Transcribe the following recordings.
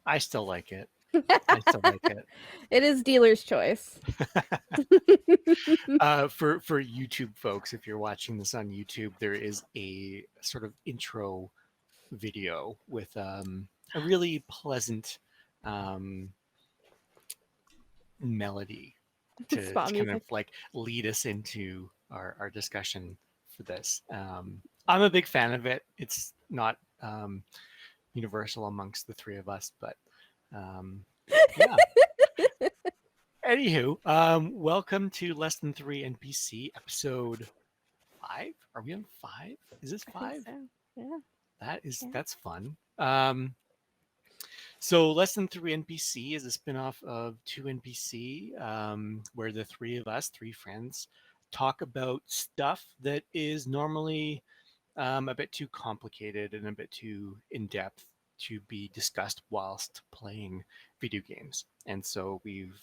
I still like it. I still like it. It is dealer's choice. For YouTube folks, if you're watching this on YouTube, there is a sort of intro video with a really pleasant um, melody Spot to kind of music. like lead us into our discussion for this. I'm a big fan of it. It's not universal amongst the three of us, but um, yeah. Anywho, welcome to Less Than Three NPC episode 5. Are we on 5? Is this I think 5? so. Yeah. Yeah. That's fun. So Less Than Three NPC is a spinoff of Two NPC, where the three of us, three friends, talk about stuff that is normally a bit too complicated and a bit too in depth to be discussed whilst playing video games. And so we've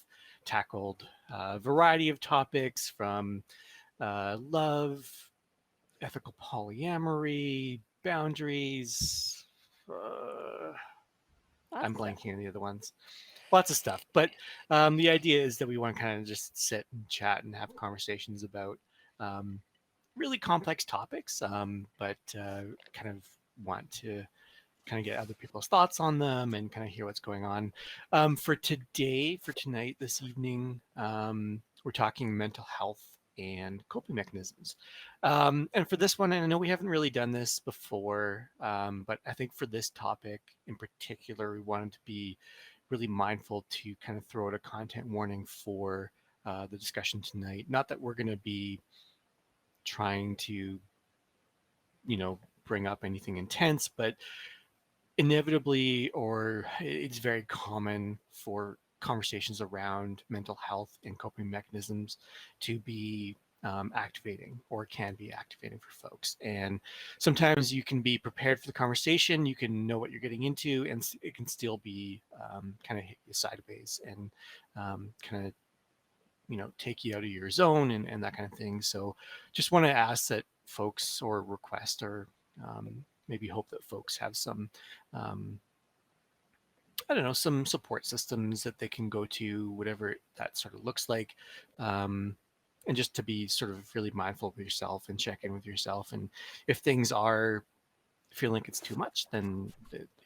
tackled a variety of topics from love, ethical polyamory, boundaries. Lots I'm of stuff. blanking on the other ones. Lots of stuff. But the idea is that we want to kind of just sit and chat and have conversations about um, really complex topics, but kind of want to kind of get other people's thoughts on them and kind of hear what's going on. For today, for tonight, this evening, we're talking mental health and coping mechanisms. And for this one, and I know we haven't really done this before, but I think for this topic in particular, we wanted to be really mindful to kind of throw out a content warning for the discussion tonight. Not that we're going to be trying to, bring up anything intense, but inevitably, or it's very common for conversations around mental health and coping mechanisms to be activating or can be activating for folks. And sometimes you can be prepared for the conversation, you can know what you're getting into, and it can still be kind of hit you sideways and kind of take you out of your zone and that kind of thing. So just want to ask that folks or request or maybe hope that folks have some um, I don't know, some support systems that they can go to, whatever that sort of looks like. And just to be sort of really mindful of yourself and check in with yourself. And if things are feeling like it's too much, then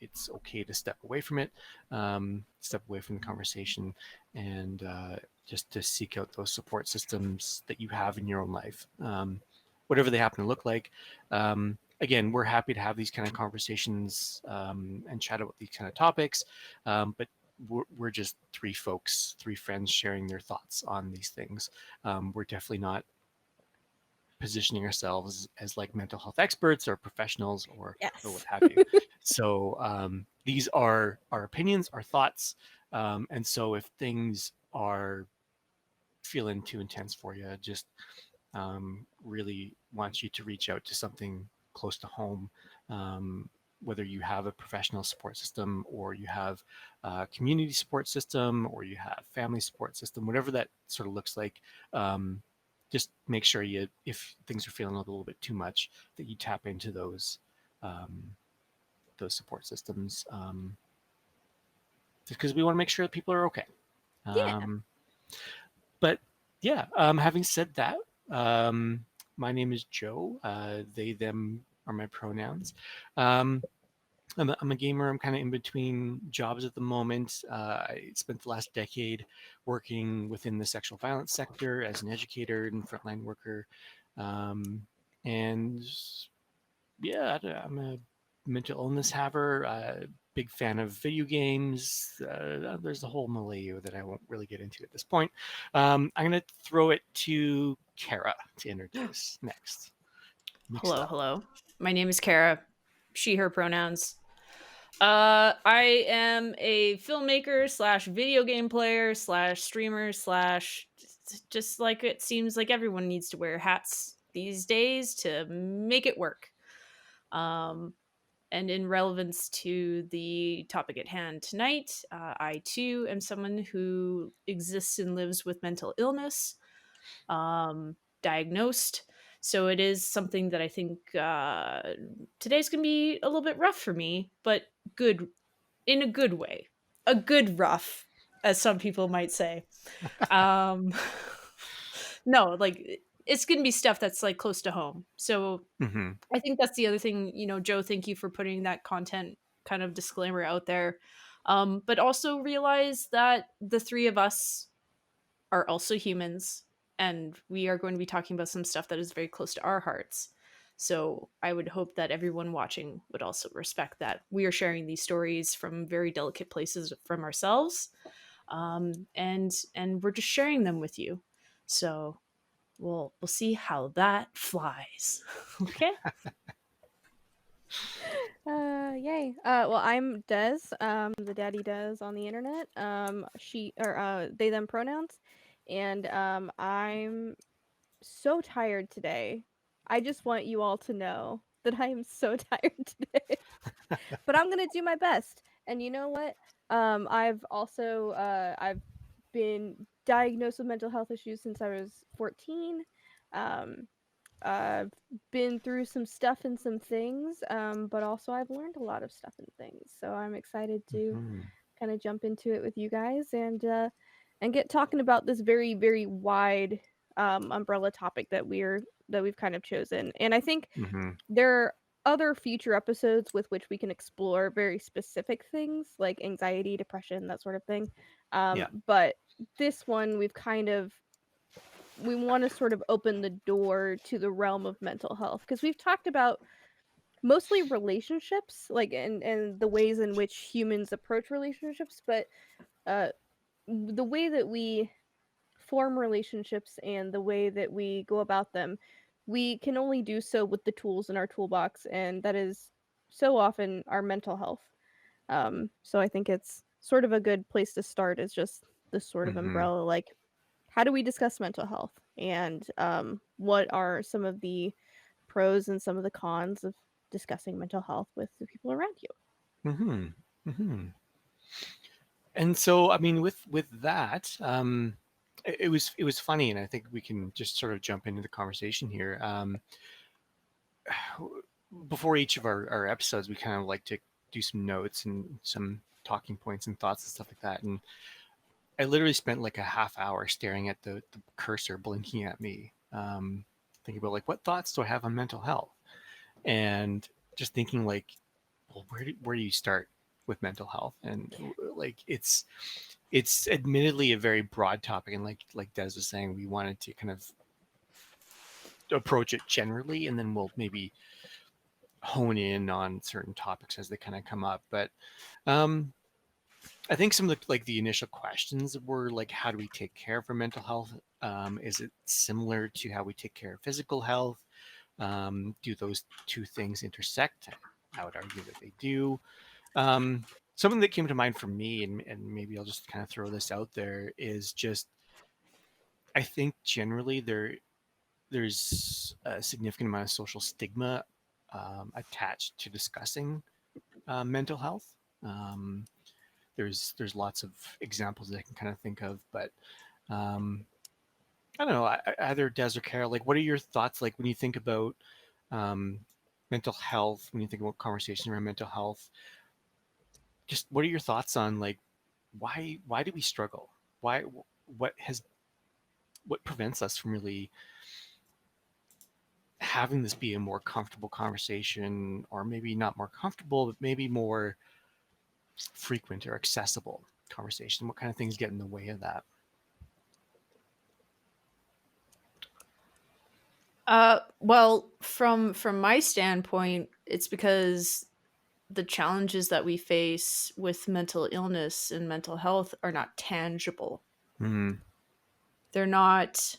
it's okay to step away from it, step away from the conversation, and just to seek out those support systems that you have in your own life, whatever they happen to look like. Again, we're happy to have these kind of conversations and chat about these kind of topics, but we're just three folks, three friends sharing their thoughts on these things. We're definitely not positioning ourselves as like mental health experts or professionals or what Yes. have you. So these are our opinions, our thoughts, and so if things are feeling too intense for you, just really want you to reach out to something close to home. Whether you have a professional support system or you have a community support system or you have family support system, whatever that sort of looks like, just make sure you, if things are feeling a little bit too much, that you tap into those support systems, because we want to make sure that people are okay. Yeah. Um, but yeah, having said that, my name is Joe. They, them are my pronouns. Um, I'm a gamer. I'm kind of in between jobs at the moment. I spent the last decade working within the sexual violence sector as an educator and frontline worker. Um, and yeah, I'm a mental illness haver, big fan of video games. There's a whole milieu that I won't really get into at this point. I'm going to throw it to Kara to introduce next. Mix it Hello, up. hello. My name is Kara. She, her pronouns. I am a filmmaker slash video game player slash streamer slash just like it seems like everyone needs to wear hats these days to make it work. Um, and in relevance to the topic at hand tonight, I too am someone who exists and lives with mental illness, diagnosed. So it is something that I think today's going to be a little bit rough for me, but good in a good way. a good rough, as some people might say. Um, no, like it's gonna be stuff that's like close to home. So Mm-hmm. I think that's the other thing, Joe, thank you for putting that content kind of disclaimer out there. But also realize that the three of us are also humans and we are going to be talking about some stuff that is very close to our hearts. So I would hope that everyone watching would also respect that we are sharing these stories from very delicate places from ourselves, and we're just sharing them with you. So we'll see how that flies. Okay. Yay. Well, I'm Des, the daddy Des on the internet. She or they them pronouns, and I'm so tired today. I just want you all to know that I am so tired today. But I'm gonna do my best. And you know what? I've also I've been diagnosed with mental health issues since I was 14. Um, I've been through some stuff and some things, but also I've learned a lot of stuff and things. So I'm excited to Mm-hmm. kind of jump into it with you guys and get talking about this very very wide umbrella topic that we've kind of chosen. And I think Mm-hmm. there are other future episodes with which we can explore very specific things like anxiety, depression, that sort of thing. Yeah. But this one we want to sort of open the door to the realm of mental health because we've talked about mostly relationships, like and the ways in which humans approach relationships, but uh the way that we form relationships and the way that we go about them, we can only do so with the tools in our toolbox, and that is so often our mental health. So I think it's sort of a good place to start is just this sort of Mm-hmm. umbrella, like how do we discuss mental health, and what are some of the pros and some of the cons of discussing mental health with the people around you. Mm-hmm. Mm-hmm. And so, I mean, with that, it was funny, and I think we can just sort of jump into the conversation here. Before each of our episodes, we kind of like to do some notes and some talking points and thoughts and stuff like that. And I literally spent like a half hour staring at the cursor blinking at me, thinking about like what thoughts do I have on mental health, and just thinking like, well, where do you start with mental health? And like it's admittedly a very broad topic, and like Des was saying, we wanted to kind of approach it generally, and then we'll maybe hone in on certain topics as they kind of come up. But um, I think some of the initial questions were like, how do we take care of our mental health? Is it similar to how we take care of physical health? Do those two things intersect? I would argue that they do. Um, Something that came to mind for me, and maybe I'll just kind of throw this out there, is just I think generally there's a significant amount of social stigma attached to discussing mental health. Um, there's lots of examples that I can kind of think of, but um, I don't know. Either Des or Carol, like, what are your thoughts like when you think about um, mental health? When you think about conversation around mental health, just what are your thoughts on like why do we struggle? Why what has what prevents us from really having this be a more comfortable conversation, or maybe not more comfortable, but maybe more frequent or accessible conversation? What kind of things get in the way of that? Well, from my standpoint, it's because the challenges that we face with mental illness and mental health are not tangible. Mm-hmm. They're not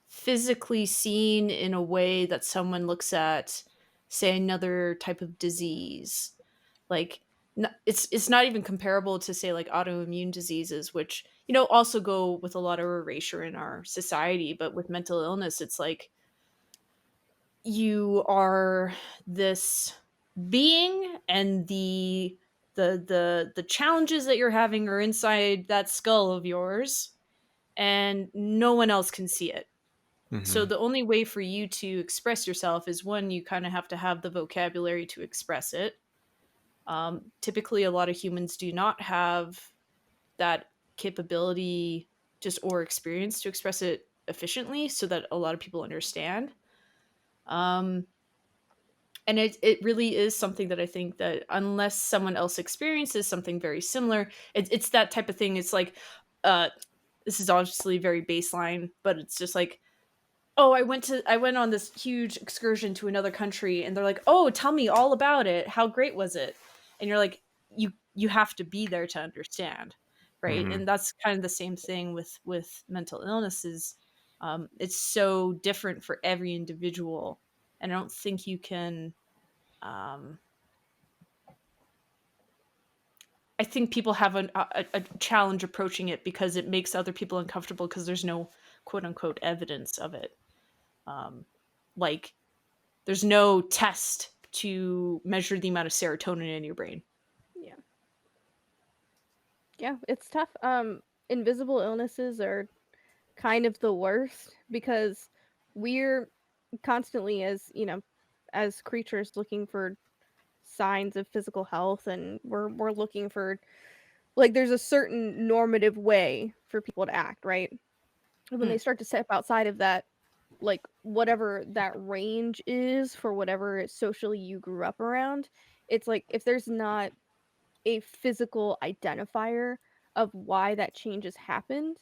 physically seen in a way that someone looks at, say, another type of disease. Like, it's not even comparable to, say, like autoimmune diseases, which also go with a lot of erasure in our society. But with mental illness, it's like you are this being, and the challenges that you're having are inside that skull of yours, and no one else can see it. So Mm-hmm. the only way for you to express yourself is, one, you kind of have to have the vocabulary to express it. Typically, a lot of humans do not have that capability just or experience to express it efficiently so that a lot of people understand. Um, and it really is something that I think that unless someone else experiences something very similar, it's that type of thing. It's like, uh, this is obviously very baseline, but it's just like, oh, I went on this huge excursion to another country, and they're like, oh, tell me all about it. How great was it? And you're like, you have to be there to understand, right? Mm-hmm. And that's kind of the same thing with mental illnesses. It's so different for every individual, and I don't think you can. Um, I think people have a challenge approaching it because it makes other people uncomfortable because there's no quote unquote evidence of it. Um, like there's no test to measure the amount of serotonin in your brain. Yeah. Yeah, it's tough. Invisible illnesses are kind of the worst because we're constantly, as creatures, looking for signs of physical health, and we're looking for, like, there's a certain normative way for people to act, right? And when Hmm. they start to step outside of that, like, whatever that range is for whatever socially you grew up around, it's like if there's not a physical identifier of why that change has happened,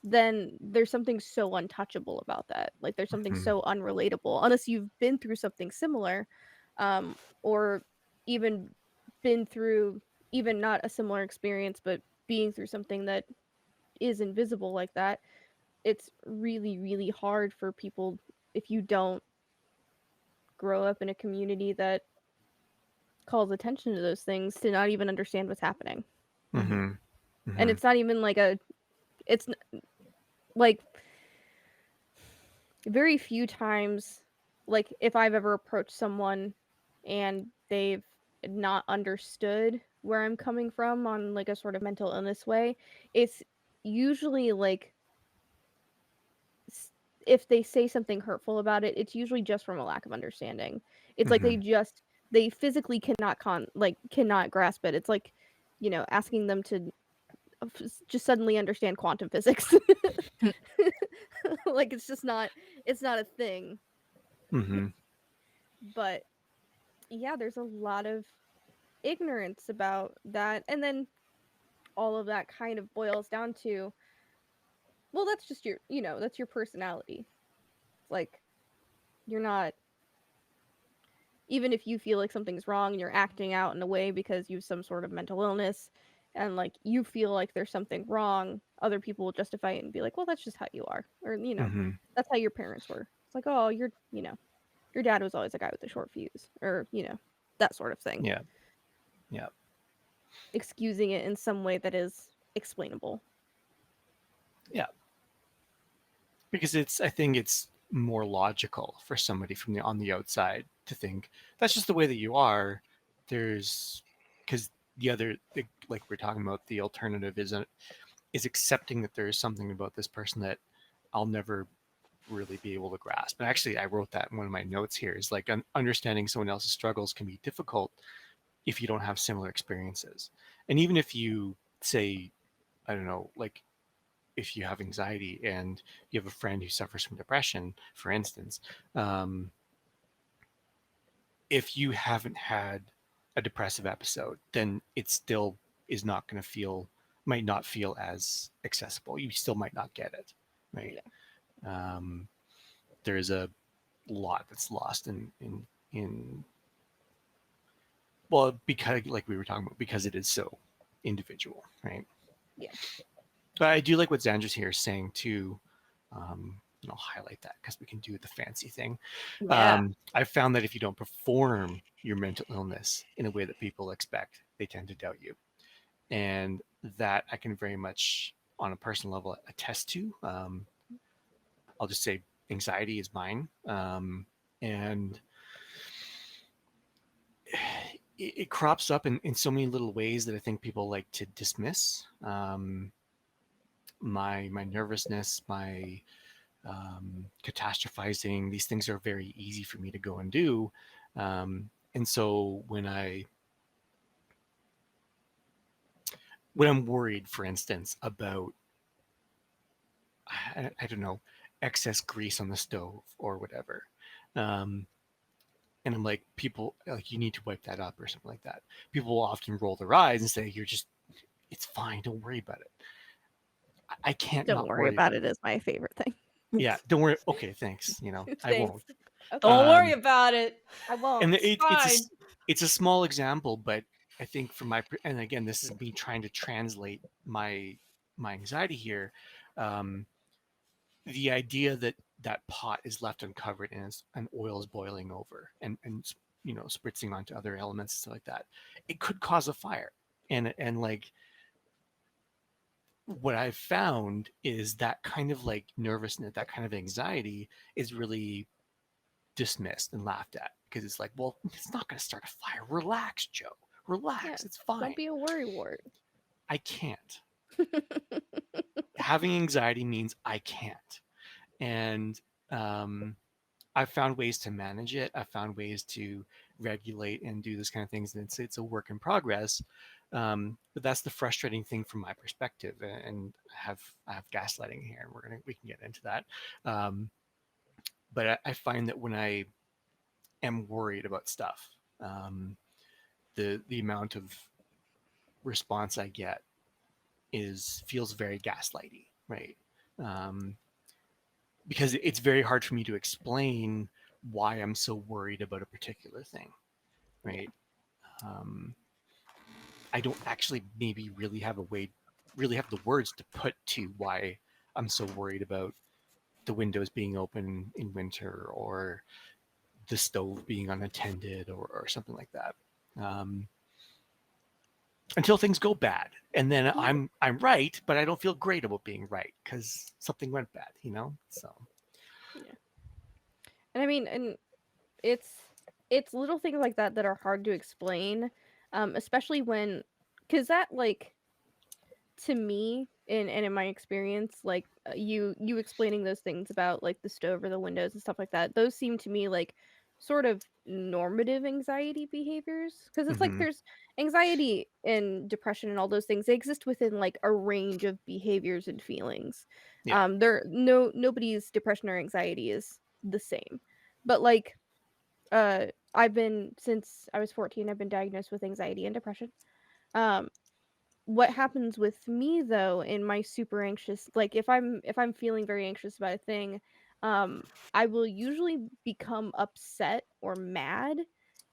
then there's something so untouchable about that. Like, there's something Mm-hmm. so unrelatable unless you've been through something similar, or even been through, even not a similar experience, but being through something that is invisible like that. It's really, really hard for people, if you don't grow up in a community that calls attention to those things, to not even understand what's happening. Hmm. Mm-hmm. And Mm-hmm. it's not even like like, very few times, like, if I've ever approached someone and they've not understood where I'm coming from on, like, a sort of mental illness way, it's usually like, s- if they say something hurtful about it, it's usually just from a lack of understanding. It's like Mm-hmm. they physically cannot cannot grasp it. It's like, asking them to just suddenly understand quantum physics. Like, it's not a thing. Mm-hmm. But yeah, there's a lot of ignorance about that. And then all of that kind of boils down to, well, that's just that's your personality. Like, you're not, even if you feel like something's wrong and you're acting out in a way because you have some sort of mental illness, and like you feel like there's something wrong, other people will justify it and be like, well, that's just how you are. Or, Mm-hmm. that's how your parents were. It's like, oh, your dad was always a guy with a short fuse, or, that sort of thing. Yeah. Yeah. Excusing it in some way that is explainable. Yeah. Because I think it's more logical for somebody from on the outside to think that's just the way that you are. There's because like we're talking about, the alternative is accepting that there is something about this person that I'll never really be able to grasp. And actually, I wrote that in one of my notes here, is like understanding someone else's struggles can be difficult if you don't have similar experiences. And even if you say, I don't know, like if you have anxiety and you have a friend who suffers from depression, for instance, um, if you haven't had a depressive episode, then it still is not going to might not feel as accessible. You still might not get it, right? Yeah. Um, there is a lot that's lost in well, because like we were talking about, because it is so individual, right? Yeah. But I do like what Xandra's here is saying too. I'll highlight that because we can do the fancy thing. Yeah. I've found that if you don't perform your mental illness in a way that people expect, they tend to doubt you. And that I can very much, on a personal level, attest to. I'll just say anxiety is mine. And it crops up in so many little ways that I think people like to dismiss. My nervousness, my catastrophizing, these things are very easy for me to go and do. And so when I'm worried, for instance, about I don't know, excess grease on the stove or whatever. Um, and I'm like, people like, you need to wipe that up or something like that. People will often roll their eyes and say, it's fine, don't worry about it. I can't Don't not worry worry about about it it. is my favorite thing. Yeah, don't worry. Okay, thanks. I Thanks. won't. Okay, Don't worry Um, about it. I won't. and It's fine. it's a small example, but I think from and again, this is me trying to translate my anxiety here. Um, the idea that that pot is left uncovered and oil is boiling over and spritzing onto other elements and stuff like that, it could cause a fire. And like, what I've found is that kind of like nervousness, that kind of anxiety is really dismissed and laughed at, because it's like, well, it's not going to start a fire. Relax, Joe. Yeah, Relax. It's don't fine. be a worrywart. I can't. Having anxiety means I can't. And um, I've found ways to manage it. I've found ways to regulate and do this kind of things. And it's a work in progress. But that's the frustrating thing from my perspective. And I have gaslighting here, and we can get into that. Um, but I find that when I am worried about stuff, um, the amount of response I get is feels very gaslighty, right? Um, because it's very hard for me to explain why I'm so worried about a particular thing, Yeah. right? Um, I don't actually maybe really have the words to put to why I'm so worried about the windows being open in winter, or the stove being unattended, or something like that. Um, until things go bad, and then Yeah. I'm right, but I don't feel great about being right because something went bad. So Yeah. And I mean, and it's it's little things like that that are hard to explain, especially when, because that like to me and in my experience, like you explaining those things about like the stove or the windows and stuff like that, those seem to me like sort of normative anxiety behaviors, because it's like hmm there's anxiety and depression and all those things, they exist within like a range of behaviors and feelings. yeah. There nobody's depression or anxiety is the same, but like uh I've been, since I was 14, I've been diagnosed with anxiety and depression. um what happens with me though in my super anxious, like if I'm feeling very anxious about a thing, um I will usually become upset or mad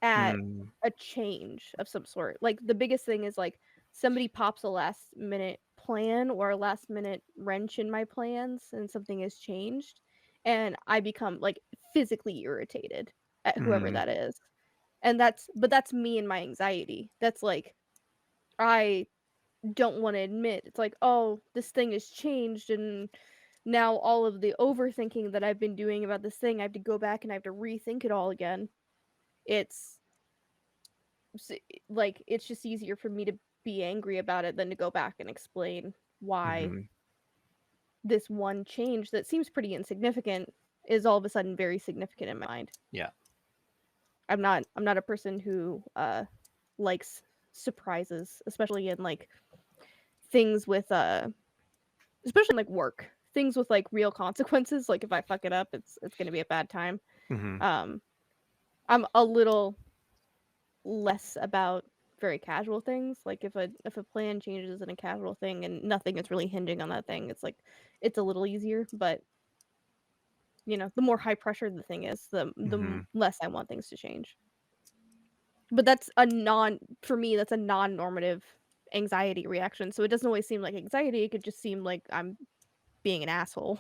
at mm, a change of some sort. Like the biggest thing is like somebody pops a last minute plan or a last minute wrench in my plans and something has changed, and I become like physically irritated at whoever mm, that is. And that's me and my anxiety. That's like I don't want to admit. It's like, "Oh, this thing has changed, and now all of the overthinking that I've been doing about this thing, I have to go back and I have to rethink it all again." It's s- like it's just easier for me to be angry about it than to go back and explain why hmm this one change that seems pretty insignificant is all of a sudden very significant in my mind. yeah. I'm not a person who likes surprises, especially in like things with especially in, like, work. Things with, like, real consequences, like, if I fuck it up, it's gonna be a bad time. hmm Um, I'm a little less about very casual things, like, if a plan changes in a casual thing and nothing is really hinging on that thing, it's, like, it's a little easier, but, the more high pressure the thing is, hmm less I want things to change. But that's a non for me, that's a non-normative anxiety reaction, so it doesn't always seem like anxiety, it could just seem like I'm being an asshole.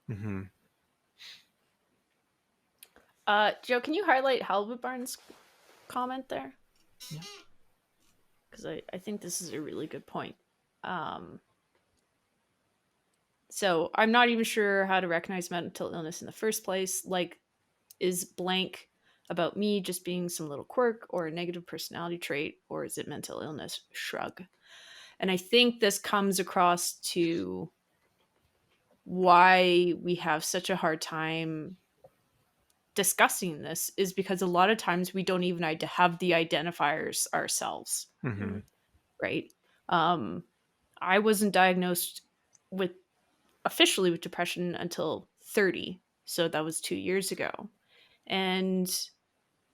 hmm Joe, can you highlight Halbert Barnes' comment there? Yeah. Because I think this is a really good point. Um, so I'm not even sure how to recognize mental illness in the first place. Like, is blank about me just being some little quirk or a negative personality trait, or is it mental illness? Shrug. And I think this comes across to why we have such a hard time discussing this is because a lot of times we don't even have the identifiers ourselves. hmm Mm, right? Um, I wasn't diagnosed with officially with depression until 30. So that was 2 years ago. And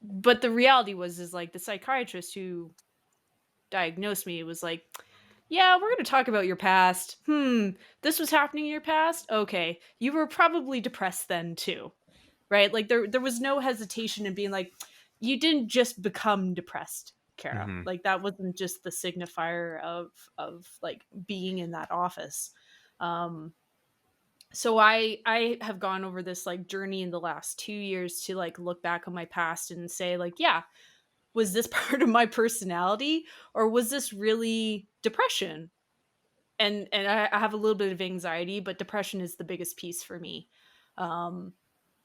but the reality was is like the psychiatrist who diagnosed me was like, yeah, we're going to talk about your past. This was happening in your past. Okay, you were probably depressed then too, right? Like there was no hesitation in being like, you didn't just become depressed, Kara. Mm-hmm. Like that wasn't just the signifier of like being in that office. Um, so I have gone over this like journey in the last 2 years to like look back on my past and say like, yeah, was this part of my personality or was this really depression? And I have a little bit of anxiety, but depression is the biggest piece for me. Um,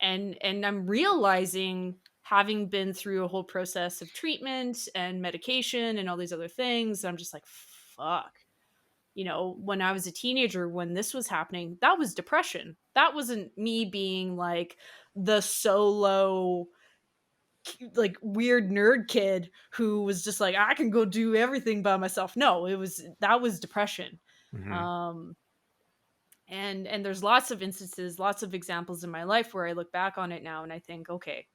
and I'm realizing, having been through a whole process of treatment and medication and all these other things, I'm just like, fuck. You know, when I was a teenager, when this was happening, that was depression. That wasn't me being like the solo like weird nerd kid who was just like, I can go do everything by myself. No, that was depression. Mm-hmm. um and there's lots of instances, lots of examples in my life where I look back on it now and I think, okay,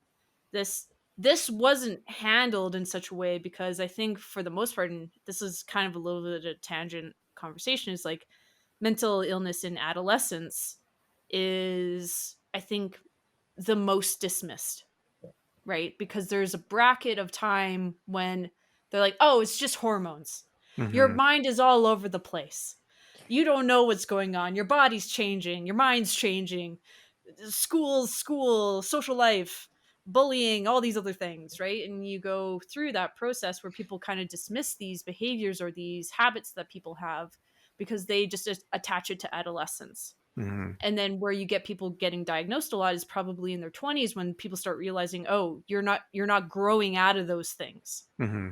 this this wasn't handled in such a way, because I think for the most part, and this is kind of a little bit of a tangent conversation, is like mental illness in adolescence is, I think, the most dismissed, right? Because there's a bracket of time when they're like, oh, it's just hormones. Your Mm-hmm. mind is all over the place. You don't know what's going on. Your body's changing. Your mind's changing. School, social life, bullying, all these other things, right? And you go through that process where people kind of dismiss these behaviors or these habits that people have because they just attach it to adolescence. Mm-hmm. And then where you get people getting diagnosed a lot is probably in their 20s, when people start realizing, oh, you're not growing out of those things. Mm-hmm.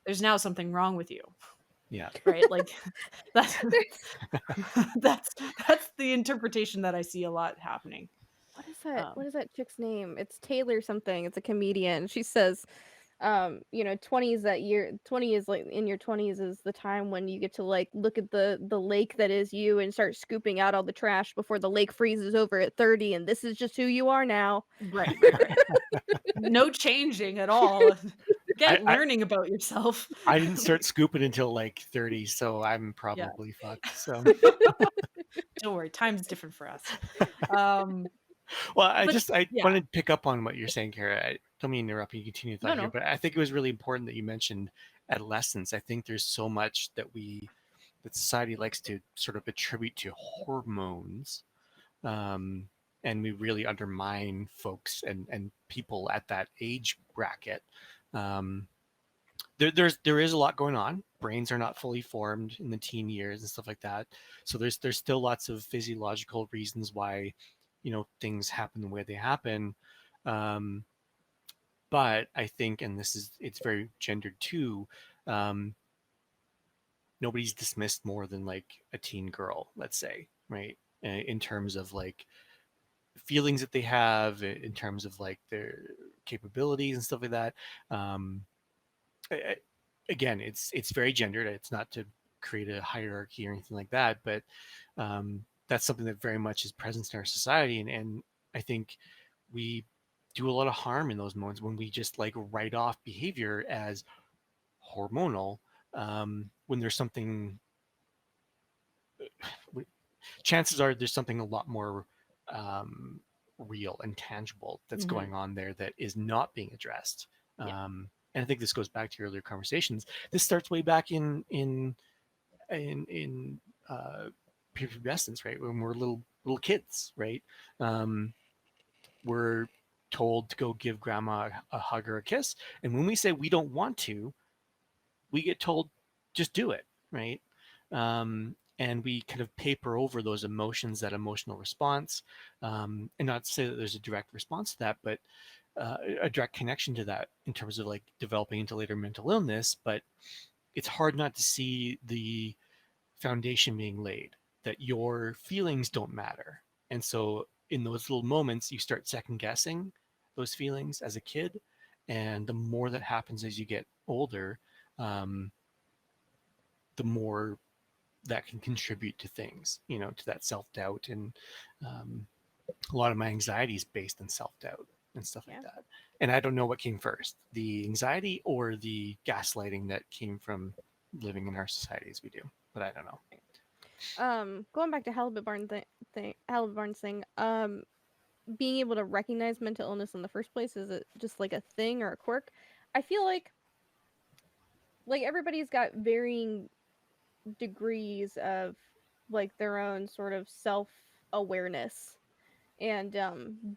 There's now something wrong with you, Yeah. right? Like that's There's that's that's the interpretation that I see a lot happening. what is that? um What is that chick's name? It's Taylor something. It's a comedian. She says, 20 is that year. 20 is like in your 20s is the time when you get to like look at the lake that is you and start scooping out all the trash before the lake freezes over at 30. And this is just who you are now. right. No changing at all. I, Forget I learning about yourself. I didn't start scooping until like 30, so I'm Yeah. probably fucked. So, Don't worry, time's different for us. um well, but I yeah. wanted to pick up on what you're saying, Kara. I don't mean to interrupt you. Continue the No, thought here, no. but I think it was really important that you mentioned adolescence. I think there's so much that society likes to sort of attribute to hormones, um, and we really undermine folks and people at that age bracket. Um, there is a lot going on. Brains are not fully formed in the teen years and stuff like that. So there's still lots of physiological reasons why, things happen the way they happen. Um, but I think, and it's very gendered too. Um, Nobody's dismissed more than like a teen girl, let's say, right? In terms of like feelings that they have, in terms of like their capabilities and stuff like that. Um, I- Again, it's very gendered. It's not to create a hierarchy or anything like that, but that's something that very much is present in our society, and I think we do a lot of harm in those moments when we just like write off behavior as hormonal, when there's something. Chances are there's something a lot more um, real and tangible that's Hmm. going on there that is not being addressed. Yeah. And I think this goes back to your earlier conversations. This starts way back in prepubescence, right? When we're little kids, right? Um, we're told to go give grandma a hug or a kiss, and when we say we don't want to, we get told just do it, right? And we kind of paper over those emotions, that emotional response, and not to say that there's a direct response to that, but a direct connection to that in terms of like developing into later mental illness. But it's hard not to see the foundation being laid, that your feelings don't matter. And so in those little moments, you start second guessing those feelings as a kid. And the more that happens as you get older, um, the more that can contribute to things, to that self-doubt. And um, a lot of my anxiety is based on self-doubt and stuff like Yeah. that. And I don't know what came first, the anxiety or the gaslighting that came from living in our society as we do, but I don't know. Going back to Halibut Barnes thing, being able to recognize mental illness in the first place, is it just like a thing or a quirk? I feel like everybody's got varying degrees of like their own sort of self-awareness, and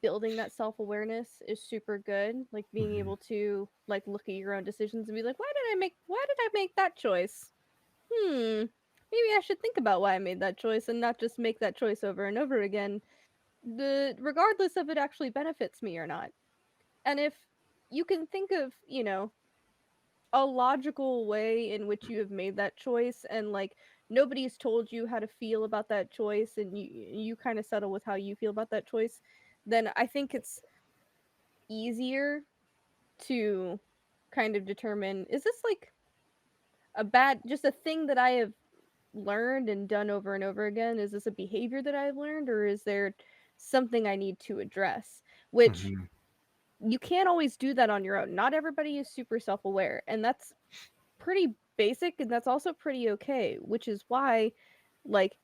building that self-awareness is super good, like being Mm-hmm. able to like look at your own decisions and be like, why did I make that choice? Maybe I should think about why I made that choice and not just make that choice over and over again, regardless of it actually benefits me or not. And if you can think of, a logical way in which you have made that choice, and like nobody's told you how to feel about that choice, and you kind of settle with how you feel about that choice, then I think it's easier to kind of determine, is this like a bad, just a thing that I have learned and done over and over again? Is this a behavior that I've learned, or is there something I need to address? Which Mm-hmm. you can't always do that on your own. Not everybody is super self-aware, and that's pretty basic, and that's also pretty okay, which is why, like,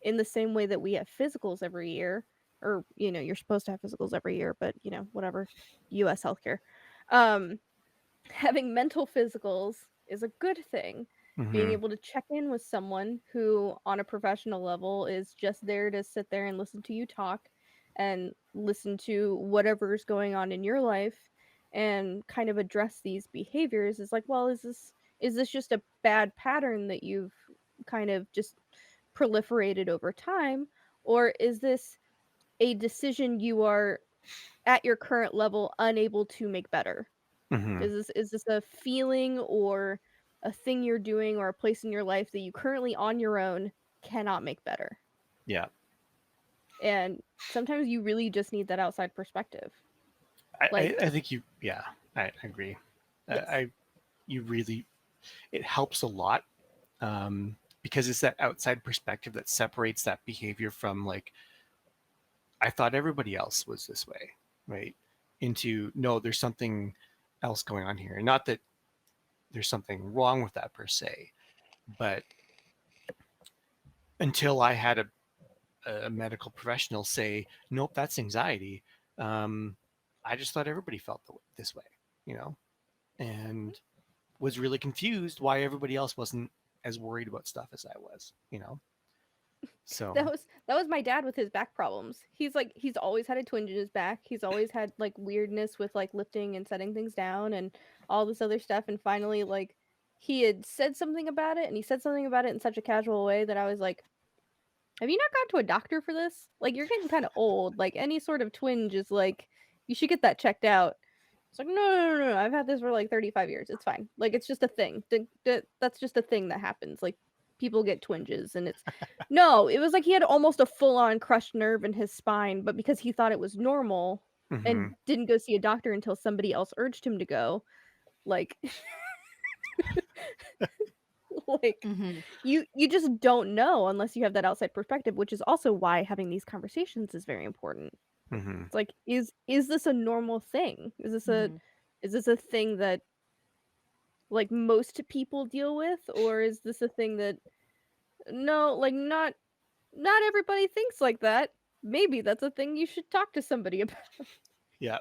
in the same way that we have physicals every year, or you're supposed to have physicals every year, but whatever, US healthcare. Um Having mental physicals is a good thing. Being Mm-hmm. able to check in with someone who, on a professional level, is just there to sit there and listen to you talk and listen to whatever's going on in your life and kind of address these behaviors is like, well, is this just a bad pattern that you've kind of just proliferated over time, or is this a decision you are at your current level unable to make better? Mm-hmm. Is this a feeling or a thing you're doing or a place in your life that you currently on your own cannot make better? Yeah. And sometimes you really just need that outside perspective. I, Like, I, I think yeah, I agree. yes. You really, it helps a lot, because it's that outside perspective that separates that behavior from, like, I thought everybody else was this way, right? Into, no, there's something else going on here. And not that there's something wrong with that per se, but until I had a medical professional say, nope, that's anxiety, um, I just thought everybody felt this way, you know, and was really confused why everybody else wasn't as worried about stuff as I was. So, That was my dad with his back problems. He's always had a twinge in his back. He's always had like weirdness with like lifting and setting things down and all this other stuff, and finally like he had said something about it, and he said something about it in such a casual way that I was like, have you not gone to a doctor for this? Like, you're getting kind of old. Like, any sort of twinge is like, you should get that checked out. It's like, no, no, no, no. I've had this for like 35 years. It's fine. Like, it's just a thing. That's just a thing that happens. Like, people get twinges, and it's no. It was like he had almost a full-on crushed nerve in his spine, but because he thought it was normal mm-hmm, and didn't go see a doctor until somebody else urged him to go, like, like Mhm. you just don't know unless you have that outside perspective, which is also why having these conversations is very important. mm-hmm, It's like, is this a normal thing? Mhm. Is this a thing that like most people deal with, or is this a thing that, no, like, not everybody thinks like that? Maybe that's a thing you should talk to somebody about. yeah.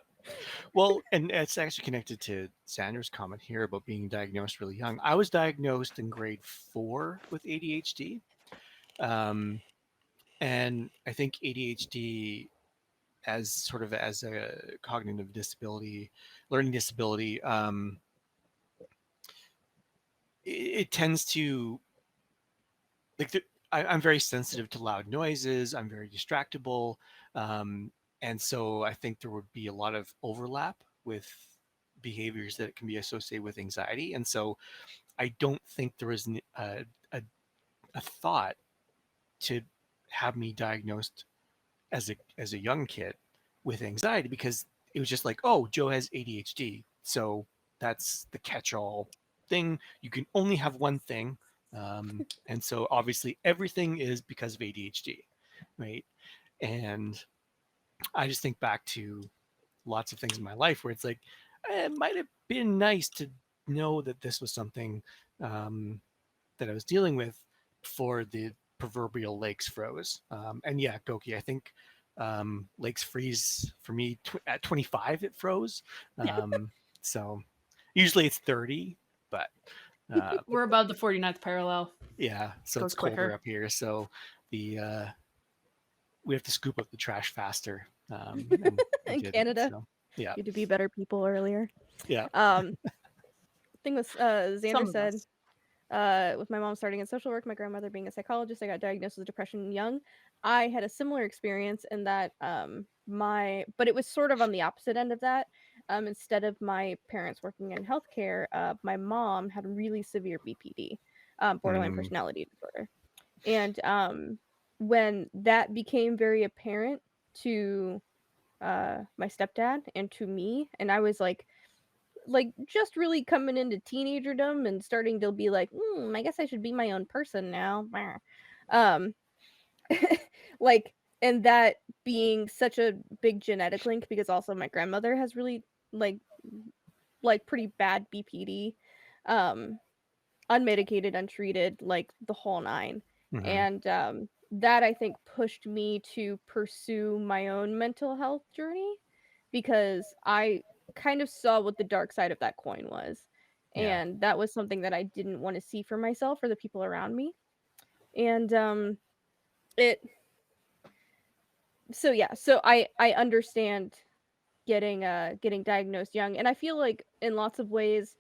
Well, and it's actually connected to Sandra's comment here about being diagnosed really young. I was diagnosed in grade 4 with ADHD. Um, and I think ADHD, as sort of as a cognitive disability, learning disability, it tends to, like, I'm very sensitive to loud noises. I'm very distractible, um, and so I think there would be a lot of overlap with behaviors that can be associated with anxiety. And so I don't think there was a, a thought to have me diagnosed as a young kid with anxiety, because it was just like, oh, Joe has ADHD, so that's the catch-all thing. You can only have one thing, And so obviously everything is because of ADHD, right? And I just think back to lots of things in my life where it's like, it might have been nice to know that this was something um, that I was dealing with before the proverbial lakes froze. And yeah, Goki, I think lakes freeze for me at 25, it froze. Um, so usually it's 30, but We're above the 49th parallel. yeah, so it's Goes colder quicker. up here. So the we have to scoop up the trash faster. And we In didn't. Canada, So yeah, you had to be better people earlier. yeah, Um, thing was, Xander Some of said, us. with my mom starting in social work, my grandmother being a psychologist, I got diagnosed with depression young. I had a similar experience in that but it was sort of on the opposite end of that. Instead of my parents working in healthcare, my mom had really severe BPD, borderline mm, personality disorder. And when that became very apparent to my stepdad and to me, and I was like just really coming into teenagerdom and starting to be like, I guess I should be my own person now. Um, like, and that being such a big genetic link because also my grandmother has really like pretty bad BPD, um, unmedicated, untreated, like the whole nine. mm-hmm, And that I think pushed me to pursue my own mental health journey because I kind of saw what the dark side of that coin was. yeah, And that was something that I didn't want to see for myself or the people around me. And it so yeah, so I understand getting diagnosed young, and I feel like in lots of ways,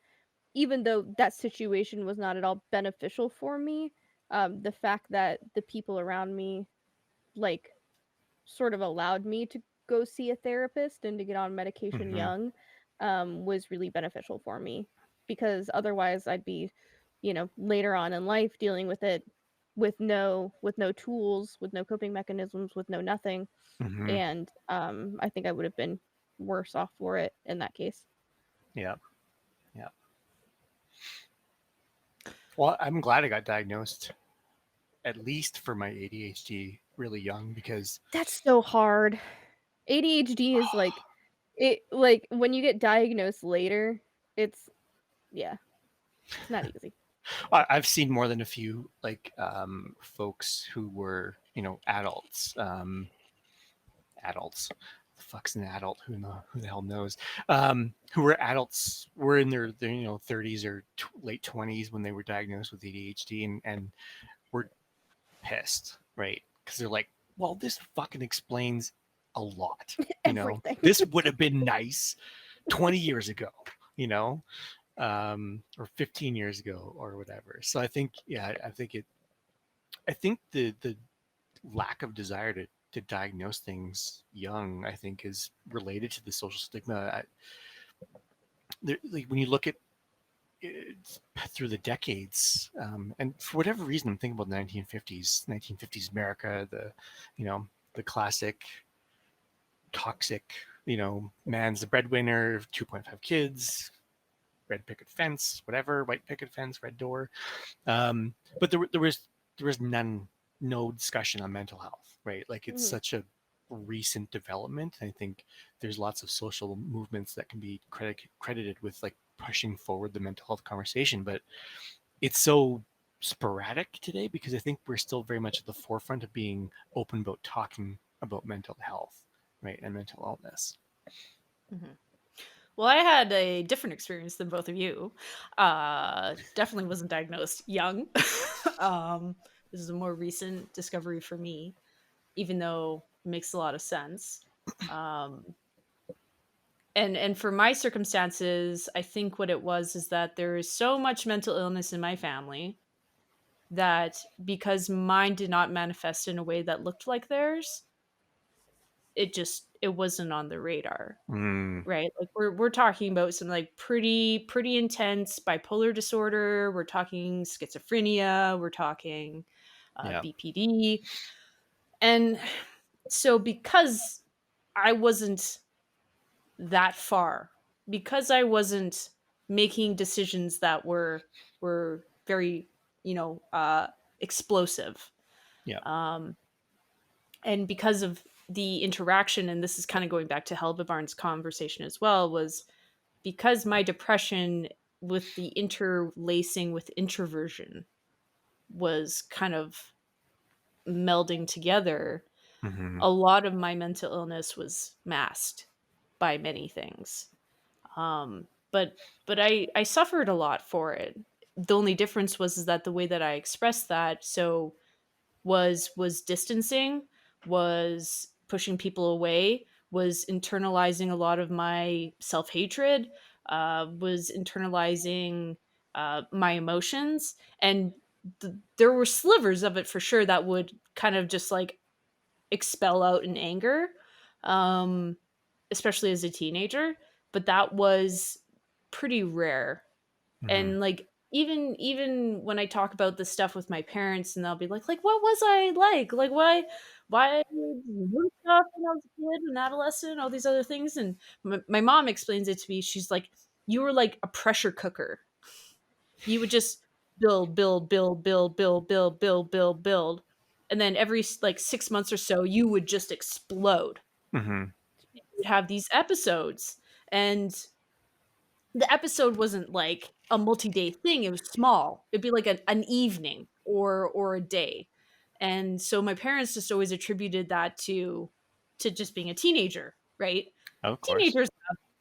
even though that situation was not at all beneficial for me, the fact that the people around me like sort of allowed me to go see a therapist and to get on medication mm-hmm, young, was really beneficial for me because otherwise I'd be, later on in life dealing with it with no tools, with no coping mechanisms, with no nothing, mm-hmm, and I think I would have been worse off for it in that case. yeah, yeah. Well, I'm glad I got diagnosed at least for my ADHD really young because That's so hard. ADHD is like when you get diagnosed later, it's yeah, it's not easy. I've seen more than a few like folks who were adults. Adults. The fuck's an adult? Who the hell knows? Who were adults were in their 30s or late 20s when they were diagnosed with ADHD and were pissed, right? Because they're like, well, this fucking explains a lot. Everything. This would have been nice 20 years ago, or 15 years ago or whatever. So I think, yeah, I think the lack of desire to diagnose things young, I think, is related to the social stigma. Like when you look at it through the decades, and for whatever reason, I'm thinking about the 1950s America, you know, the classic toxic, man's the breadwinner, 2.5 kids, red picket fence, whatever, white picket fence, red door. But there was no discussion on mental health, right? Like it's Mhm. such a recent development. I think there's lots of social movements that can be credited with like pushing forward the mental health conversation, but it's so sporadic today because I think we're still very much at the forefront of being open about talking about mental health, right, and mental illness. Mhm. Well, I had a different experience than both of you. Definitely wasn't diagnosed young. um, this is a more recent discovery for me, even though it makes a lot of sense. Um, and for my circumstances, I think what it was is that there is so much mental illness in my family that because mine did not manifest in a way that looked like theirs, it wasn't on the radar. Mm, Right? Like we're talking about some like pretty intense bipolar disorder, we're talking schizophrenia, we're talking yeah. BPD. And so because I wasn't that far, because I wasn't making decisions that were very you know, explosive. Yeah. Um, and because of the interaction, and this is kind of going back to Helbebarn's conversation as well, was because my depression with the interlacing with introversion was kind of melding together, Mm-hmm. a lot of my mental illness was masked by many things. But I suffered a lot for it. The only difference was is that the way that I expressed that was distancing, was pushing people away, was internalizing a lot of my self hatred, was internalizing my emotions, and there were slivers of it for sure that would kind of just like expel out in anger, um, especially as a teenager. But that was pretty rare. Mm-hmm. And like even when I talk about this stuff with my parents, and they'll be like what was I like? Like why do stuff when I was a kid and adolescent, all these other things. And my mom explains it to me. She's like, you were like a pressure cooker. You would just build, and then every like 6 months or so, you would just explode. Mm-hmm. You'd have these episodes, and the episode wasn't like a multi-day thing. It was small. It'd be like an evening or a day. And so my parents just always attributed that to just being a teenager, right? Of course. Teenagers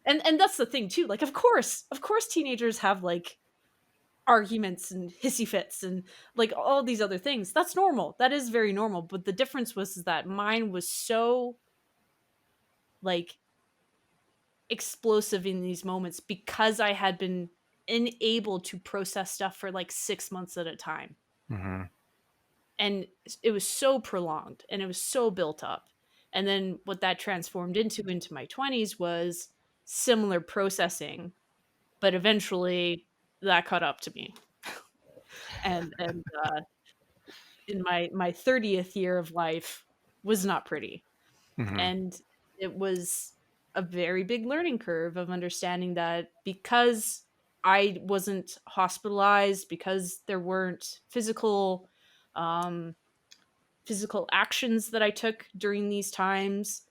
and that's the thing too. Like of course teenagers have like arguments and hissy fits and like all these other things. That's normal. That is very normal. But the difference was is that mine was so like explosive in these moments because I had been unable to process stuff for like 6 months at a time. Mm-hmm. And it was so prolonged and it was so built up. And then what that transformed into my 20s was similar processing, but eventually that caught up to me. And in my 30th year of life was not pretty. Mm-hmm. And it was a very big learning curve of understanding that because I wasn't hospitalized, because there weren't um, physical actions that I took during these times,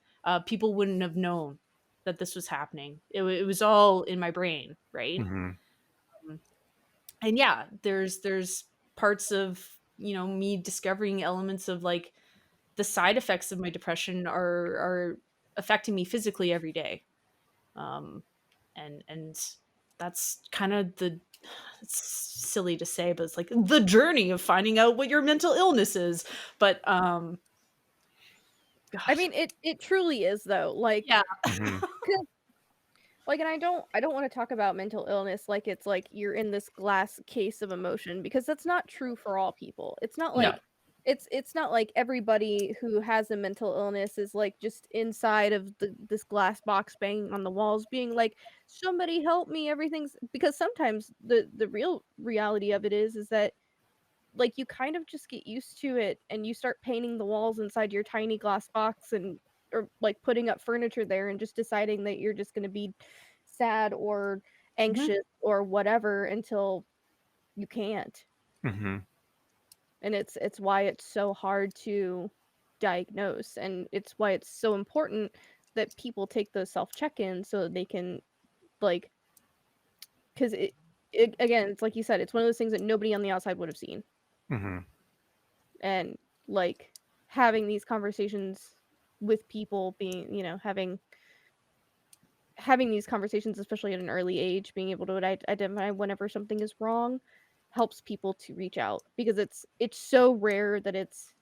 people wouldn't have known that this was happening. It was all in my brain, right? Mm-hmm. Um, and yeah, there's parts of me discovering elements of like the side effects of my depression are affecting me physically every day. Um, and that's kind of the it's silly to say, but it's like the journey of finding out what your mental illness is. But I God, mean, it truly is though. yeah, 'Cause like, and I don't wanna talk about mental illness like it's like you're in this glass case of emotion because that's not true for all people. It's not no, like it's not like everybody who has a mental illness is, like, just inside of this glass box banging on the walls being like, "Somebody help me, everything's" because sometimes the real reality of it is that, like, you kind of just get used to it and you start painting the walls inside your tiny glass box and or, like, putting up furniture there and just deciding that you're just gonna be sad or Mhm. anxious or whatever until you can't. Mm-hmm. And it's why it's so hard to diagnose, and it's why it's so important that people take those self check-ins so that they can, like 'cause it again, it's like you said, it's one of those things that nobody on the outside would have seen. Mm-hmm. And, like, having these conversations with people being having these conversations, especially at an early age, being able to identify whenever something is wrong helps people to reach out because it's so rare that it's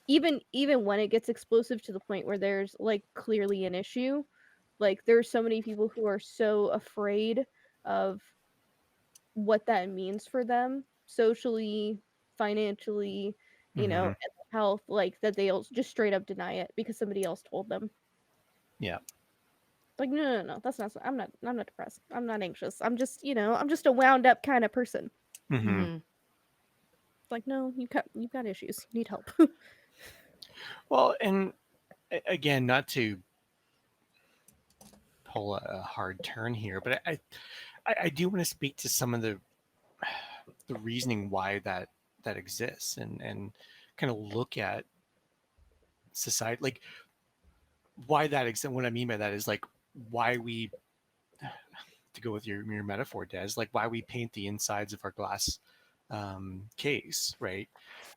even when it gets explosive to the point where there's like clearly an issue, like there's so many people who are so afraid of what that means for them socially, financially, Mm-hmm. and health, like that they'll just straight up deny it because somebody else told them. Yeah. Like, no, no, no, that's not. I'm not depressed. I'm not anxious. I'm just, I'm just a wound up kind of person. Mm-hmm. Mhm. It's like, no, you've got issues. You need help. Well, and again, not to pull a hard turn here, but I do want to speak to some of the the reasoning why that exists, and kind of look at society, like why that exists. What I mean by that is like why we, to go with your metaphor, Des, like why we paint the insides of our glass case, right?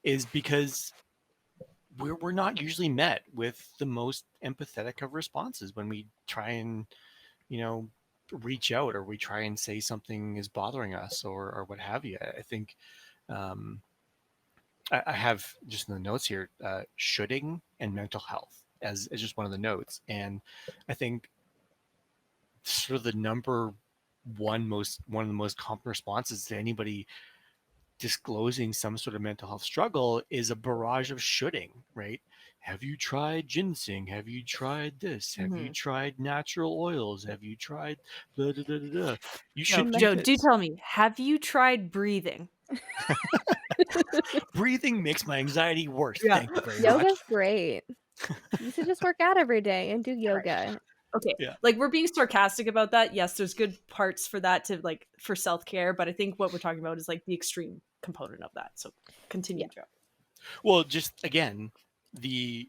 Is because we're not usually met with the most empathetic of responses when we try and, you know, reach out, or we try and say something is bothering us, or what have you. I think um, I have just in the notes here, shoulding and mental health as just one of the notes. And I think sort of the number one of the most common responses to anybody disclosing some sort of mental health struggle is a barrage of shoulding, right? Have you tried ginseng? Have you tried this? Have you Mhm. tried natural oils? Have you tried blah, blah, blah, blah, blah. You Joe, should do Joe, do this. tell me, have you tried breathing? Breathing makes my anxiety worse. Yeah. Thank you very much. Yoga's great. You should just work out every day and do Right. yoga. Okay. Yeah. Like we're being sarcastic about that. Yes, there's good parts for that to like for self-care, but I think what we're talking about is like the extreme component of that. So Yeah. continue, Joe. Well, just again, the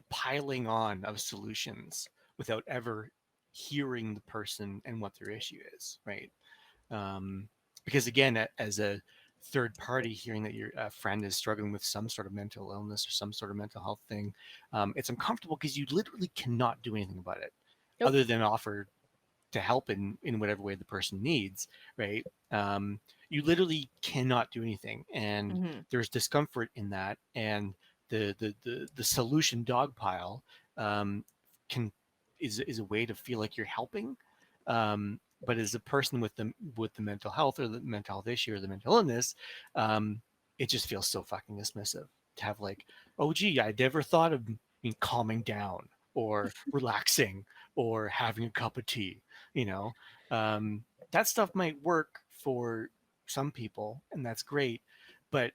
piling on of solutions without ever hearing the person and what their issue is, right? Because again, as a third party, hearing that your friend is struggling with some sort of mental illness or some sort of mental health thing, it's uncomfortable because you literally cannot do anything about it Nope. other than offer to help in whatever way the person needs, right? You literally cannot do anything, and Mhm. there's discomfort in that, and the solution dog pile um, can is a way to feel like you're helping, but as a person with the mental health or the mental health issue or the mental illness, um, it just feels so fucking dismissive to have like, oh gee, I never thought of calming down or relaxing or having a cup of tea, you know. That stuff might work for some people and that's great, but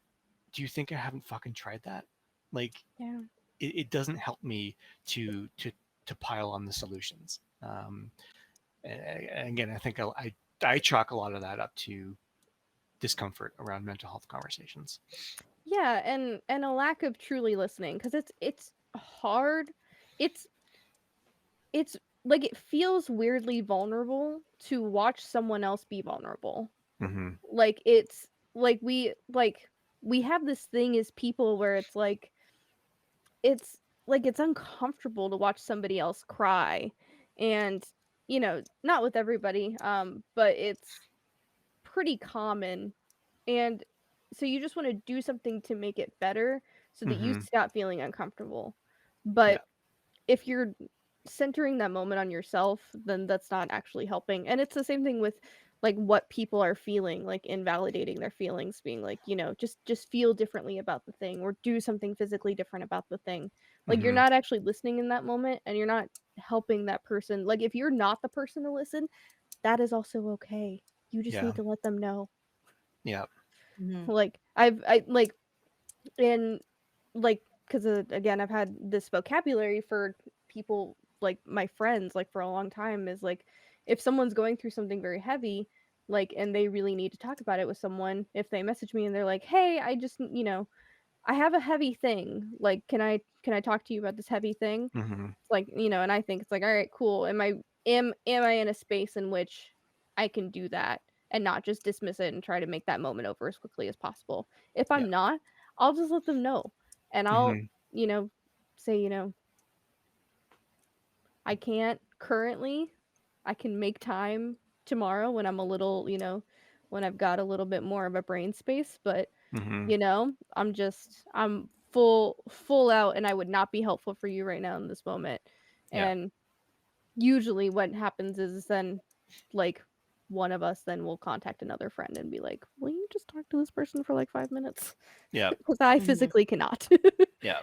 do you think I haven't fucking tried that? Like Yeah. it doesn't help me to pile on the solutions. And again, I think I chalk a lot of that up to discomfort around mental health conversations. Yeah, and a lack of truly listening because it's hard. It's it's like it feels weirdly vulnerable to watch someone else be vulnerable. Mm-hmm. Like it's like we have this thing as people where it's it's uncomfortable to watch somebody else cry, and not with everybody, but it's pretty common. And so you just want to do something to make it better so that you Mm-hmm. stop feeling uncomfortable. Yeah. But if you're centering that moment on yourself, then that's not actually helping. And it's the same thing with like what people are feeling, like invalidating their feelings, being like, just feel differently about the thing or do something physically different about the thing. Like you're Mm-hmm. not actually listening in that moment and you're not helping that person. Like if you're not the person to listen, that is also okay. You just Yeah. need to let them know. Yeah. Mhm. Like I like and like because again I've had this vocabulary for people like my friends like for a long time is like if someone's going through something very heavy like and they really need to talk about it with someone, if they message me and they're like, hey, I just I have a heavy thing, like can I talk to you about this heavy thing. Mm-hmm. It's like, and I think it's like, all right, cool. Am I in a space in which I can do that and not just dismiss it and try to make that moment over as quickly as possible? If Yeah. I'm not, I'll just let them know. And I'll, Mm-hmm. say, I can't currently. I can make time tomorrow when I'm a little, when I've got a little bit more of a brain space, but Mm-hmm. I'm full out and I would not be helpful for you right now in this moment. Yeah. And usually what happens is then like one of us then will contact another friend and be like, will you just talk to this person for like 5 minutes? Yeah. Because I Mhm. physically cannot. Yeah.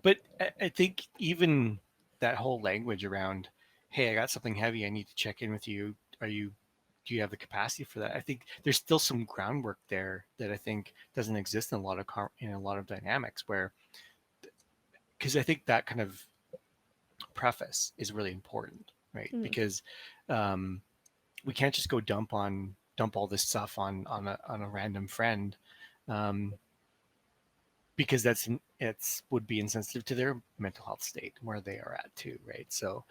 But I think even that whole language around, hey, I got something heavy, I need to check in with you. Do you have the capacity for that? I think there's still some groundwork there that I think doesn't exist in a lot of in a lot of dynamics where, because I think that kind of preface is really important, right? Mm, Because um, we can't just go dump on dump all this stuff on a random friend, because it's would be insensitive to their mental health state where they are at too, right? So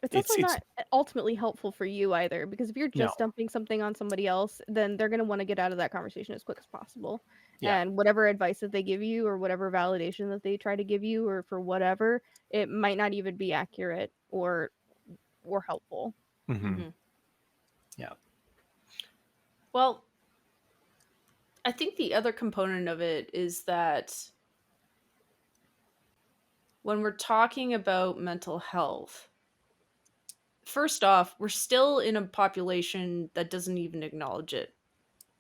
It's also it's not ultimately helpful for you either, because if you're no. just dumping something on somebody else, then they're gonna wanna get out of that conversation as quick as possible. Yeah. And whatever advice that they give you or whatever validation that they try to give you or for whatever, it might not even be accurate or helpful. Mm-hmm. Yeah. Well, I think the other component of it is that when we're talking about mental health, first off, we're still in a population that doesn't even acknowledge it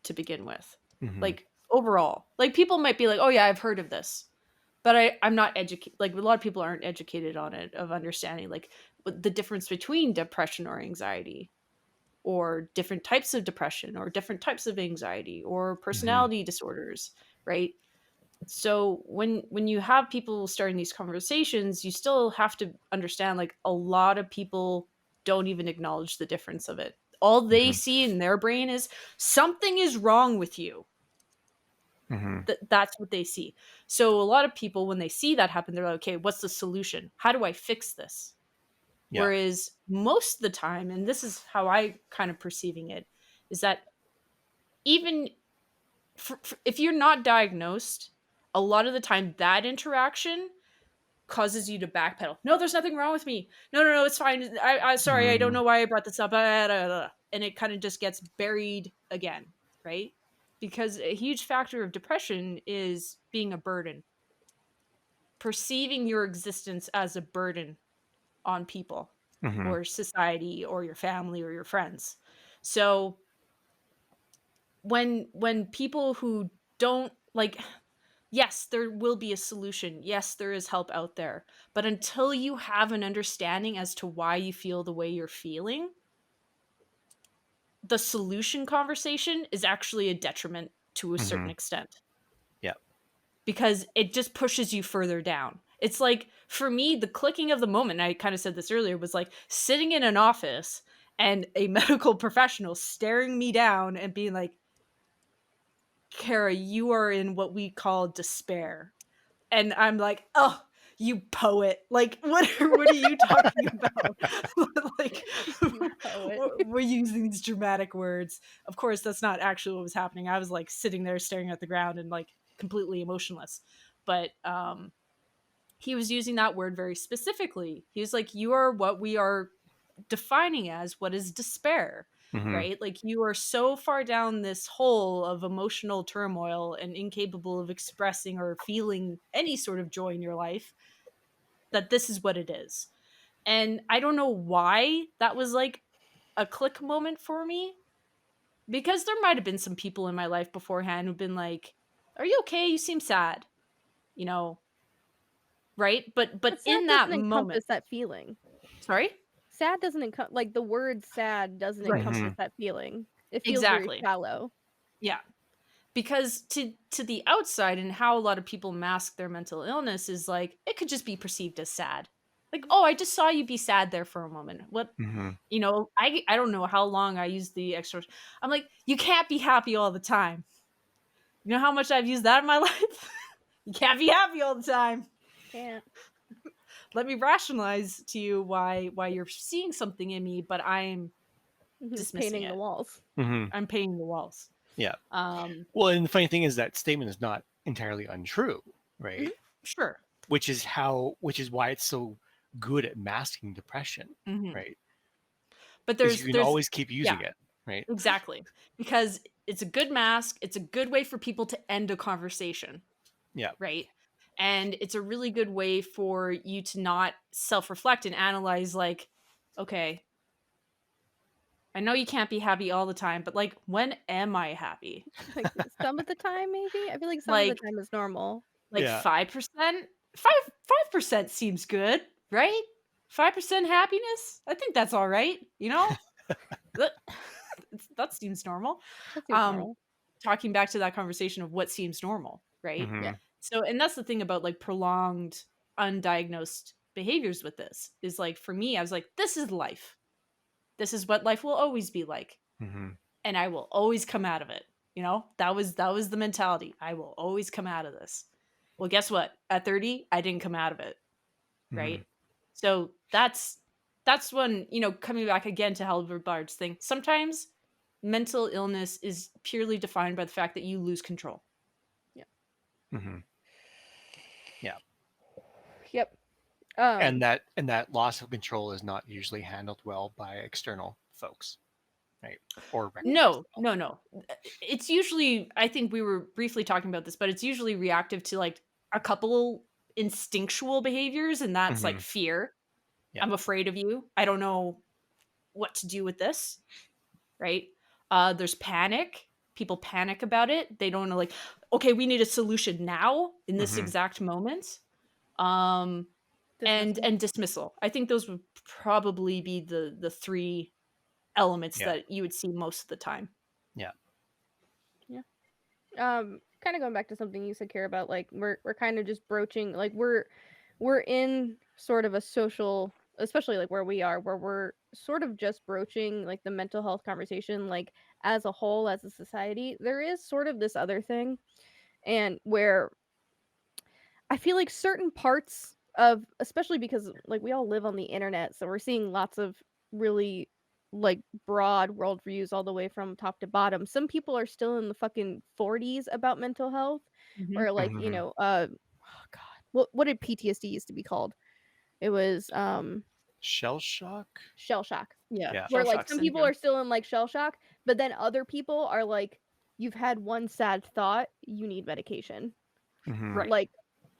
to begin with. Mm-hmm. Like overall, like people might be like, "Oh yeah, I've heard of this," but I'm not educated. Like a lot of people aren't educated on it, of understanding like the difference between depression or anxiety, or different types of depression, or different types of anxiety, or Mm-hmm. personality disorders, right? So when you have people starting these conversations, you still have to understand like a lot of people don't even acknowledge the difference of it. All they Mm-hmm. see in their brain is something is wrong with you. Mm-hmm. That's what they see. So a lot of people, when they see that happen, they're like, okay, what's the solution? How do I fix this? Yeah. Whereas most of the time, and this is how I kind of perceiving it, is that even if you're not diagnosed, a lot of the time that interaction causes you to backpedal. No, there's nothing wrong with me. No, no, no, it's fine. I sorry, I don't Mm-hmm. know why I brought this up. And it kind of just gets buried again, right? Because a huge factor of depression is being a burden, perceiving your existence as a burden on people Mm-hmm. or society or your family or your friends. So when people who don't like, yes, there will be a solution. Yes, there is help out there. But until you have an understanding as to why you feel the way you're feeling, the solution conversation is actually a detriment to a certain Mm-hmm. extent, Yeah. because it just pushes you further down. It's like, for me, the clicking of the moment, I kind of said this earlier, was like sitting in an office and a medical professional staring me down and being like, Kara, you are in what we call despair. And I'm like, oh, you poet. Like, what are you talking about? Like, You poet. we're using these dramatic words. Of course, that's not actually what was happening. I was like sitting there staring at the ground and like completely emotionless. But he was using that word very specifically. He was like, you are what we are defining as what is despair, Mm-hmm. right? Like you are so far down this hole of emotional turmoil and incapable of expressing or feeling any sort of joy in your life, that this is what it is. And I don't know why that was like a click moment for me, because there might have been some people in my life beforehand who've been like, are you okay? You seem sad, you know, right? But But sad in that doesn't moment, encompass that feeling. sorry? Sad doesn't like the word sad doesn't Right. Mm-hmm. encompass that feeling. It feels very Exactly. shallow. Yeah. Because to the outside, and how a lot of people mask their mental illness is like, it could just be perceived as sad. Like, oh, I just saw you be sad there for a moment. What, Mm-hmm. I don't know how long I used the extra. I'm like, you can't be happy all the time. You know how much I've used that in my life? You can't be happy all the time. Can't. Let me rationalize to you why you're seeing something in me, but I'm dismissing Painting the it. walls. Mm-hmm. I'm painting the walls. Yeah. Um, Well, and the funny thing is that statement is not entirely untrue, right? Mhm. sure. Which is why it's so good at masking depression, Hmm. right? But Is you can there's always keep yeah. using it, right? Exactly. Because it's a good mask. It's a good way for people to end a conversation, Yeah. right? And it's a really good way for you to not self-reflect and analyze like, okay, I know you can't be happy all the time, but like when am I happy? Like some of the time, maybe. I feel like some of the Like time is normal. like Yeah. 5%? 5% seems good, right? 5% happiness? I think that's all right, you know? That, that seems normal. That seems Um normal. Talking back to that conversation of what seems normal, right? Mm-hmm. Yeah. So, and that's the thing about like prolonged undiagnosed behaviors with this is like, for me, I was like, this is life. This is what life will always be like. Mm-hmm. and I will always come out of it. You know, that was the mentality. I will always come out of this. Well, guess what? At 30, I didn't come out of it, Mm-hmm. right? So that's when, you know, coming back again to Halbert Bard's thing. Sometimes mental illness is purely defined by the fact that you lose control. Yeah. Mm-hmm. Yeah. Yep. And that loss of control is not usually handled well by external folks, right? Or recognized No, well. no, no. It's usually, I think we were briefly talking about this, but it's usually reactive to like a couple instinctual behaviors, and that's like Mm-hmm. fear. Yeah. I'm afraid of you. I don't know what to do with this, right? There's panic. People panic about it. They don't know, like, okay, we need a solution now in this Mm-hmm. exact moment. Um, Dismissal. and dismissal. I think those would probably be the three elements Yeah. that you would see most of the time. Yeah. Yeah. Kind of going back to something you said, Care, about like we're kind of just broaching, like we're in sort of a social, especially like where we are, where we're sort of just broaching like the mental health conversation, like as a whole, as a society. There is sort of this other thing, and where I feel like certain parts of, especially because like we all live on the internet, so we're seeing lots of really like broad worldviews all the way from top to bottom. Some people are still in the fucking 40s about mental health, Mhm. or like, Mm-hmm. oh god, what did PTSD used to be called? It was Shell shock. shell shock. Yeah, Yeah. Where shell like shock some people syndrome. are still in like shell shock, but then other people are like, you've had one sad thought, you need medication. Mm-hmm. Right. Like,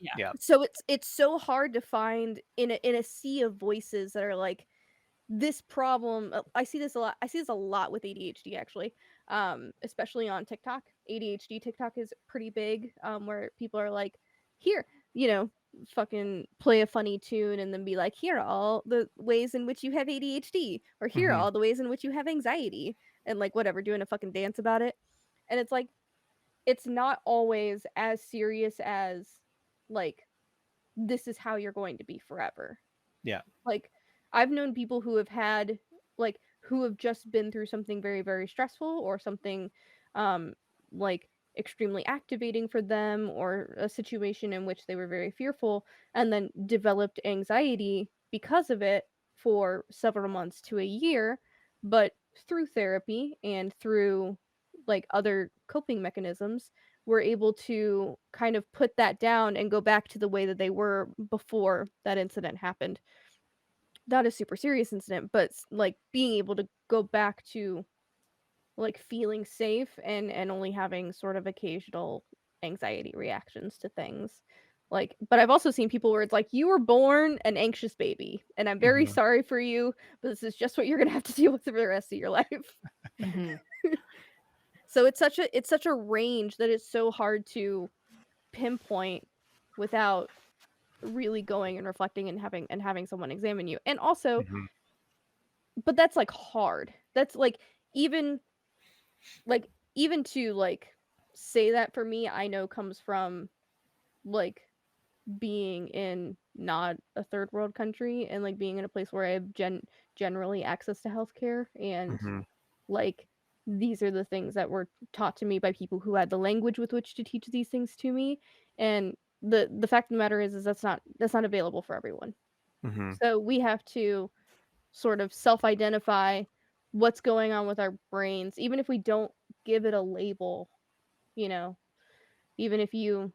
Yeah. Yeah. so it's so hard to find in a sea of voices that are like, this problem. I see this a lot. I see this a lot with ADHD, actually, especially on TikTok. ADHD TikTok is pretty big, where people are like, here, you know, fucking play a funny tune and then be like, here are all the ways in which you have ADHD, or here are Mm-hmm. all the ways in which you have anxiety, and like whatever, doing a fucking dance about it. And it's like, it's not always as serious as like, this is how you're going to be forever. Yeah. Like, I've known people who have had, like, who have just been through something very, very stressful, or something, um, like, extremely activating for them, or a situation in which they were very fearful, and then developed anxiety because of it for several months to a year, but through therapy and through, like, other coping mechanisms, were able to kind of put that down and go back to the way that they were before that incident happened. Not a super serious incident, but like being able to go back to like feeling safe, and only having sort of occasional anxiety reactions to things. Like, but I've also seen people where it's like, you were born an anxious baby, and I'm very Mm-hmm. sorry for you, but this is just what you're gonna have to deal with for the rest of your life. Mhm. So it's such a range that it's so hard to pinpoint without really going and reflecting and having someone examine you. And also, Mm-hmm. but that's like hard. That's like, even like, even to like say that, for me, I know comes from like being in not a third world country, and like being in a place where I have generally access to healthcare, and Mm-hmm. like these are the things that were taught to me by people who had the language with which to teach these things to me. And the fact of the matter is that's not available for everyone. Mm-hmm. So we have to sort of self-identify what's going on with our brains, even if we don't give it a label, you know, even if you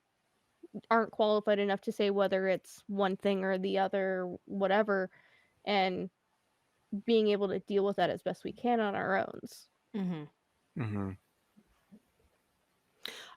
aren't qualified enough to say whether it's one thing or the other, whatever, and being able to deal with that as best we can on our own. Mhm. Mm-hmm.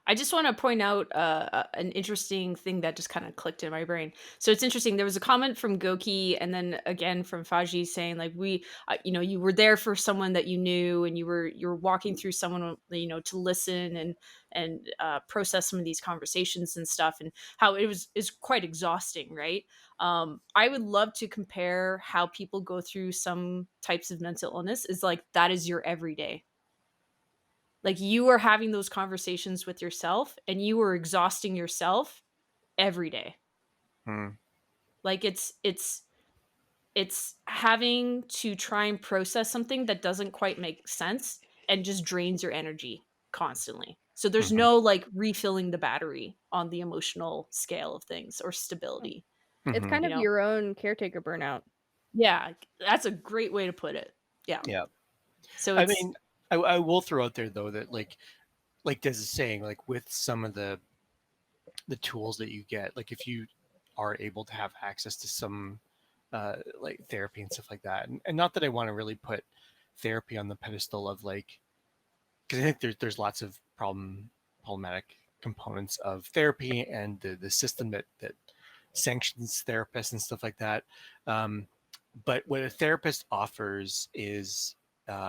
I just want to point out an interesting thing that just kind of clicked in my brain. So it's interesting. There was a comment from Goki, and then again from Faji, saying like, we, you know, you were there for someone that you knew, and you're walking through someone, you know, to listen and process some of these conversations and stuff, and how it was is quite exhausting, right? I would love to compare how people go through some types of mental illness. Is like that is your everyday, like you are having those conversations with yourself and you are exhausting yourself every day. Mm-hmm. Like it's having to try and process something that doesn't quite make sense and just drains your energy constantly. So there's Mhm. no like refilling the battery on the emotional scale of things or Mm. stability, It's Mhm. kind you of know? your own caretaker burnout. Yeah, that's a great way to put it. Yeah. Yeah. So I it's mean, I will throw out there though that like Des is saying, like with some of the tools that you get, like if you are able to have access to some like therapy and stuff like that, and not that I want to really put therapy on the pedestal of like, because I think there's lots of problematic components of therapy and the system that sanctions therapists and stuff like that. Um, but what a therapist offers is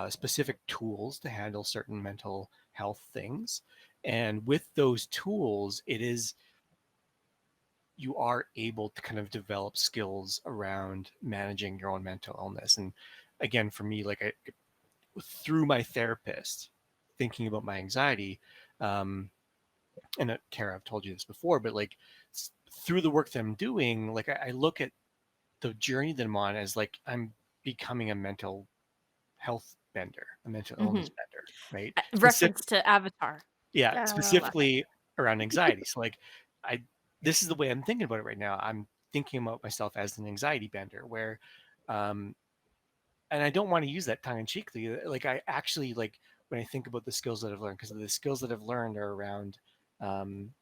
specific tools to handle certain mental health things. And with those tools, you are able to kind of develop skills around managing your own mental illness. And again, for me, like through my therapist, thinking about my anxiety, um, and Kara, I've told you this before, but like through the work that I'm doing, like I look at the journey that I'm on as like I'm becoming a mental health bender, a mental illness mhm. bender, right? Reference to Avatar. Yeah, I love it. specifically around anxiety. So like I this is the way I'm thinking about it right now. I'm thinking about myself as an anxiety bender where um and I don't want to use that tongue in cheekly. Like I actually like when I think about the skills that I've learned, because the skills that I've learned are around um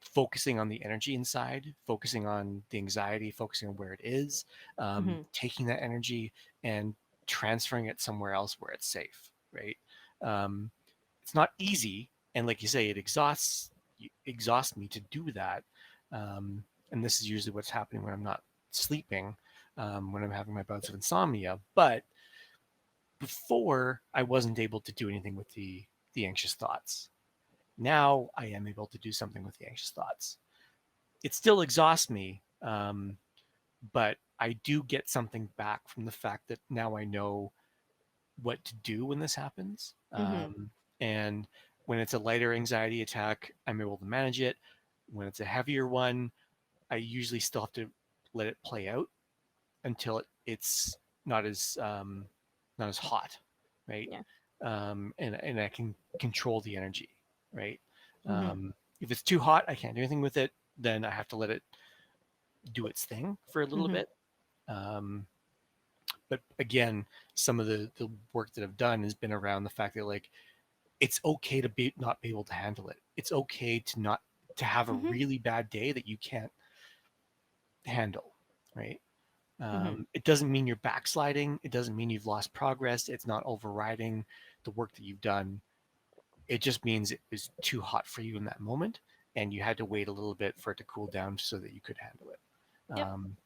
focusing on the energy inside, focusing on the anxiety, focusing on where it is, Mhm. taking that energy and transferring it somewhere else where it's safe, right? Um, it's not easy, and like you say, it exhausts me to do that. And this is usually what's happening when I'm not sleeping, when I'm having my bouts of insomnia. But before, I wasn't able to do anything with the anxious thoughts. Now I am able to do something with the anxious thoughts. It still exhausts me, but I do get something back from the fact that now I know what to do when this happens. Mhm. And when it's a lighter anxiety attack, I'm able to manage it. When it's a heavier one, I usually still have to let it play out until it's not as not as hot, right? Yeah. And I can control the energy, right? Mhm. If it's too hot, I can't do anything with it. Then I have to let it do its thing for a little Mhm. bit. Um, but again, some of the work that I've done has been around the fact that like it's okay to be not be able to handle it. It's okay to not to have a Mhm. really bad day that you can't handle, right? Mhm. It doesn't mean you're backsliding. It doesn't mean you've lost progress. It's not overriding the work that you've done. It just means it was too hot for you in that moment, and you had to wait a little bit for it to cool down so that you could handle it. Yep. Um,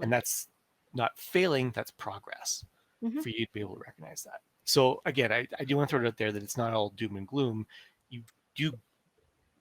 and Totally. that's not failing, that's progress Mhm. for you to be able to recognize that. So again, I do want to throw it out there that it's not all doom and gloom. You do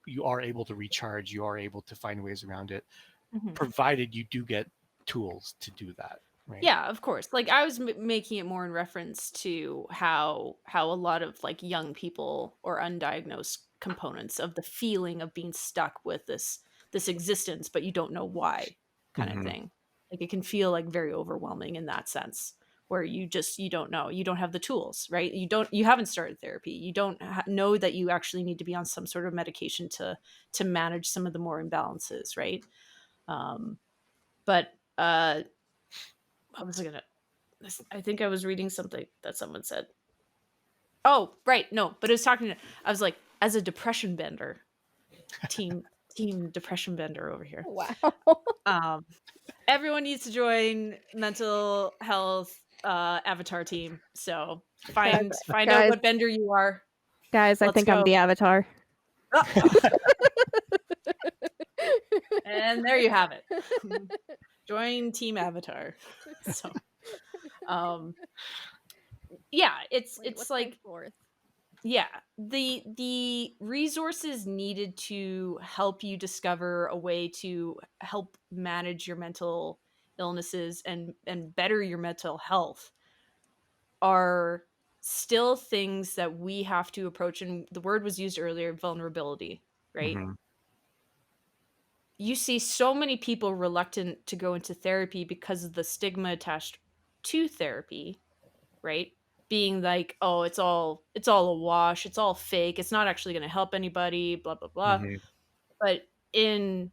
you are able to recharge, you are able to find ways around it, Mhm. provided you do get tools to do that, right? Yeah, of course. Like I was making it more in reference to how a lot of like young people or undiagnosed components of the feeling of being stuck with this existence, but you don't know why, kind of Mm-hmm. thing. Like it can feel like very overwhelming in that sense, where you don't know, you don't have the tools, right? You haven't started therapy, you don't know that you actually need to be on some sort of medication to manage some of the more imbalances, right? Um, but what was I gonna I think I was reading something that someone said. Oh, right. No, but it was talking to I was like, as a depression bender, team depression bender over here. Wow. Um, everyone needs to join mental health avatar team. So guys, find out guys, what bender you are. guys, I Let's think I'm go. the avatar. Ah, and there you have it. Join team avatar. So um yeah, Wait, it's what's my like fourth? yeah, the resources needed to help you discover a way to help manage your mental illnesses and better your mental health are still things that we have to approach, and the word was used earlier, vulnerability, right? Mm-hmm. You see so many people reluctant to go into therapy because of the stigma attached to therapy, right? being like, oh, it's all a wash, it's all fake, it's not actually going to help anybody, blah blah blah. Hmm. But in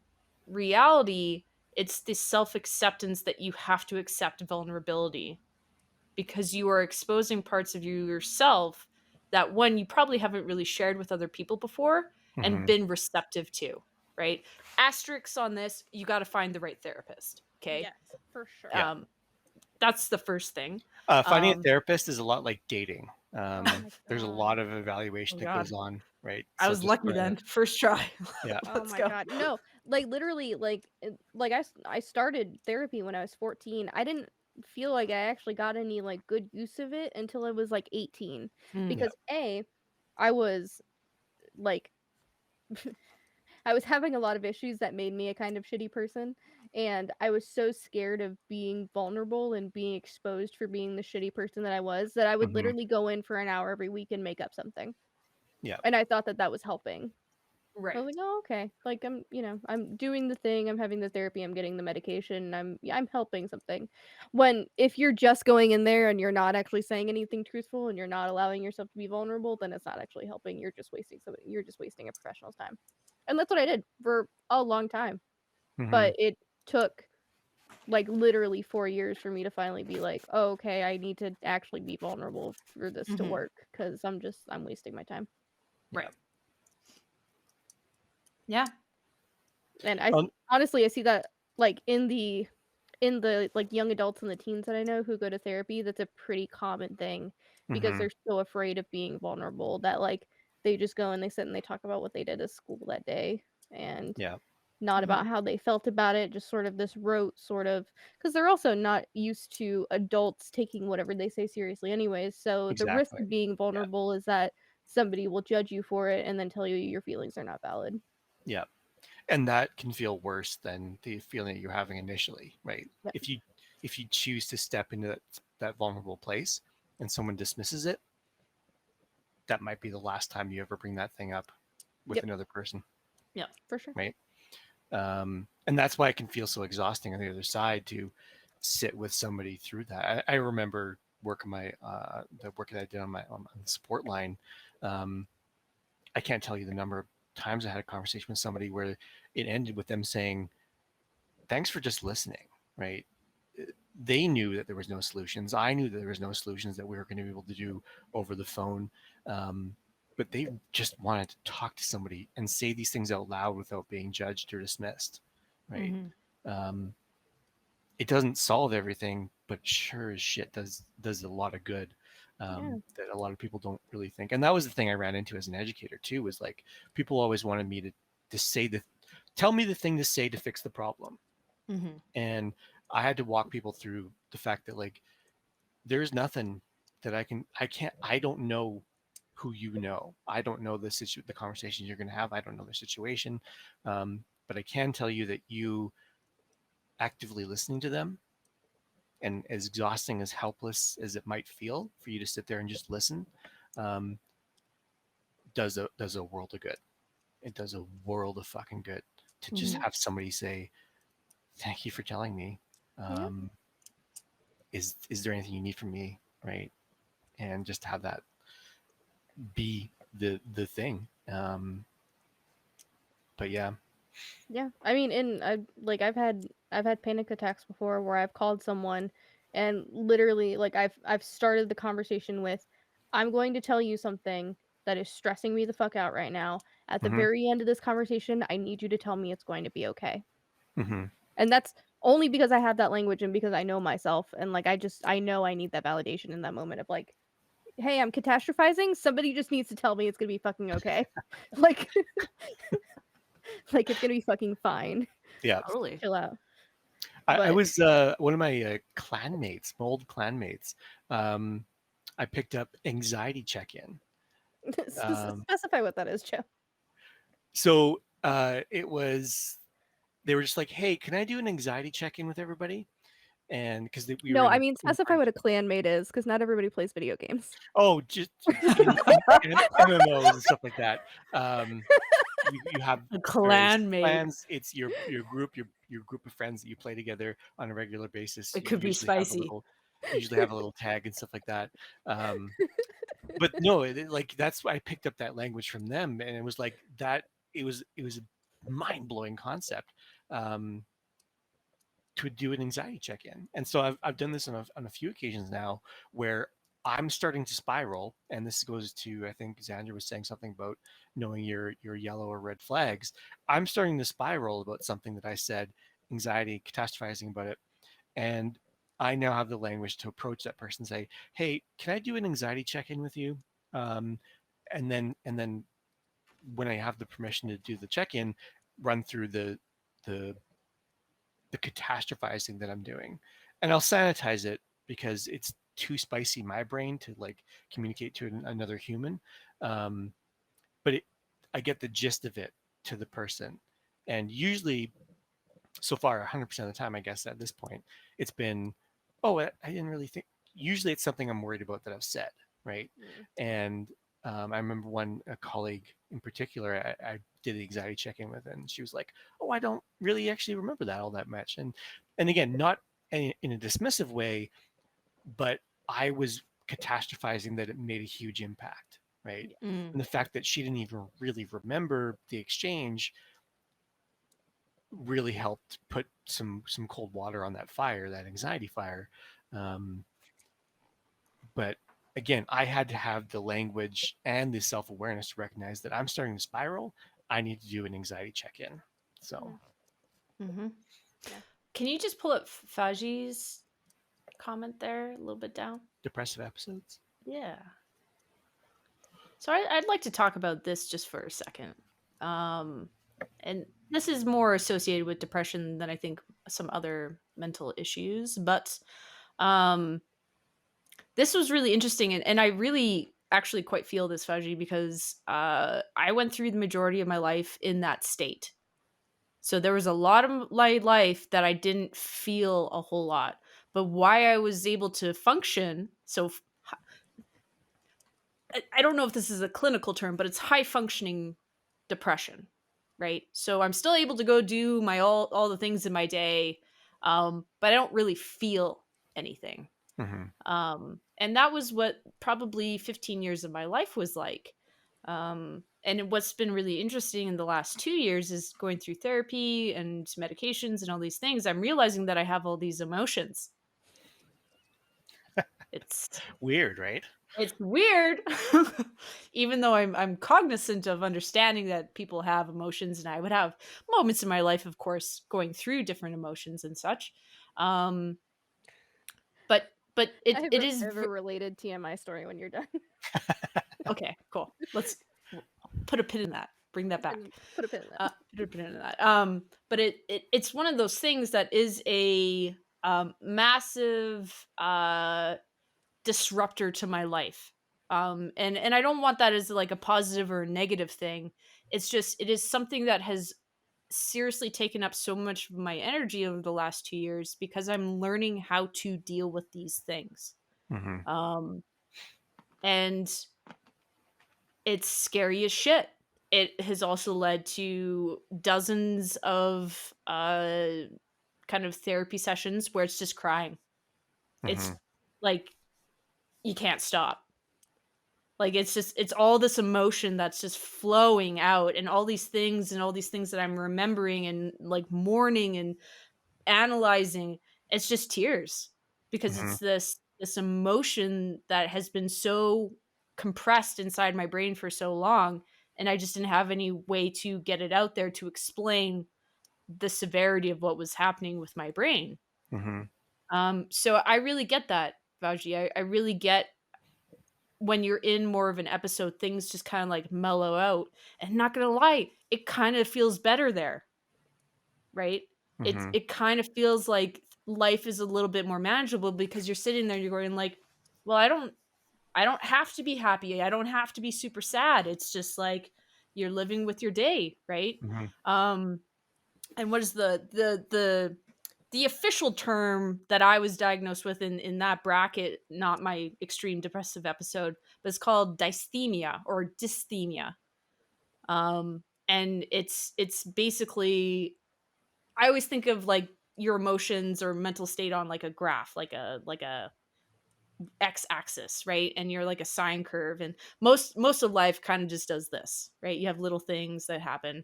reality, it's this self-acceptance that you have to accept vulnerability, because you are exposing parts of yourself that, one, you probably haven't really shared with other people before and Hmm. been receptive to, right? Asterisks on this, you got to find the right therapist, okay? Yes, for sure. Yeah. That's the first thing. Finding a Um, therapist is a lot like dating. Oh my There's a god. lot of oh evaluation that god, goes on, right? I So was just lucky then. First try. yeah. Oh Let's my go. god. No, like literally like I started therapy when I was 14. I didn't feel like I actually got any like good use of it until I was like 18 Mm. Yeah. because I was like I was having a lot of issues that made me a kind of shitty person, and I was so scared of being vulnerable and being exposed for being the shitty person that I was that I would Hmm. literally go in for an hour every week and make up something. Yeah. And I thought that that was helping. I was Right. like, "Oh, okay. Like I'm doing the thing. I'm having the therapy. I'm getting the medication. I'm helping something." When if you're just going in there and you're not actually saying anything truthful and you're not allowing yourself to be vulnerable, then it's not actually helping. You're just wasting a professional's time. And that's what I did for a long time. Hmm. But it took like literally 4 years for me to finally be like, "Oh, okay, I need to actually be vulnerable for this to Mhm. work because I'm wasting my time." Yeah. Right. Yeah. And I Um, honestly I see that like in the like young adults and the teens that I know who go to therapy, that's a pretty common thing because mhm. they're so afraid of being vulnerable that like they just go and they sit and they talk about what they did at school that day and Yeah. not about Mhm. how they felt about it, just sort of this rote sort of because they're also not used to adults taking whatever they say seriously anyways. So the risk Exactly. of being Yeah. vulnerable is that somebody will judge you for it and then tell you your feelings are not valid. Yeah. And that can feel worse than the feeling that you're having initially, right? Yep. If you choose to step into that vulnerable place and someone dismisses it, that might be the last time you ever bring that thing up with Yep, another person, Yeah. for sure. right? And that's why it can feel so exhausting on the other side to sit with somebody through that. I remember working my the work that I did on the support line. Um, I can't tell you the number of times I had a conversation with somebody where it ended with them saying, "Thanks for just listening." Right? They knew that there was no solutions. I knew that there was no solutions that we were going to be able to do over the phone. But they just wanted to talk to somebody and say these things out loud without being judged or dismissed. Right? Mhm. Um, it doesn't solve everything, but sure as shit does a lot of good Yeah. that a lot of people don't really think. And that was the thing I ran into as an educator too. Was like people always wanted me to say tell me the thing to say to fix the problem, Mhm. and I had to walk people through the fact that like there's nothing that I don't know who you know. I don't know the conversation you're going to have. I don't know the situation, but I can tell you that you actively listening to them, and as exhausting as helpless as it might feel for you to sit there and just listen, um, does a world of good. It does a world of fucking good to just Mhm. have somebody say, "Thank you for telling me. Yeah. Um, is there anything you need from me?" Right, and just have that be the thing. But yeah. Yeah. I mean, and I like I've had panic attacks before where I've called someone and literally like I've started the conversation with I'm going to tell you something that is stressing me the fuck out right now. At the Hmm. very end of this conversation, I need you to tell me it's going to be okay. Hmm. And that's only because I have that language and because I know myself and like I know I need that validation in that moment of like, "Hey, I'm catastrophizing. Somebody just needs to tell me it's going to be fucking okay." Like like it's going to be fucking fine. Yeah. Totally. Chill out. I But was one of my clanmates, my old clanmates. Um, I picked up anxiety check-in. specify what that is, Joe. So it was they were just like, "Hey, can I do an anxiety check-in with everybody?" And because we were No, in I a mean in specify what a clanmate is because not everybody plays video games. oh, just in MMOs and stuff like that. Um, you have A various clanmate. clans. It's your group, your group of friends that you play together on a regular basis. It You could be usually have a spicy. little. usually have a little tag and stuff like that. Um, but no, like that's why I picked up that language from them, and it was like that. It was a mind blowing concept. Um, to do an anxiety check-in. And so I've done this on a few occasions now where I'm starting to spiral. And this goes to, I think Xander was saying something about knowing your yellow or red flags. I'm starting to spiral about something that I said, anxiety, catastrophizing about it. And I now have the language to approach that person and say, hey, can I do an anxiety check-in with you? Um, and then when I have the permission to do the check-in, run through the the catastrophizing that I'm doing. And I'll sanitize it because it's too spicy my brain to like communicate to another human. Um, but I get the gist of it to the person. And usually, so far, 100% of the time, I guess at this point, it's been, oh, I didn't really think. Usually, it's something I'm worried about that I've said, right? Mm. And I remember one a colleague in particular, I did the anxiety check-in with, and she was like, "Oh, I don't really actually remember that all that much." And again, not in a dismissive way, but I was catastrophizing that it made a huge impact, right? Yeah. Mm. And the fact that she didn't even really remember the exchange really helped put some cold water on that fire, that anxiety fire. Um, but again, I had to have the language and the self awareness to recognize that I'm starting to spiral. I need to do an anxiety check in. So Mm-hmm. Yeah. Can you just pull up Faji's comment there a little bit down? depressive episodes. Yeah. So I'd like to talk about this just for a second. And this is more associated with depression than I think some other mental issues, but um, this was really interesting. And I really actually quite feel this, Faji, because I went through the majority of my life in that state. So there was a lot of my life that I didn't feel a whole lot. But why I was able to function, I don't know if this is a clinical term, but it's high functioning depression, right? So I'm still able to go do my all the things in my day, but I don't really feel anything. Mm-hmm. And that was what probably 15 years of my life was like. And what's been really interesting in the last 2 years is going through therapy and medications and all these things. I'm realizing that I have all these emotions. It's Weird, right? It's weird, even though I'm cognizant of understanding that people have emotions, and I would have moments in my life, of course, going through different emotions and such. Um, but I it have it I is have a related TMI story when you're done. okay. Cool. Let's put a pin in that. Bring that Put a back. pin, put a pin in that. Put a pin in that. But it's one of those things that is a massive disruptor to my life. And I don't want that as like a positive or a negative thing. It's just it is something that has seriously taken up so much of my energy over the last 2 years because I'm learning how to deal with these things. Mm-hmm. Um and it's scary as shit. It has also led to dozens of kind of therapy sessions where it's just crying. Mm-hmm. It's like you can't stop. Like it's all this emotion that's just flowing out and all these things that I'm remembering and like mourning and analyzing. It's just tears because Mm-hmm. it's this emotion that has been so compressed inside my brain for so long, and I just didn't have any way to get it out there to explain the severity of what was happening with my brain. Mm-hmm. So I really get that, Vauji. I really get when you're in more of an episode, things just kind of like mellow out. And not gonna lie, it kind of feels better there, right? Mm-hmm. It kind of feels like life is a little bit more manageable because you're sitting there, you're going like, well, I don't have to be happy. I don't have to be super sad. It's just like you're living with your day, right? Mm-hmm. Um, and what is the official term that I was diagnosed with in that bracket, not my extreme depressive episode, but it's called dysthemia or dysthemia. And it's basically I always think of like your emotions or mental state on like a graph, like a x-axis, right? And you're like a sine curve, and most of life kind of just does this, right? You have little things that happen.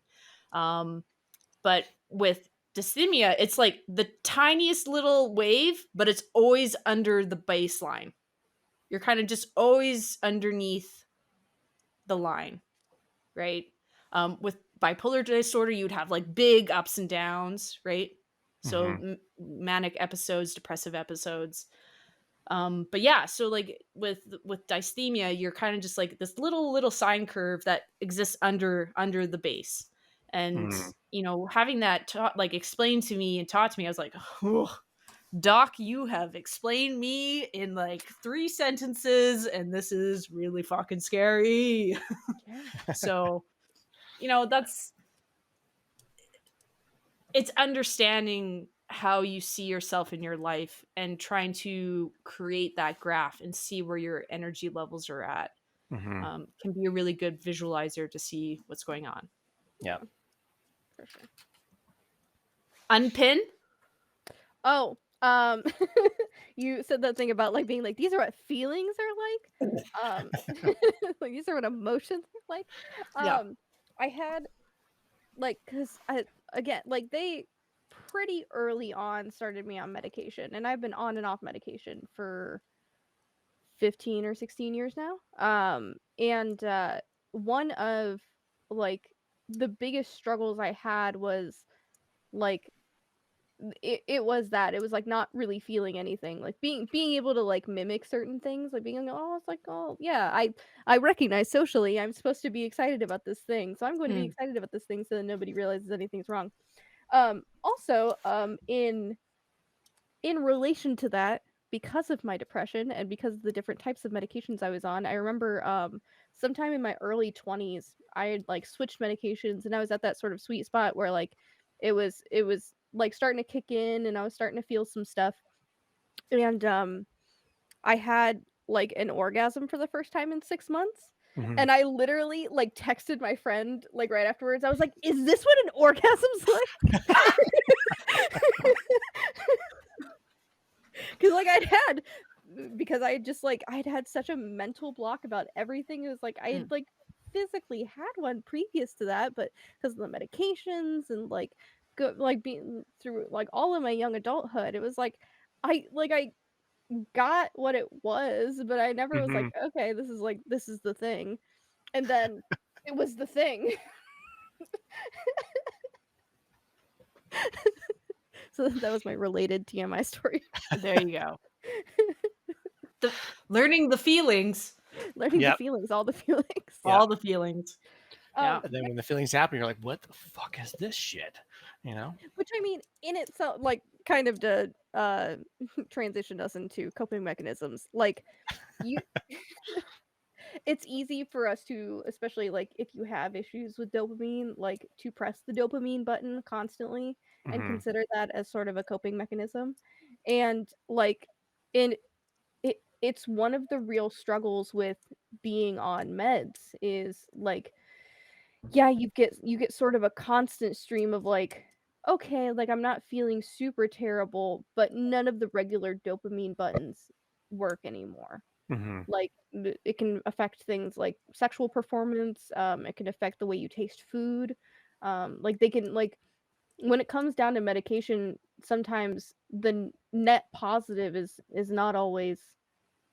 But with dysthymia, it's like the tiniest little wave, but it's always under the baseline. You're kind of just always underneath the line, right? With bipolar disorder, you'd have like big ups and downs, right? So Mm-hmm. manic episodes, depressive episodes. But yeah, so like with dysthymia, you're kind of just like this little sine curve that exists under the base. And Mm-hmm. having that like explained to me and taught to me, I was like, oh, Doc, you have explained me in like 3 sentences, and this is really fucking scary. Yeah. So, that's it's understanding how you see yourself in your life and trying to create that graph and see where your energy levels are at. Mm-hmm. Can be a really good visualizer to see what's going on. Yeah. For sure. Unpin? Oh, you said that thing about like being like these are what feelings are like. Like these are what emotions are like. Yeah. I had like because I again like they pretty early on started me on medication, and I've been on and off medication for 15 or 16 years now. And one of like the biggest struggles I had was like it was like not really feeling anything, like being able to like mimic certain things, like being like, oh, it's like, oh yeah, I recognize socially I'm supposed to be excited about this thing, so I'm going to be Mm. excited about this thing so that nobody realizes anything's wrong. Also, in relation to that, because of my depression and because of the different types of medications I was on, I remember sometime in my early 20s, I had like switched medications, and I was at that sort of sweet spot where like it was like starting to kick in, and I was starting to feel some stuff. And I had like an orgasm for the first time in 6 months. Mm-hmm. And I literally like texted my friend like right afterwards. I was like, "Is this what an orgasm's like?" Because like because I had just like I'd had such a mental block about everything. It was like I had Mm. like physically had one previous to that, but because of the medications and like like being through like all of my young adulthood, it was like I got what it was, but I never was Mm-hmm. like, okay, this is the thing. And then it was the thing. So that was my related TMI story. There you go. Learning the feelings. Learning the Yep. feelings, all the feelings. Yeah. All the feelings. Yeah. And then when the feelings happen, you're like, what the fuck is this shit? You know? Which I mean, in itself, like, kind of to transition us into coping mechanisms. Like, you, it's easy for us to, especially like if you have issues with dopamine, like to press the dopamine button constantly and Mm-hmm. consider that as sort of a coping mechanism. And like, in it's one of the real struggles with being on meds is like yeah, you get sort of a constant stream of like, okay, like I'm not feeling super terrible, but none of the regular dopamine buttons work anymore. Mm-hmm. Like it can affect things like sexual performance. It can affect the way you taste food. Like they can like when it comes down to medication, sometimes the net positive is not always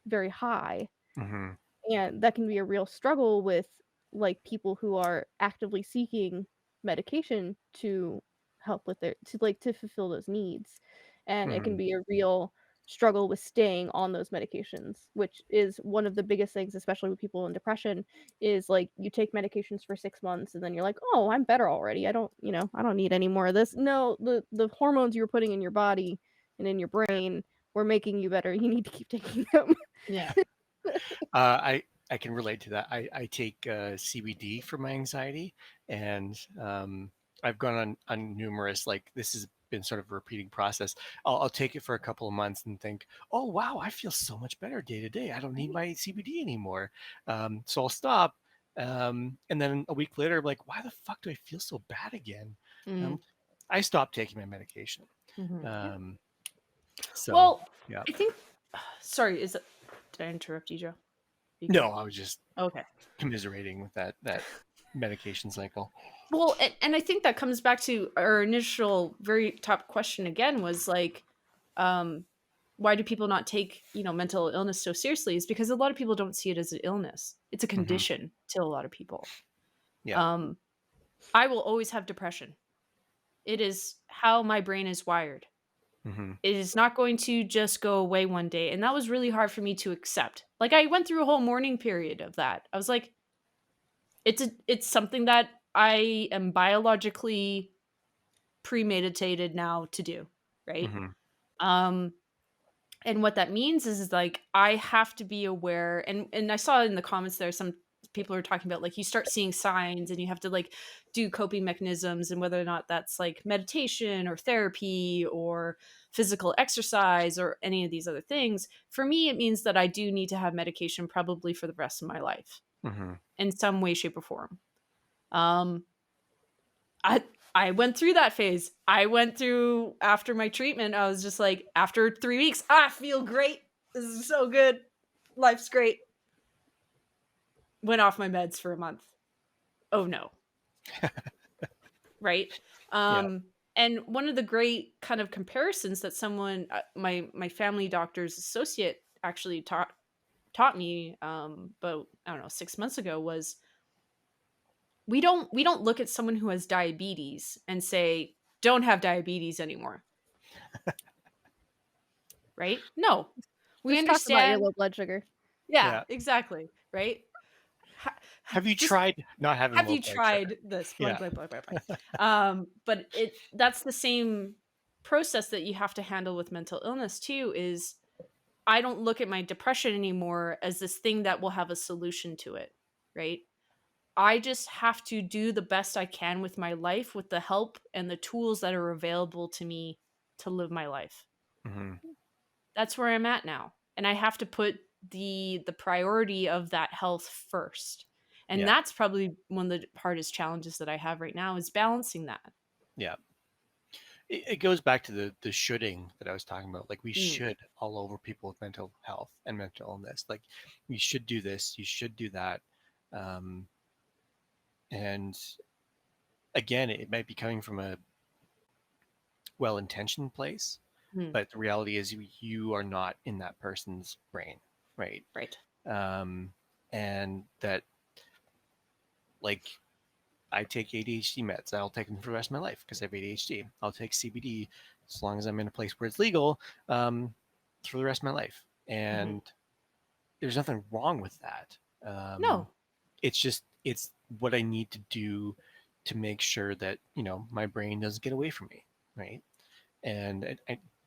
very high, Mm-hmm. and that can be a real struggle with like people who are actively seeking medication to help with their to fulfill those needs. And it can Mm-hmm. be a real struggle with staying on those medications, which is one of the biggest things, especially with people in depression, is like you take medications for 6 months and then you're like, oh, I'm better already, I don't need any more of this. No, the hormones you're putting in your body and in your brain were making you better. You need to keep taking them. Yeah. I can relate to that. I take CBD for my anxiety, and I've gone on numerous, like, this has been sort of a repeating process. I'll take it for a couple of months and think, oh wow, I feel so much better day to day. I don't need my CBD anymore. So I'll stop, and then a week later, I'm like, why the fuck do I feel so bad again? Mm. Um, I stopped taking my medication. Mhm. Yeah. So Well, yeah. I think sorry, is it Did I interrupt you, Joe? No, I was just Okay. commiserating with that medication cycle. Well, and I think that comes back to our initial very top question again was like, why do people not take, mental illness so seriously? Is because a lot of people don't see it as an illness. It's a condition to a lot of people. Yeah. I will always have depression. It is how my brain is wired. It is not going to just go away one day. And that was really hard for me to accept. Like I went through a whole mourning period of that. I was like, it's something that I am biologically premeditated now to do, right? Um and what that means is like I have to be aware, and I saw in the comments there some people are talking about like you start seeing signs and you have to like do coping mechanisms, and whether or not that's like meditation or therapy or physical exercise or any of these other things. For me it means that I do need to have medication probably for the rest of my life in some way, shape, or form. um I went through that phase. I went through after my treatment. I was just like, after 3 weeks, I feel great. This is so good. Life's great. Went off my meds for a month. Oh no. Right. Yeah. And one of the great kind of comparisons that someone, my family doctor's associate actually taught me, but I don't know, 6 months ago was we don't look at someone who has diabetes and say, don't have diabetes anymore. Right? No. We Just talk about your understand. low blood sugar. Yeah, Yeah. exactly. Right? Have you Just tried not having have low you blood sugar? tried this? Blank, Yeah. blank, blank, blank, blank. But that's the same process that you have to handle with mental illness too, is I don't look at my depression anymore as this thing that will have a solution to it. Right? I just have to do the best I can with my life with the help and the tools that are available to me to live my life. That's where I'm at now. And I have to put the priority of that health first. And Yeah. that's probably one of the hardest challenges that I have right now is balancing that. Yeah. It goes back to the shoulding that I was talking about. Like we Mm. should all over people with mental health and mental illness. Like you should do this, you should do that. Um, and again, it might be coming from a well-intentioned place, Mm. but the reality is you are not in that person's brain, right? Right. And that, like, I take ADHD meds. I'll take them for the rest of my life because I have ADHD. I'll take CBD as long as I'm in a place where it's legal, for the rest of my life. And there's nothing wrong with that. No. It's just it's what I need to do to make sure that my brain doesn't get away from me, right? And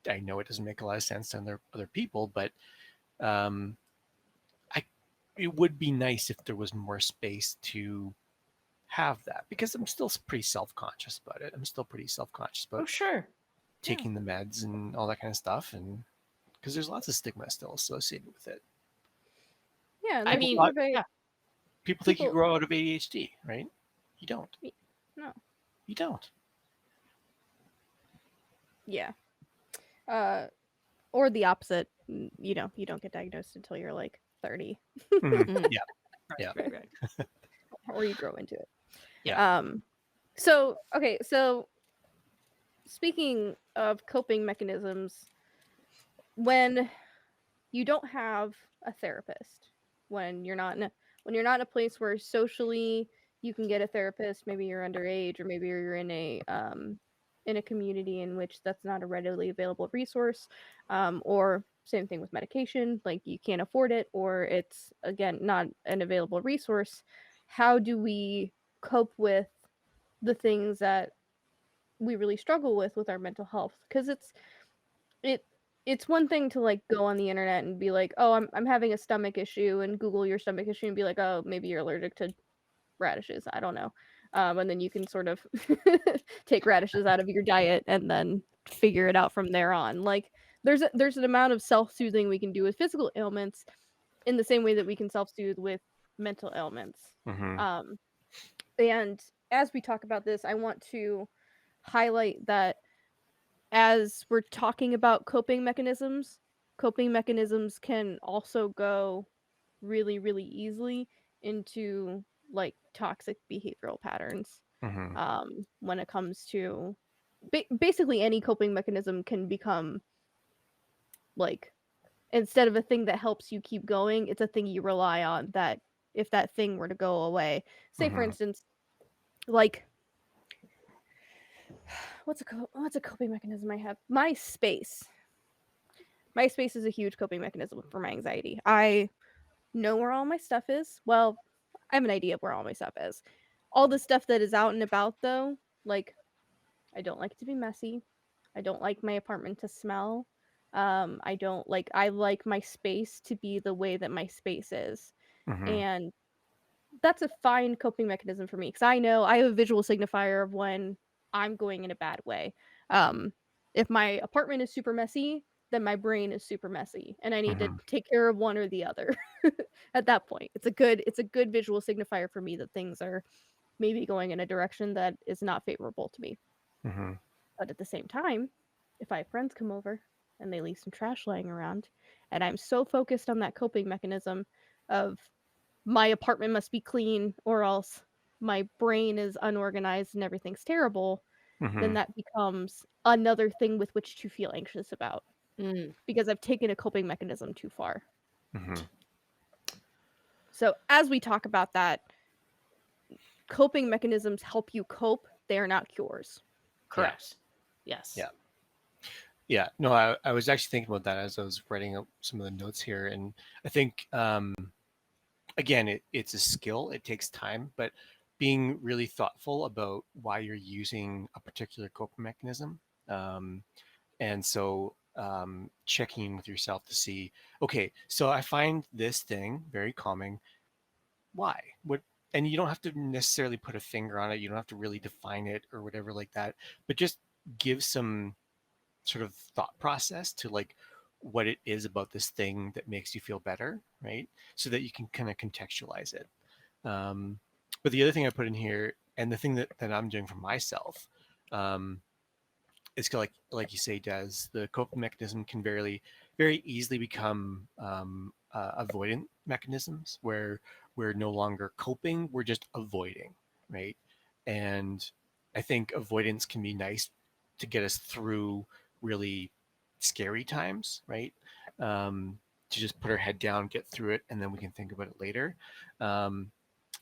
I know it doesn't make a lot of sense to other people, but um, I it would be nice if there was more space to have that, because I'm still pretty self-conscious about it. I'm still pretty self-conscious Oh, about sure. Yeah. taking the meds and all that kind of stuff, and because there's lots of stigma still associated with it. Yeah, and I there's People mean, thought survey yeah. people think you people. grow out of ADHD, right? You don't. No. You don't. Yeah. Or the opposite. You don't get diagnosed until you're like 30, Mm. Yeah. Right, Yeah. right. or you grow into it. Yeah. So okay. So speaking of coping mechanisms, when you don't have a therapist, when you're not in a place where socially you can get a therapist, maybe you're underage or maybe you're in a community in which that's not a readily available resource, or same thing with medication, like you can't afford it or it's again not an available resource. How do we cope with the things that we really struggle with our mental health? Because it it's one thing to like go on the internet and be like, oh, I'm having a stomach issue, and Google your stomach issue and be like, oh, maybe you're allergic to radishes, I don't know. And then you can sort of take radishes out of your diet and then figure it out from there on. Like there's an amount of self-soothing we can do with physical ailments in the same way that we can self-soothe with mental ailments. Mm-hmm. um and as we talk about this, I want to highlight that as we're talking about coping mechanisms, coping mechanisms can also go really, really easily into like toxic behavioral patterns. Mm-hmm. When it comes to basically any coping mechanism can become like, instead of a thing that helps you keep going, it's a thing you rely on that if that thing were to go away. Say for Mm-hmm. instance, like what's a coping mechanism I have? My space. My space is a huge coping mechanism for my anxiety. I know where all my stuff is. Well, I have an idea of where all my stuff is. All the stuff that is out and about though, like I don't like it to be messy. I don't like my apartment to smell. I like my space to be the way that my space is. Mm-hmm. And that's a fine coping mechanism for me because I know I have a visual signifier of when I'm going in a bad way. Um, if my apartment is super messy, then my brain is super messy, and I need to Mm-hmm. take care of one or the other. At that point, it's a good visual signifier for me that things are maybe going in a direction that is not favorable to me. Mm-hmm. But at the same time, if I have friends come over and they leave some trash lying around, and I'm so focused on that coping mechanism of my apartment must be clean or else my brain is unorganized and everything's terrible, then Mm-hmm. that becomes another thing with which to feel anxious about Mm, because I've taken a coping mechanism too far. Mm-hmm. So, as we talk about that, coping mechanisms help you cope, they are not cures. Yeah. correct. Yes. Yeah. Yeah. No, I was actually thinking about that as I was writing up some of the notes here. And I think, again, it's a skill, it takes time, but being really thoughtful about why you're using a particular coping mechanism. Um, and so checking in with yourself to see, okay, so I find this thing very calming. Why? What? And you don't have to necessarily put a finger on it. You don't have to really define it or whatever like that, but just give some sort of thought process to like what it is about this thing that makes you feel better, right? So that you can kind of contextualize it. Um, but the other thing I put in here, and the thing that I'm doing for myself, um, it's like you say, Des, the coping mechanism can very easily become avoidant mechanisms where we're no longer coping, we're just avoiding, right? And I think avoidance can be nice to get us through really scary times, right? To just put our head down, get through it, and then we can think about it later. Um,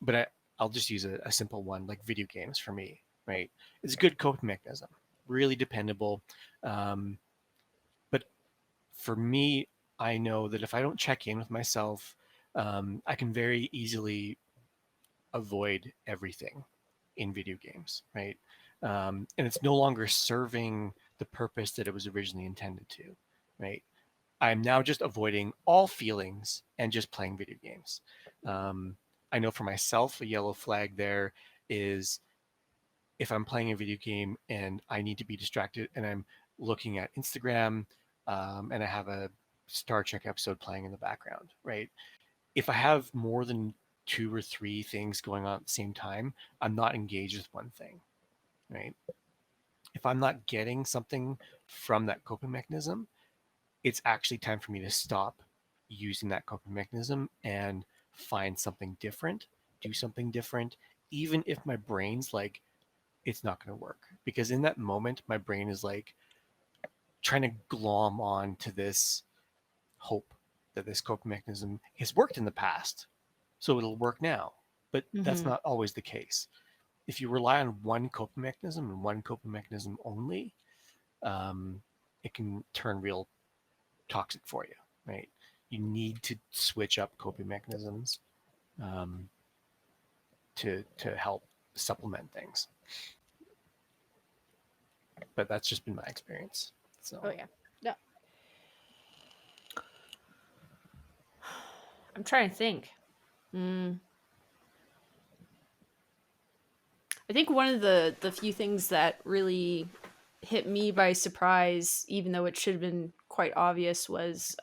but I'll just use a simple one like video games for me, right? It's a good coping mechanism, really dependable. Um, but for me, I know that if I don't check in with myself, I can very easily avoid everything in video games, right? And it's no longer serving the purpose that it was originally intended to, right? I'm now just avoiding all feelings and just playing video games. Um, I know for myself, a yellow flag there is if I'm playing a video game and I need to be distracted and I'm looking at Instagram and I have a Star Trek episode playing in the background, right? If I have more than two or three things going on at the same time, I'm not engaged with one thing, right? If I'm not getting something from that coping mechanism, it's actually time for me to stop using that coping mechanism and find something different, do something different, even if my brain's like, it's not going to work. Because in that moment, my brain is like trying to glom on to this hope that this coping mechanism has worked in the past, so it'll work now. But that's Mm-hmm. not always the case. If you rely on one coping mechanism and one coping mechanism only, um, it can turn real toxic for you, right? You need to switch up coping mechanisms um, to help supplement things. But that's just been my experience. Oh So yeah. No. I'm trying to think. Mm. I think one of the few things that really hit me by surprise, even though it should have been quite obvious, was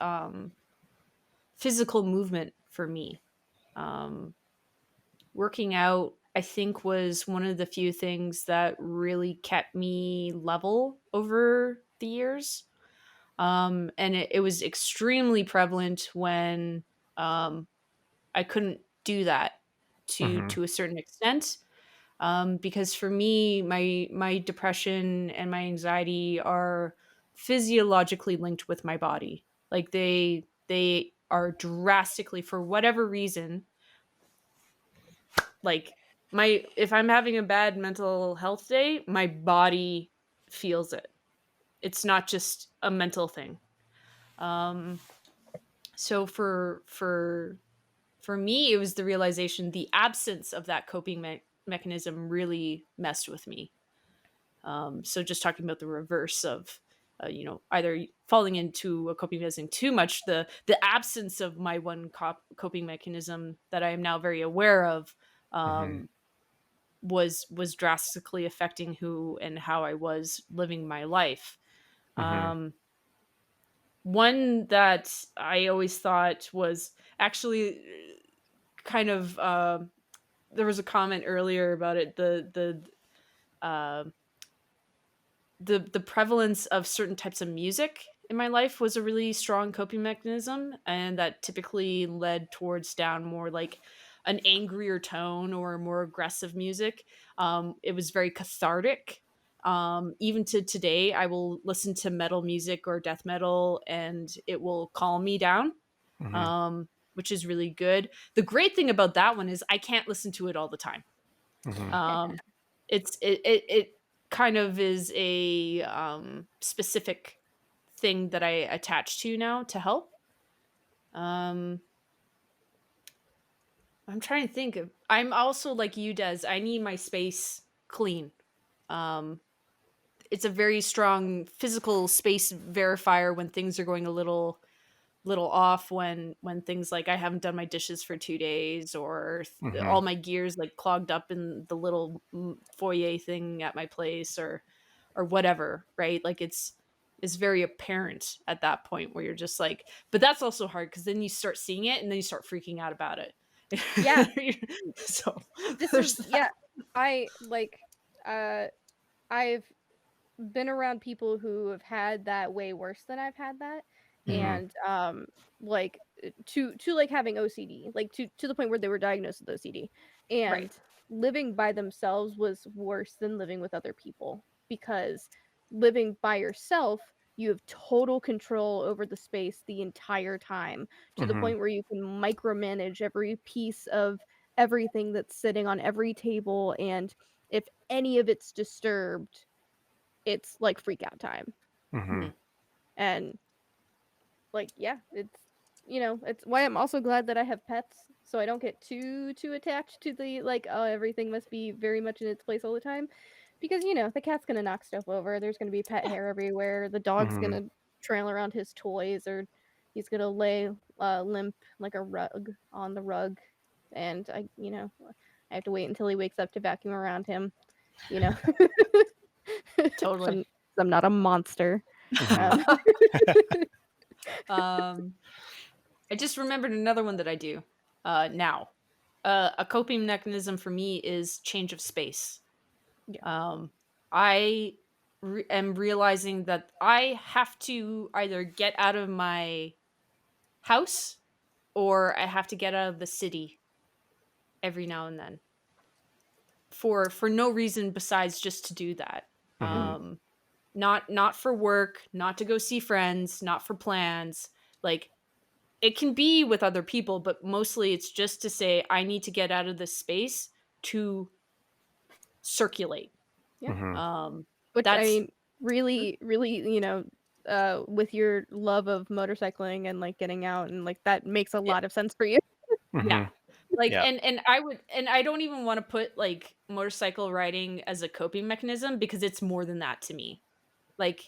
physical movement for me. Um, Working out, I think, was one of the few things that really kept me level over the years. And it was extremely prevalent when I couldn't do that Mhm. to a certain extent. Because for me, my depression and my anxiety are physiologically linked with my body. Like they are drastically, for whatever reason, like my if I'm having a bad mental health day, my body feels it. It's not just a mental thing. Um, so for me, it was the realization, the absence of that coping mechanism really messed with me. So just talking about the reverse of, either falling into a coping mechanism too much, the absence of my one coping mechanism that I am now very aware of, Mhm. um, was drastically affecting who and how I was living my life. Mhm. Um, One that I always thought was actually kind of there was a comment earlier about it, uh, the prevalence of certain types of music in my life was a really strong coping mechanism, and that typically led towards down more like an angrier tone or more aggressive music. It was very cathartic. Even to today, I will listen to metal music or death metal, and it will calm me down, Mhm. which is really good. The great thing about that one is I can't listen to it all the time. Mhm. um it kind of is a specific thing that I attach to now to help. um I'm trying to think of, I'm also like you, Des. I need my space clean. um it's a very strong physical space verifier when things are going a little off, when things like I haven't done my dishes for 2 days, or all Mhm. my gears like clogged up in the little foyer thing at my place, or whatever, right? Like it's very apparent at that point where you're just like, but that's also hard because then you start seeing it and then you start freaking out about it. Yeah, So this is there's that. yeah. I like uh I've been around people who have had that way worse than I've had that, Mhm. and, like, to, like, having OCD, like, to the point where they were diagnosed with OCD, Right. and living by themselves was worse than living with other people, because living by yourself, you have total control over the space the entire time, to the Mhm. point where you can micromanage every piece of everything that's sitting on every table, and if any of it's disturbed, it's, like, freak out time, Mhm. Mhm. and, like, yeah, it's why I'm also glad that I have pets, so I don't get too attached to the, like, "Oh, everything must be very much in its place all the time," because, the cat's gonna knock stuff over, there's gonna be pet Yeah. hair everywhere, the dog's Mhm. gonna trail around his toys, or he's gonna lay, limp like a rug on the rug, and I have to wait until he wakes up to vacuum around him, you know? Totally. 'Cause I'm not a monster. Mhm. Um, um I just remembered another one that I do now. A coping mechanism for me is change of space. yeah, Um, I am realizing that I have to either get out of my house or I have to get out of the city every now and then, for no reason besides just to do that. Mhm. Um, not for work, not to go see friends, not for plans. Like, it can be with other people, but mostly it's just to say, I need to get out of this space to circulate. yeah. Mhm. Um, Which, I that's mean, really, really, with your love of motorcycling and, like, getting out and, like, that makes a yeah, lot of sense for you. yeah. Mhm. Like, Yeah. and I don't even want to put like motorcycle riding as a coping mechanism, because it's more than that to me. Like,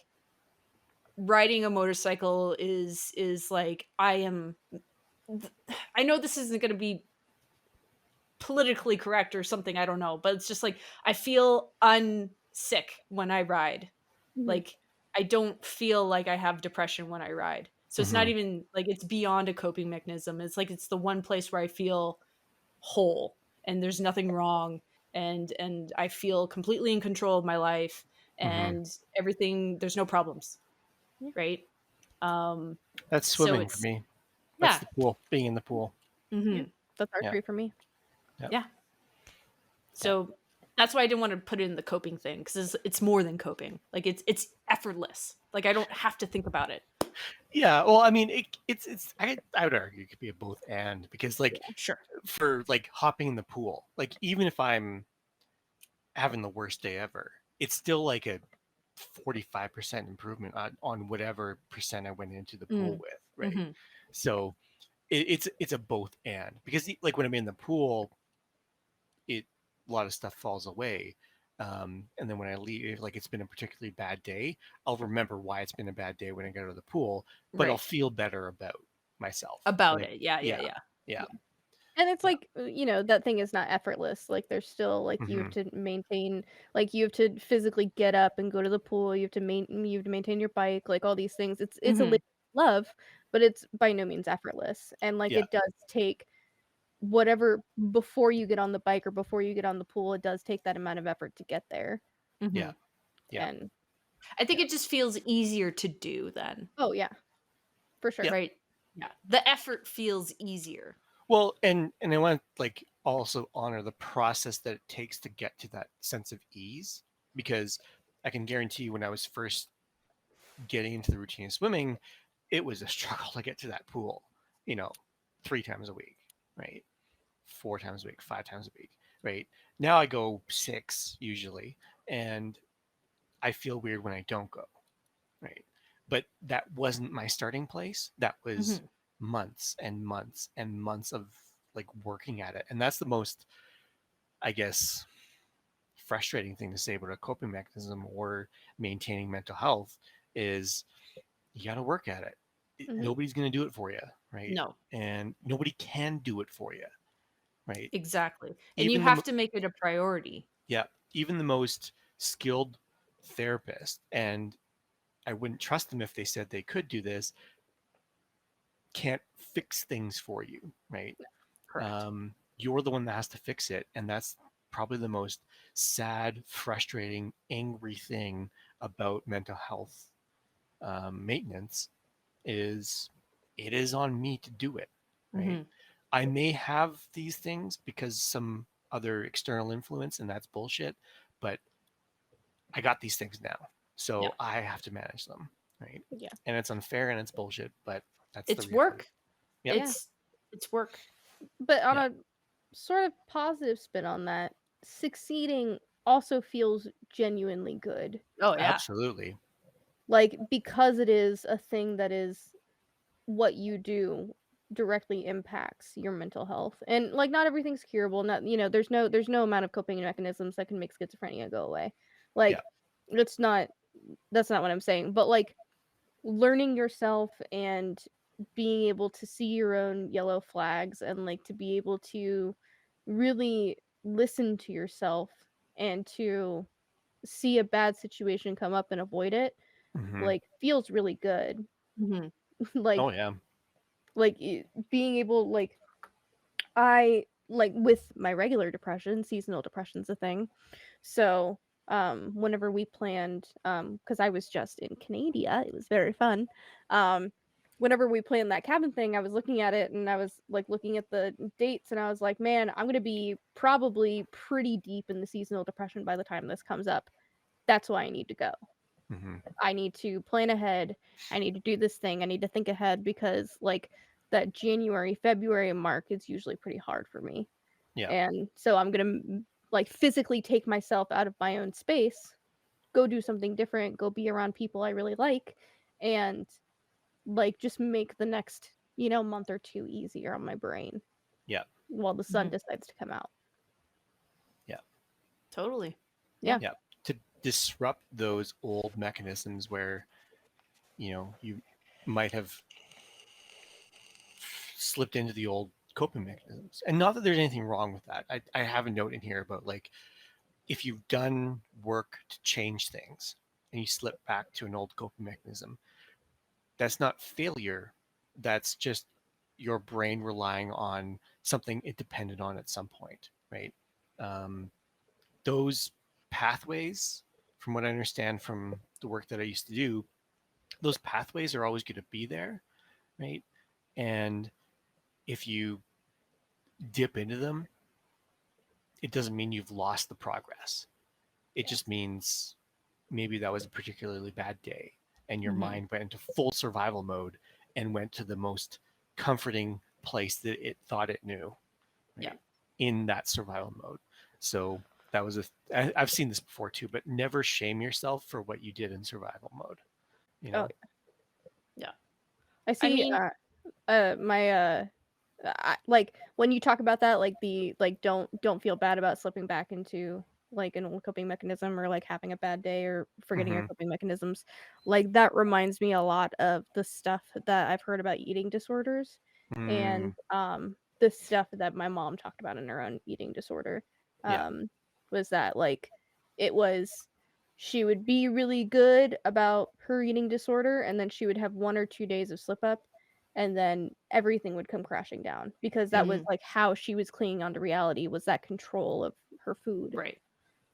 riding a motorcycle is like, I know this isn't going to be politically correct or something, I don't know, but it's just like I feel unsick when I ride. Mhm. Like, I don't feel like I have depression when I ride. So it's not Mhm. even like it's beyond a coping mechanism. It's like it's the one place where I feel whole and there's nothing wrong, and I feel completely in control of my life, Mhm. and everything, there's no problems, Yeah. right? That's So swimming for it's me. That's yeah. the pool, being in the pool. Hmm. Yep. That's Yeah. archery for me. Yeah. Yeah. Yeah. So that's why I didn't want to put it in the coping thing because it's more than coping. Like it's effortless. Like I don't have to think about it. Yeah. Well, I mean, it's I would argue it could be a both and, because like Sure. for like hopping in the pool, like even if I'm having the worst day ever, it's still like a 45% improvement on whatever percent I went into the pool Mm. with, right? Hmm. So it's a both and, because like when I'm in the pool, it a lot of stuff falls away. And then when I leave, like it's been a particularly bad day, I'll remember why it's been a bad day when I go to the pool, but I'll Right. feel better about myself. About When it. Yeah. Yeah. yeah, Yeah. yeah, And it's yeah. like, that thing is not effortless. Like there's still like you have Hmm. to maintain, like you have to physically get up and go to the pool. You have to maintain your bike, like all these things. It's a labor Hmm. of love, but it's by no means effortless. And like Yeah, it does take whatever before you get on the bike or before you get on the pool, it does take that amount of effort to get there. yeah, Hmm. yeah, And I think yeah, it just feels easier to do then. oh yeah, for yeah. sure. Right. Yeah. The effort feels easier. Well, and I want to like also honor the process that it takes to get to that sense of ease, because I can guarantee you when I was first getting into the routine of swimming, it was a struggle to get to that pool, you know, 3 times a week, right? 4 times a week, 5 times a week, right? Now I go six usually, and I feel weird when I don't go, right? But that wasn't my starting place. That was Hmm. months and months and months of like working at it. And that's the most, I guess, frustrating thing to say about a coping mechanism or maintaining mental health is you got to work at it. Hmm. Nobody's going to do it for you, right? No. And nobody can do it for you, right? Exactly. And you Even have the to make it a priority. yeah, even the most skilled therapist, and I wouldn't trust them if they said they could do this, can't fix things for you, right? Correct. You're the one that has to fix it, and that's probably the most sad, frustrating, angry thing about mental health maintenance is it is on me to do it, right? Hmm. I may have these things because some other external influence, and that's bullshit, but I got these things now, Yeah. so I have to manage them, right? Yeah. And it's unfair and it's bullshit, but that's the It's reality. work. Yep. Yeah. It's work. But on Yeah. a sort of positive spin on that, succeeding also feels genuinely good. Oh yeah. Absolutely. Like because it is a thing that is what you do directly impacts your mental health. And like not everything's curable. Not there's no amount of coping mechanisms that can make schizophrenia go away. Yeah. Like it's not that's not what I'm saying. But like learning yourself and being able to see your own yellow flags and like to be able to really listen to yourself and to see a bad situation come up and avoid it Hmm. like feels really good. Hmm. Oh like yeah. being able like I like with my regular depression, seasonal depression's a thing. So, whenever we planned, because I was just in Canada, it was very fun. Um, Whenever we planned that cabin thing, I was looking at it and I was like looking at the dates and I was like, man, I'm gonna be probably pretty deep in the seasonal depression by the time this comes up. That's why I need to go. Hmm. I need to plan ahead. I need to do this thing. I need to think ahead because like that January, February mark is usually pretty hard for me. Yeah. And so I'm gonna like physically take myself out of my own space, go do something different, go be around people I really like, and like just make the next, month or two easier on my brain Yeah. while the sun Hmm. decides to come out. Yeah. Totally. Yeah. Yeah. Yeah. To disrupt those old mechanisms where, you might have slipped into the old coping mechanisms. And not that there's anything wrong with that. I have a note in here about like if you've done work to change things and you slip back to an old coping mechanism, that's not failure. That's just your brain relying on something it depended on at some point, right? Um, those pathways, from what I understand from the work that I used to do, those pathways are always going to be there, right? And if you dip into them, it doesn't mean you've lost the progress. It just means maybe that was a particularly bad day and your Mm-hmm. mind went into full survival mode and went to the most comforting place that it thought it knew, Yeah. right? In that survival mode. So that was I've seen this before too, but never shame yourself for what you did in survival mode, you Oh, know? Yeah. I I see. mean, My like when you talk about that, like the like don't feel bad about slipping back into like an old coping mechanism or like having a bad day or forgetting your Mm-hmm. coping mechanisms. Like that reminds me a lot of the stuff that I've heard about eating disorders and Mm, the stuff that my mom talked about in her own eating disorder. yeah. Um was that like it was she would be really good about her eating disorder and then she would have 1 or 2 days of slip up and then everything would come crashing down because that Yep. was mhm, like how she was clinging onto reality was that control of her food right.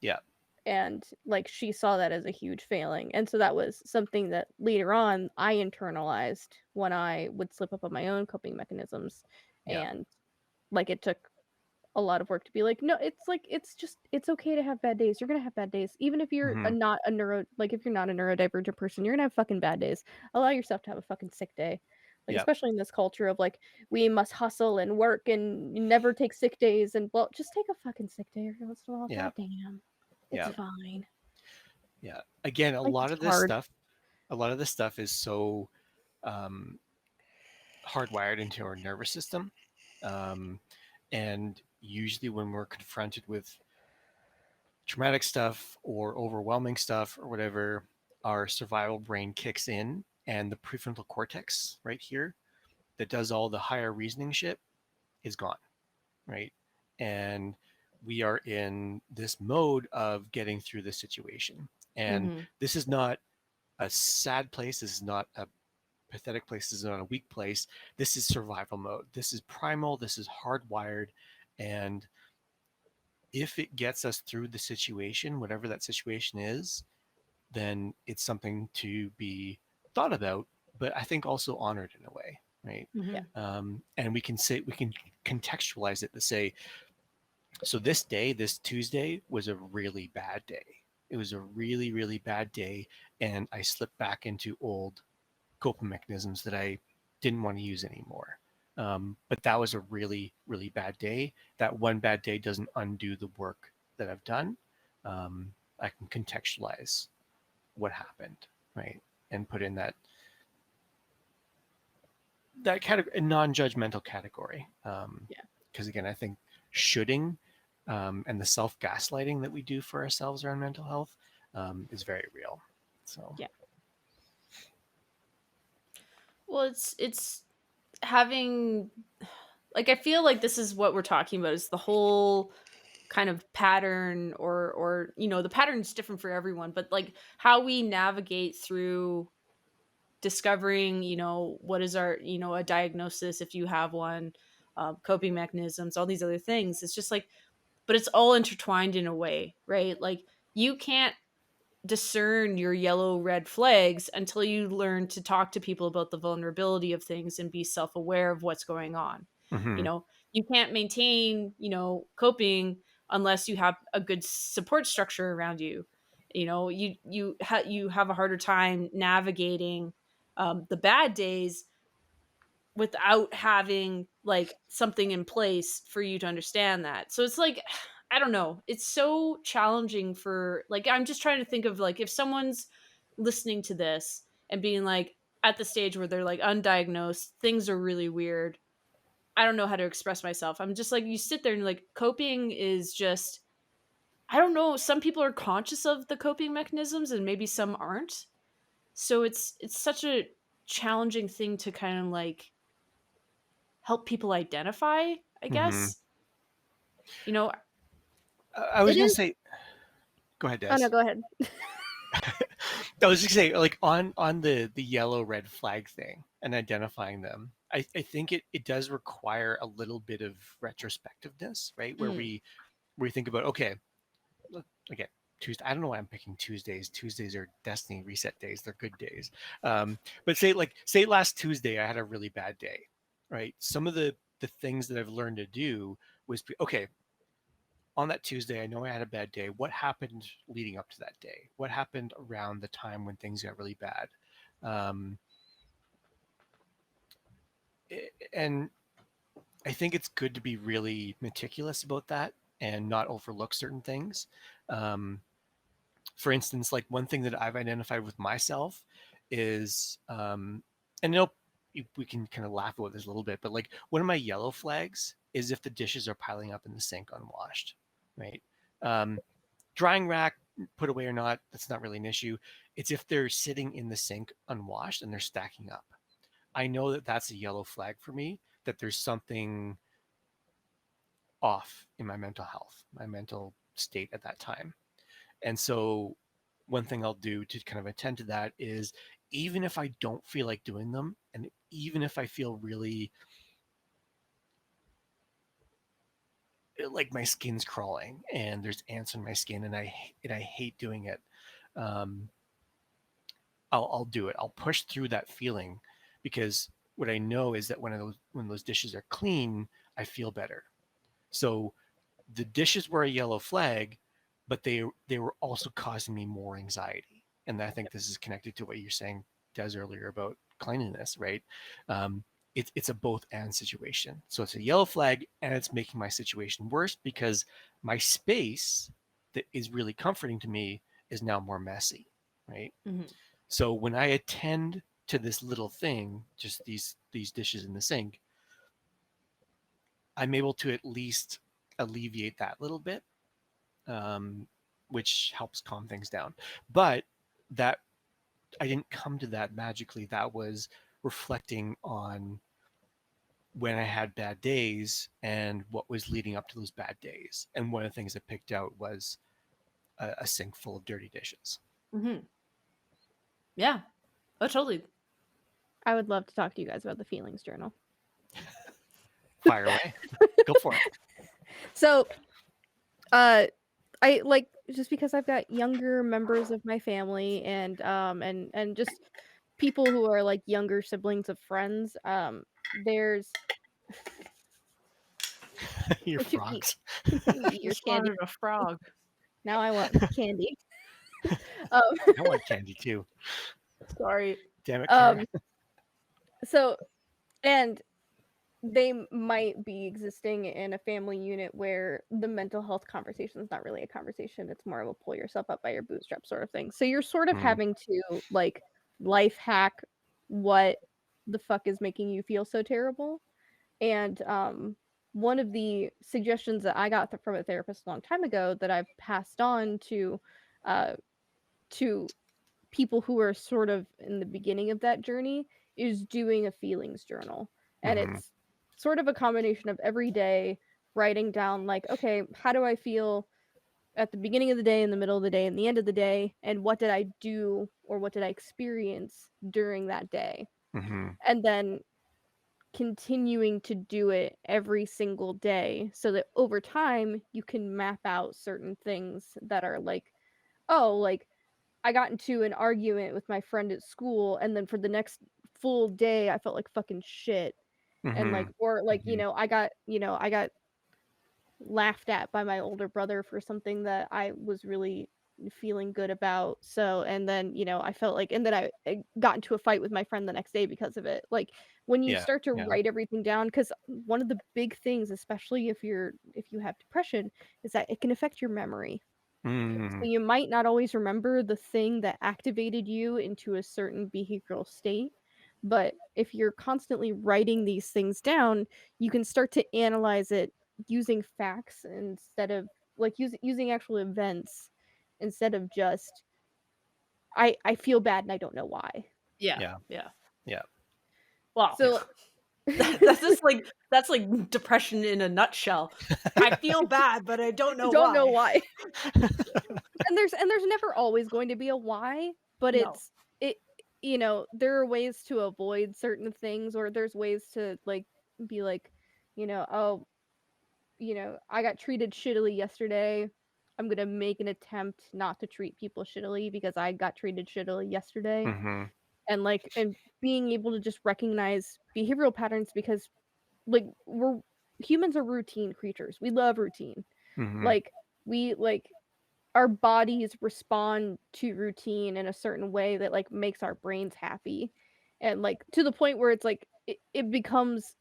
Yeah. and like she saw that as a huge failing and so that was something that later on I internalized when I would slip up on my own coping mechanisms Yeah. and like it took a lot of work to be like no it's like it's just it's okay to have bad days you're gonna have bad days even if you're Mm-hmm. not a neuro like if you're not a neurodivergent person you're gonna have fucking bad days allow yourself to have a fucking sick day like Yeah. especially in this culture of like we must hustle and work and never take sick days and well just take a fucking sick day every once in a while Yeah. god damn it's Yeah. Yeah. fine Yeah. Again, life is hard a lot of this stuff is so um, hardwired into our nervous system. Um, and usually when we're confronted with traumatic stuff or overwhelming stuff or whatever, our survival brain kicks in and the prefrontal cortex right here that does all the higher reasoning shit is gone, right? And we are in this mode of getting through the situation. And Mm-hmm. this is not a sad place. This is not a pathetic place. This is not a weak place. This is survival mode. This is primal. This is hardwired. And if it gets us through the situation, whatever that situation is, then it's something to be thought about, but I think also honored in a way, right? yeah Mm-hmm. And we can contextualize it to say, so this day, this Tuesday, was a really bad day. It was a really, really bad day, and I slipped back into old coping mechanisms that I didn't want to use anymore. But that was a really, really bad day. That one bad day doesn't undo the work that I've done. I can contextualize what happened, right, and put in that category, a non-judgmental category. yeah Because again, I think shoulding and the self-gaslighting that we do for ourselves around mental health is very real. So, yeah Well, it's having like I feel like this is what we're talking about is the whole kind of pattern or the pattern's different for everyone, but like how we navigate through discovering, what is our, a diagnosis if you have one, coping mechanisms, all these other things. It's just like, but it's all intertwined in a way, right? Like you can't discern your yellow red flags until you learn to talk to people about the vulnerability of things and be self-aware of what's going on. you mm-hmm, know you can't maintain, coping unless you have a good support structure around you. You have a harder time navigating the bad days without having like something in place for you to understand that. So it's like I don't know. It's so challenging for like I'm just trying to think of like if someone's listening to this and being like at the stage where they're like undiagnosed, things are really weird. I don't know how to express myself. I'm just like you sit there and like coping is just I don't know, some people are conscious of the coping mechanisms and maybe some aren't. So it's such a challenging thing to kind of like help people identify, I mm-hmm. guess. You know, I was it gonna is say, go ahead, oh Des. no go ahead I was just say, like on the yellow red flag thing and identifying them. I think it does require a little bit of retrospectiveness, right? mm, Where we think about, okay, again, Tuesday. I don't know why I'm picking Tuesdays. Tuesdays are destiny reset days. They're good days. But say last Tuesday I had a really bad day, right? Some of the things that I've learned to do was okay. On that Tuesday, I know I had a bad day. What happened leading up to that day? What happened around the time when things got really bad? Um, and I think it's good to be really meticulous about that and not overlook certain things. Um, for instance, like one thing that I've identified with myself is, and we can kind of laugh about this a little bit, but like one of my yellow flags is if the dishes are piling up in the sink unwashed, right? Um, Drying rack, put away or not, that's not really an issue. It's if they're sitting in the sink unwashed and they're stacking up. I know that that's a yellow flag for me, that there's something off in my mental health, my mental state at that time. And so one thing I'll do to kind of attend to that is, even if I don't feel like doing them, and even if I feel really like my skin's crawling and there's ants on my skin and I hate doing it, um, I'll do it. I'll push through that feeling, because what I know is that when those dishes are clean, I feel better. So the dishes were a yellow flag, but they were also causing me more anxiety. And I think this is connected to what you're saying, Des, earlier about cleanliness, right? Um, it's a both and situation. So it's a yellow flag and it's making my situation worse because my space that is really comforting to me is now more messy, right? Mhm. So when I attend to this little thing, just these dishes in the sink, I'm able to at least alleviate that little bit, um, which helps calm things down. But that I didn't come to that magically. That was reflecting on when I had bad days and what was leading up to those bad days. And one of the things I picked out was a sink full of dirty dishes. Mhm. Yeah. Oh, totally. I would love to talk to you guys about the feelings journal. Fire away. Go for it. So, I like, just because I've got younger members of my family and just people who are like younger siblings of friends. There's Your what you eat. frogs. You eat your Just candy. wanted a frog. Now I want candy. Um, I want candy too. Sorry. Damn it, Kara. um. So, and they might be existing in a family unit where the mental health conversation is not really a conversation. It's more of a pull yourself up by your bootstrap sort of thing. So you're sort of Mm, having to like life hack what the fuck is making you feel so terrible. And one of the suggestions that I got from a therapist a long time ago that I've passed on uh, to people who are sort of in the beginning of that journey is doing a feelings journal. And mm-hmm, it's sort of a combination of every day writing down, like, okay, how do I feel at the beginning of the day, in the middle of the day, and the end of the day, and what did I do or what did I experience during that day? mm-hmm, And then continuing to do it every single day so that over time you can map out certain things that are like, oh, like I got into an argument with my friend at school, and then for the next full day, I felt like fucking shit. And mm-hmm, like, or like, mm-hmm. I got laughed at by my older brother for something that I was really feeling good about. So, and then, I felt like, and then I got into a fight with my friend the next day because of it. Like, when you Yeah, start to yeah. write everything down, because one of the big things, especially if you have depression, is that it can affect your memory. So Mm, you might not always remember the thing that activated you into a certain behavioral state, but if you're constantly writing these things down, you can start to analyze it using facts instead of like using actual events instead of just I feel bad and I don't know why. Yeah. yeah, Yeah. yeah, Well, yeah. So that's like depression in a nutshell. I feel bad, but I don't know don't know why. why. And there's never always going to be a why, but No. it there are ways to avoid certain things, or there's ways to like be like, oh, I got treated shittily yesterday. I'm gonna make an attempt not to treat people shittily because I got treated shittily yesterday. Mm-hmm. And being able to just recognize behavioral patterns because like we're humans are routine creatures. We love routine. Mm-hmm. Like we like our bodies respond to routine in a certain way that like makes our brains happy, and like to the point where it's like it becomes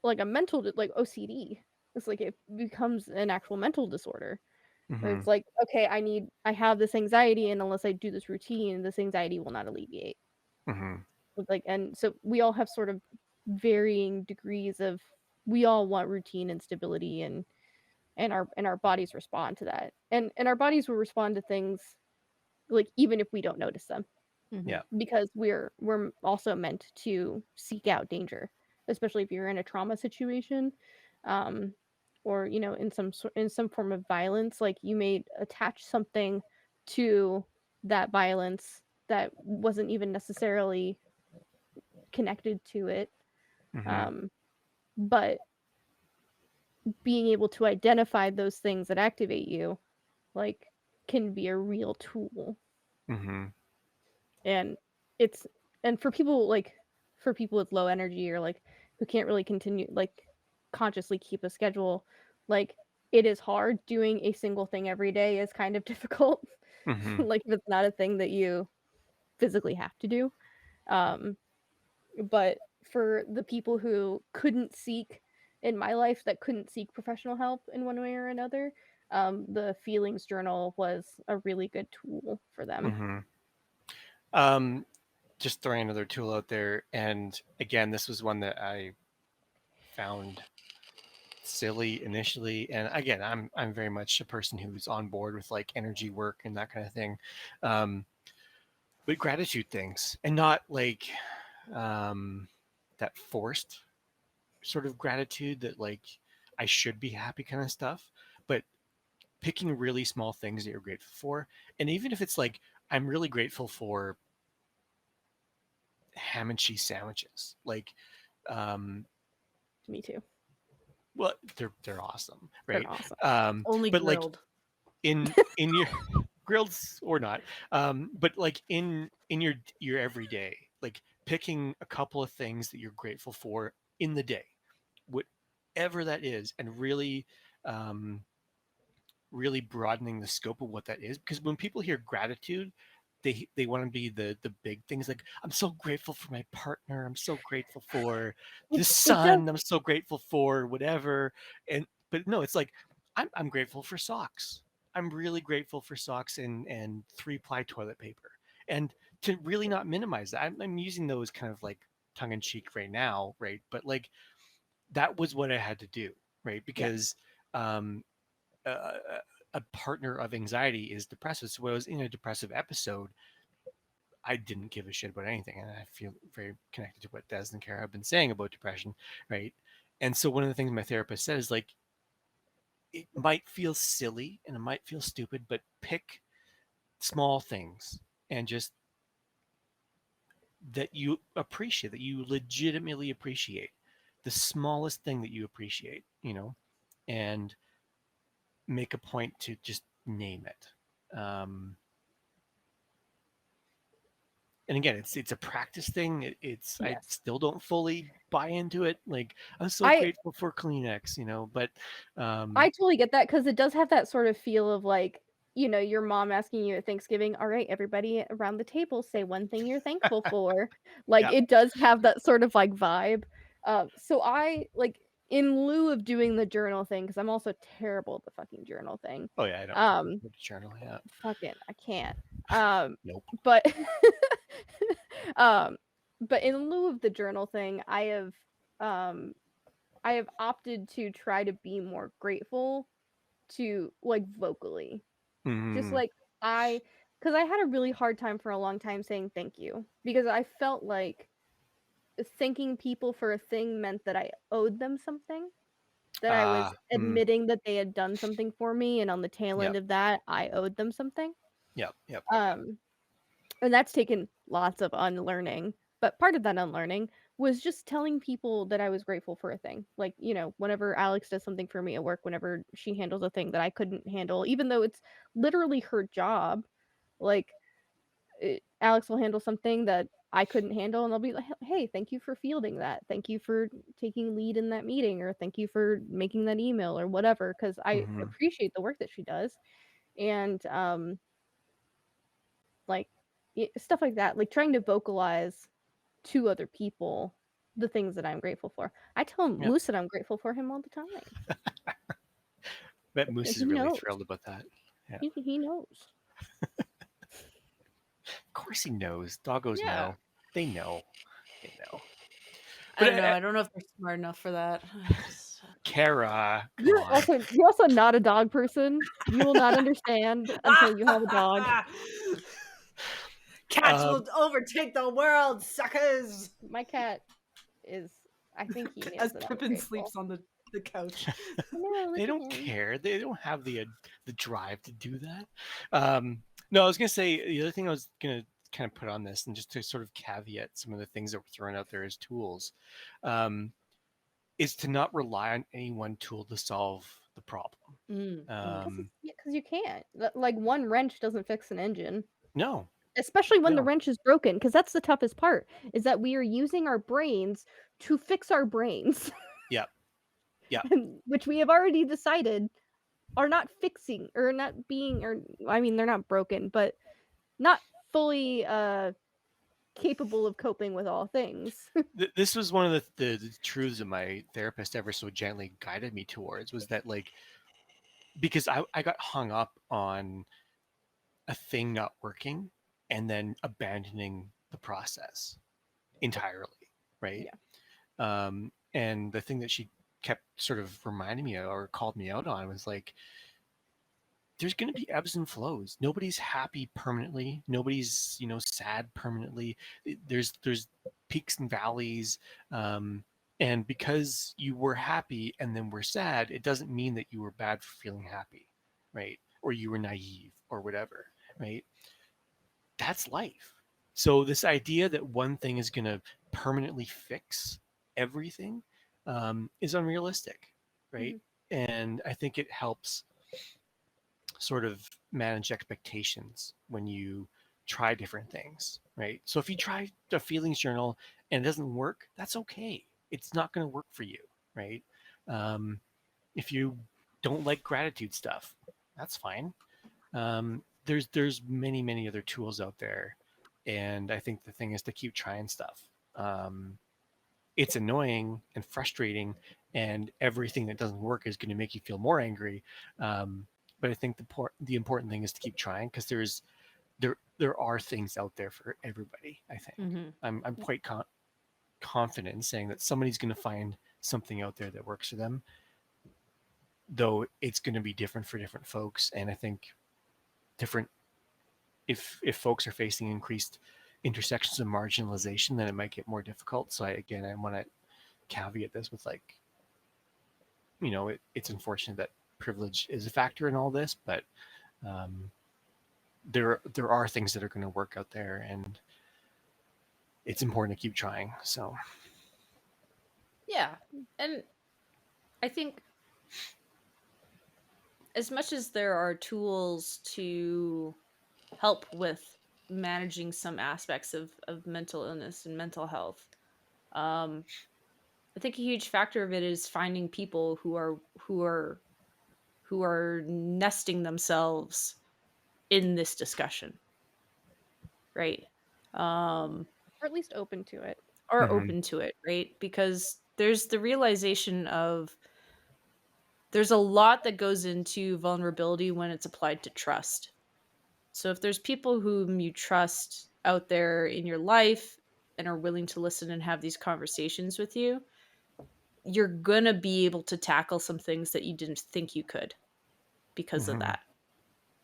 like a like OCD. It's like it becomes an actual mental disorder where Mm-hmm. it's like, okay, I have this anxiety, and unless I do this routine, this anxiety will not alleviate. Mm-hmm. Like, and so we all have sort of varying degrees of, we all want routine and stability, and our bodies respond to that, and our bodies will respond to things like even if we don't notice them, Mhm. Yeah. because we're also meant to seek out danger, especially if you're in a trauma situation, um or in some form of violence. Like you may attach something to that violence that wasn't even necessarily connected to it, Mm-hmm. um but being able to identify those things that activate you, like, can be a real tool. Mm-hmm. And it's and for people with low energy, or like who can't really continue like consciously keep a schedule, like it is hard. Doing a single thing every day is kind of difficult. Mm-hmm. Like if it's not a thing that you physically have to do. um but for the people who couldn't seek, in my life, that couldn't seek professional help in one way or another, the feelings journal was a really good tool for them. Mm-hmm. Um, just throwing another tool out there, and again, this was one that I found silly initially, and again, I'm very much a person who's on board with like energy work and that kind of thing, um, but gratitude things, and not like um, that forced sort of gratitude that like I should be happy kind of stuff, but picking really small things that you're grateful for, and even if it's like I'm really grateful for ham and cheese sandwiches, like um, Me too. well, they're awesome, They're right? awesome. Only But like grilled. in your grilled or not, but like in your everyday, like picking a couple of things that you're grateful for in the day, whatever that is, and really um, really broadening the scope of what that is, because when people hear gratitude, they want to be the big things, like I'm so grateful for my partner, I'm so grateful for it, the it does. sun, I'm so grateful for whatever. And but no, it's like I'm grateful for socks, I'm really grateful for socks and 3-ply toilet paper. And to really not minimize that, I'm using those kind of like tongue-in-cheek right now, right? But like that was what I had to do, right? Yes. Because um uh, a partner of anxiety is depressive. So when I was in a depressive episode, I didn't give a shit about anything, and I feel very connected to what Des and Kara have been saying about depression, right? And so one of the things my therapist said is like, it might feel silly and it might feel stupid, but pick small things and just that you appreciate, that you legitimately appreciate, the smallest thing that you appreciate, and make a point to just name it. And again, it's a practice thing. It's I Yes. still don't fully buy into it. Like I'm so I grateful for Kleenex, but I totally get that, because it does have that sort of feel of like, your mom asking you at Thanksgiving, all right, everybody around the table, say one thing you're thankful for. Like yeah, it does have that sort of like vibe. So I like, in lieu of doing the journal thing, because I'm also terrible at the fucking journal thing. oh yeah, I don't Um, go to journal. Yeah, fucking I can't. Um, nope. but um, but in lieu of the journal thing, um I have opted to try to be more grateful, to like vocally. Just Mm-hmm. like I because I had a really hard time for a long time saying thank you, because I felt like thanking people for a thing meant that I owed them something, that I was Mm, admitting that they had done something for me, and on the tail end yep, of that I owed them something. yep, yep. Um and that's taken lots of unlearning. But part of that unlearning was just telling people that I was grateful for a thing. Like, whenever Alex does something for me at work, whenever she handles a thing that I couldn't handle, even though it's literally her job, like, Alex will handle something that I couldn't handle, and I'll be like, "Hey, thank you for fielding that. Thank you for taking lead in that meeting, or thank you for making that email, or whatever." Because I Hmm. appreciate the work that she does, and like stuff like that, like trying to vocalize to other people the things that I'm grateful for. I tell Yeah, Moose that I'm grateful for him all the time, bet and Moose is he really knows. thrilled about that. Yeah, He knows. of course he knows. Doggos Yeah. know. They know. They know. I But don't know. I don't know if they're smart enough for that. Kara, come You're on. also you're also not a dog person. You will not understand until you have a dog. Cats Um, will overtake the world, suckers. My cat is. I think he knows As that I'm Pippin grateful. sleeps on the couch. No, they look at don't him. care. They don't have the drive to do that. No, I was gonna say the other thing I was gonna kind of put on this, and just to sort of caveat some of the things that were thrown out there as tools, um, is to not rely on any one tool to solve the problem. Um, Because you can't. Like one wrench doesn't fix an engine, no, especially when the no, wrench is broken. Because that's the toughest part. Is that we are using our brains to fix our brains, yeah, yeah. which we have already decided are not fixing or not being, or I mean, they're not broken, but not fully capable of coping with all things. This was one of the truths that my therapist ever so gently guided me towards, was that, like, because I got hung up on a thing not working and then abandoning the process entirely, right? Yeah. And the thing that she kept sort of reminding me of, or called me out on, was like, there's going to be ebbs and flows. Nobody's happy permanently. Nobody's, sad permanently. There's peaks and valleys. And because you were happy and then were sad, it doesn't mean that you were bad for feeling happy, right? Or you were naive or whatever, right? That's life. So this idea that one thing is going to permanently fix everything, is unrealistic, right? Mhm. And I think it helps sort of manage expectations when you try different things, right? So if you try a feelings journal and it doesn't work, that's okay. It's not going to work for you, right? Um, if you don't like gratitude stuff, that's fine. There's many other tools out there, and I think the thing is to keep trying stuff. Um, it's annoying and frustrating, and everything that doesn't work is going to make you feel more angry. Um, but I think the important thing is to keep trying, because there are things out there for everybody. I think Mm-hmm. I'm quite confident in saying that somebody's going to find something out there that works for them, though it's going to be different for different folks. And I think different if folks are facing increased intersections of marginalization, then it might get more difficult. So I want to caveat this with, like, it's unfortunate that privilege is a factor in all this, but um, there are things that are going to work out there, and it's important to keep trying. So Yeah. And I think as much as there are tools to help with managing some aspects of mental illness and mental health, um, I think a huge factor of it is finding people who are nesting themselves in this discussion, right? Um, Or at least open to it. or mm-hmm, open to it, right? Because there's the realization of there's a lot that goes into vulnerability when it's applied to trust. So if there's people whom you trust out there in your life and are willing to listen and have these conversations with you, you're going to be able to tackle some things that you didn't think you could because of mm-hmm, that.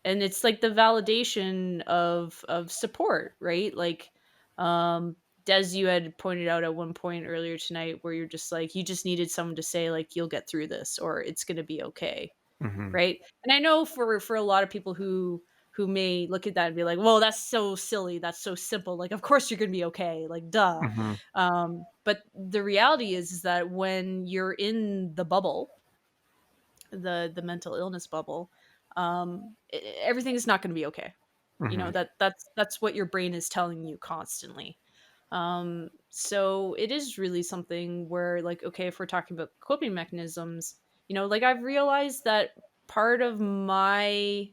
And it's like the validation of support, right? Like Des, you had pointed out at one point earlier tonight where you're just like, you just needed someone to say like, you'll get through this, or it's going to be okay, mm-hmm. right? And I know for a lot of people who who may look at that and be like, "Well, that's so silly. That's so simple. Like, of course you're gonna be okay. Like, duh." Mm-hmm. But the reality is that when you're in the bubble, the mental illness bubble, everything is not going to be okay. You Mm-hmm. know, that's what your brain is telling you constantly. So it is really something where, like, okay, if we're talking about coping mechanisms, you know, like, I've realized that part of my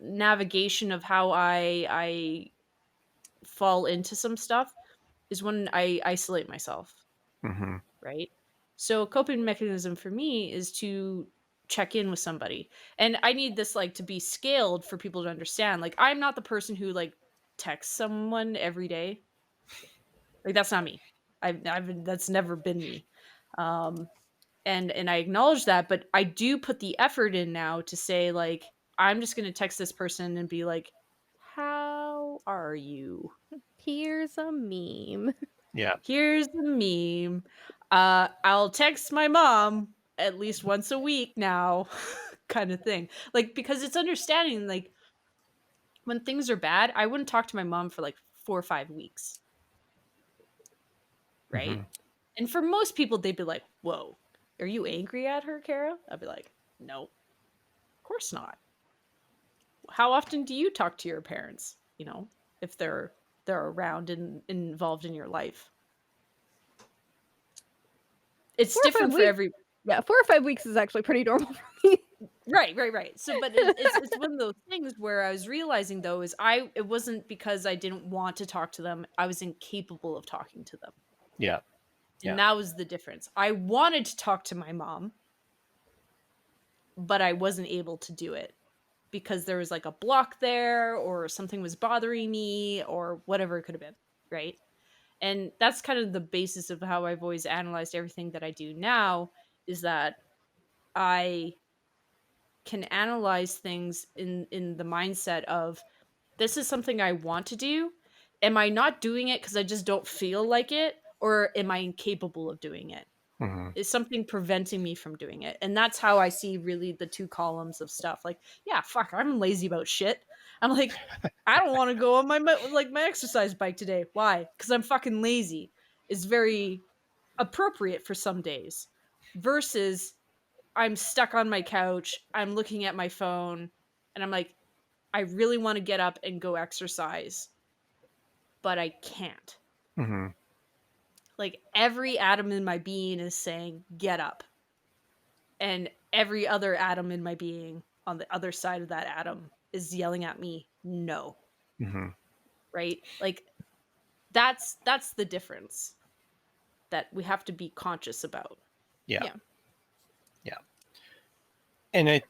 navigation of how I fall into some stuff is when I isolate myself, Mm-hmm. right? So a coping mechanism for me is to check in with somebody. And I need this, like, to be scaled for people to understand. Like, I'm not the person who, like, texts someone every day. Like, that's not me. I've that's never been me. Um and I acknowledge that, but I do put the effort in now to say, like, I'm just going to text this person and be like, "How are you?" Here's a meme. Yeah. Here's the meme. I'll text my mom at least once a week now, kind of thing. Like, because it's understanding, like, when things are bad, I wouldn't talk to my mom for like 4 or 5 weeks, right? Mm-hmm. And for most people, they'd be like, "Whoa, are you angry at her, Kara?" I'd be like, "No, of course not. How often do you talk to your parents? You know, if they're around and involved in your life." It's 4 or 5 different for weeks. every. Yeah, 4 or 5 weeks is actually pretty normal for me. Right. So, but it's one of those things where I was realizing, though, is it wasn't because I didn't want to talk to them. I was incapable of talking to them. Yeah. And Yeah. that was the difference. I wanted to talk to my mom, but I wasn't able to do it because there was, like, a block there, or something was bothering me, or whatever it could have been, right? And that's kind of the basis of how I've always analyzed everything that I do now, is that I can analyze things in the mindset of, this is something I want to do. Am I not doing it because I just don't feel like it? Or am I incapable of doing it? Mm-hmm. Is something preventing me from doing it? And that's how I see really the two columns of stuff. Like, yeah, fuck, I'm lazy about shit. I'm like, I don't want to go on my exercise bike today. Why? Because I'm fucking lazy. Is very appropriate for some days. Versus, I'm stuck on my couch, I'm looking at my phone, and I'm like, I really want to get up and go exercise, but I can't. Mm-hmm. Like, every atom in my being is saying, get up. And every other atom in my being on the other side of that atom is yelling at me, no. Mm-hmm. Right? Like, that's the difference that we have to be conscious about. Yeah. Yeah. Yeah. And I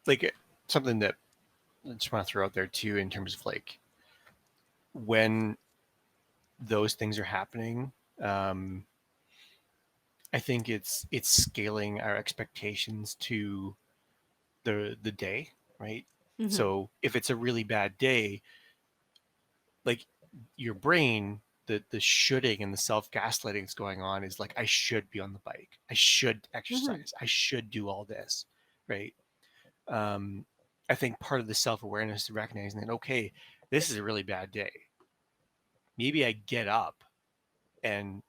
like something that I just want to throw out there too, in terms of like when those things are happening. Um, I think it's scaling our expectations to the day, right? Mm-hmm. So if it's a really bad day, like your brain, the shoulding and the self gaslighting that's going on is like, I should be on the bike, I should Mm-hmm. exercise, I should do all this, right? Um, I think part of the self awareness is recognizing that, okay, this is a really bad day. Maybe I get up and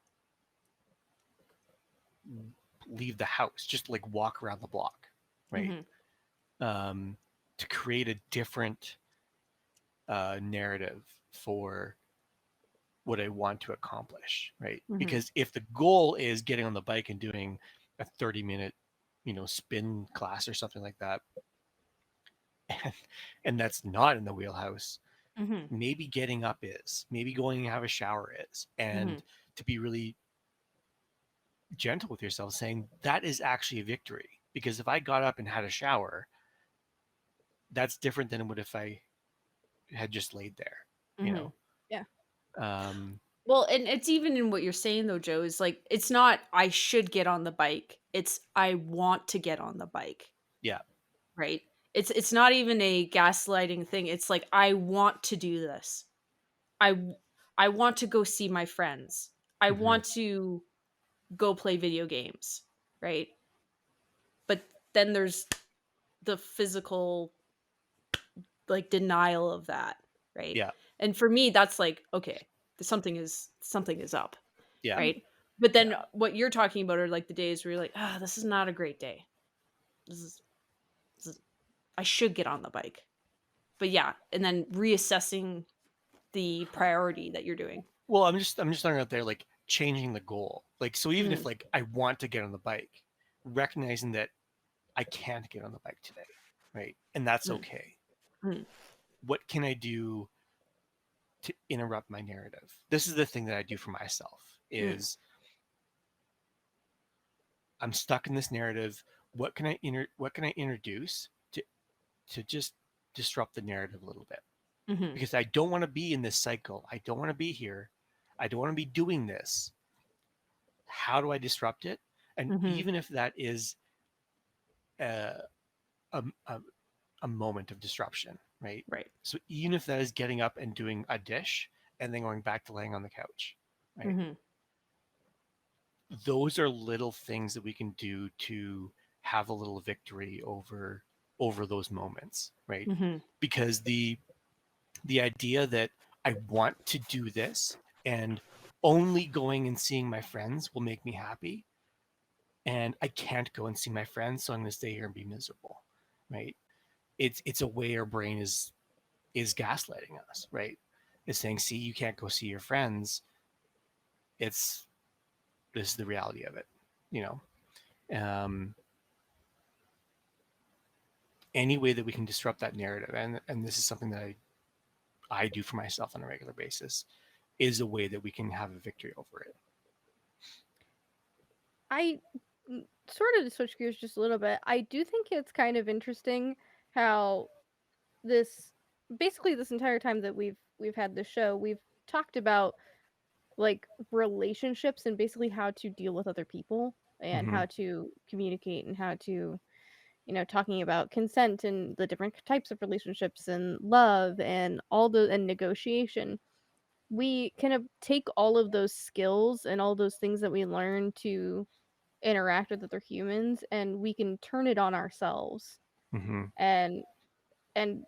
leave the house, just like walk around the block, right? Mm-hmm. Um, to create a different narrative for what I want to accomplish, right? Mm-hmm. Because if the goal is getting on the bike and doing a 30-minute, spin class or something like that, and, and that's not in the wheelhouse, Mm-hmm. maybe getting up is, maybe going and have a shower is, Mm-hmm. and to be really gentle with yourself, saying that is actually a victory. Because if I got up and had a shower, that's different than what if I had just laid there, you Mm-hmm. know? Yeah. Um, Well, and it's even in what you're saying, though, Joe, is like, it's not I should get on the bike. It's I want to get on the bike, yeah. right? It's not even a gaslighting thing. It's like, I want to do this. I w- I want to go see my friends. I Hmm. want to go play video games, right? But then there's the physical like denial of that, right? Yeah. And for me, that's like, okay, something is up, Yeah. right? But Yeah. then what you're talking about are like the days where you're like, ah, this is not a great day. This is, this is I should get on the bike. But yeah, and then reassessing the priority that you're doing. Well, I'm just throwing out there like changing the goal. Like so even if Mm, like I want to get on the bike, recognizing that I can't get on the bike today, right? And that's mm, okay. mm, What can I do to interrupt my narrative? This is the thing that I do for myself mm, is I'm stuck in this narrative. What can I introduce to just disrupt the narrative a little bit? mhm, Because I don't want to be in this cycle. I don't want to be here. I don't want to be doing this. How do I disrupt it? And mhm. even if that is a, a, a, a moment of disruption, right? Right. So even if that is getting up and doing a dish and then going back to laying on the couch, right? Mhm, Those are little things that we can do to have a little victory over those moments, right? mhm, Because the idea that I want to do this and only going and seeing my friends will make me happy, and I can't go and see my friends, so I'm going to stay here and be miserable, right? It's a way our brain is gaslighting us, right? It's saying, see, you can't go see your friends. It's This is the reality of it, you know. Any way that we can disrupt that narrative, and this is something that I do for myself on a regular basis, is a way that we can have a victory over it. I sort of to switch gears just a little bit. I do think it's kind of interesting how this basically this entire time that we've had this show, we've talked about like relationships and basically how to deal with other people and Mm-hmm. how to communicate and how to talking about consent and the different types of relationships and love and all the and negotiation. We kind of take all of those skills and all those things that we learn to interact with other humans and we can turn it on ourselves Mm-hmm. and and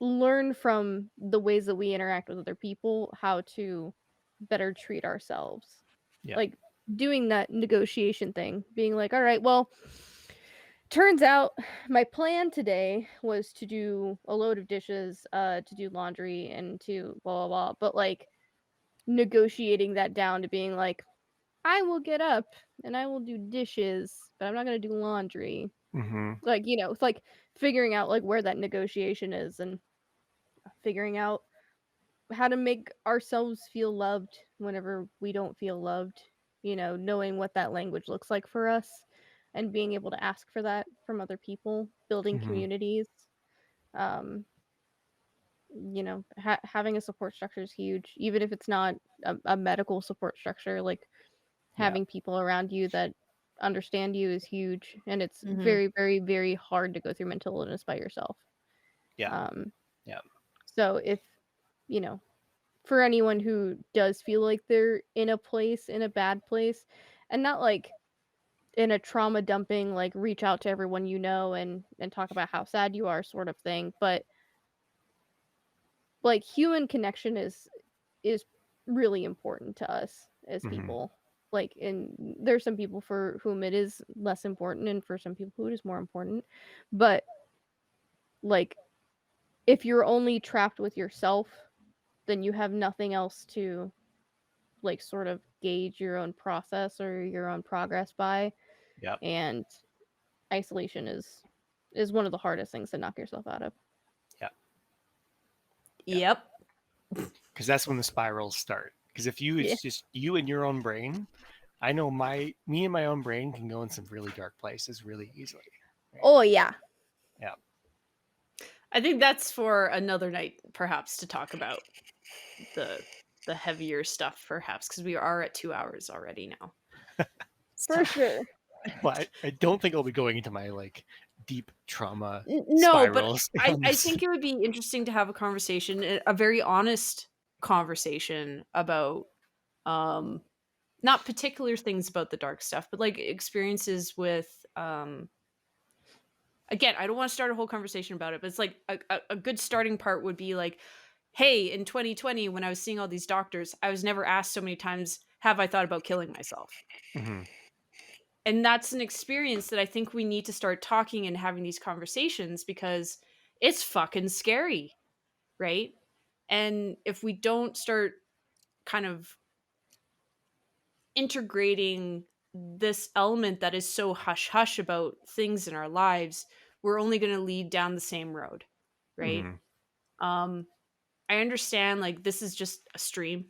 learn from the ways that we interact with other people how to better treat ourselves. Yeah. Like doing that negotiation thing, being like, all right, well, turns out my plan today was to do a load of dishes, to do laundry and to blah blah blah. But like negotiating that down to being like, I will get up and I will do dishes, but I'm not gonna do laundry. Mm-hmm. Like, it's like figuring out like where that negotiation is and figuring out how to make ourselves feel loved whenever we don't feel loved, knowing what that language looks like for us and being able to ask for that from other people, building Mm-hmm. communities. Um, having a support structure is huge, even if it's not a medical support structure. Like Yeah. having people around you that understand you is huge, and it's mhm, very, very, very hard to go through mental illness by yourself. Yeah. Um, Yeah. so if you know for anyone who does feel like they're in a place, in a bad place, and not like in a trauma dumping, like reach out to everyone and talk about how sad you are sort of thing, but like human connection is really important to us as Mm-hmm. people. Like, and there's some people for whom it is less important, and for some people who it is more important. But like, if you're only trapped with yourself, then you have nothing else to like sort of gauge your own process or your own progress by, Yeah. and isolation is one of the hardest things to knock yourself out of. Yeah. Yeah. yep. Because that's when the spirals start. Because if Yeah. it's just you and your own brain, I know me and my own brain can go in some really dark places really easily. Right. Oh yeah. Yeah. I think that's for another night, perhaps, to talk about the the heavier stuff, perhaps, because we are at 2 hours already now. So For sure. Well, I don't think I'll be going into my like deep trauma No, but spirals I on I this. think it would be interesting to have a conversation, a very honest conversation about um not particular things about the dark stuff, but like experiences with again, I don't want to start a whole conversation about it, but it's like a good starting part would be like, hey, in 2020, when I was seeing all these doctors, I was never asked so many times, have I thought about killing myself? Mm-hmm. And that's an experience that I think we need to start talking and having these conversations, because it's fucking scary, right? And if we don't start kind of integrating this element that is so hush hush about things in our lives, we're only going to lead down the same road, right? Mm-hmm. Um, I understand, like, this is just a stream.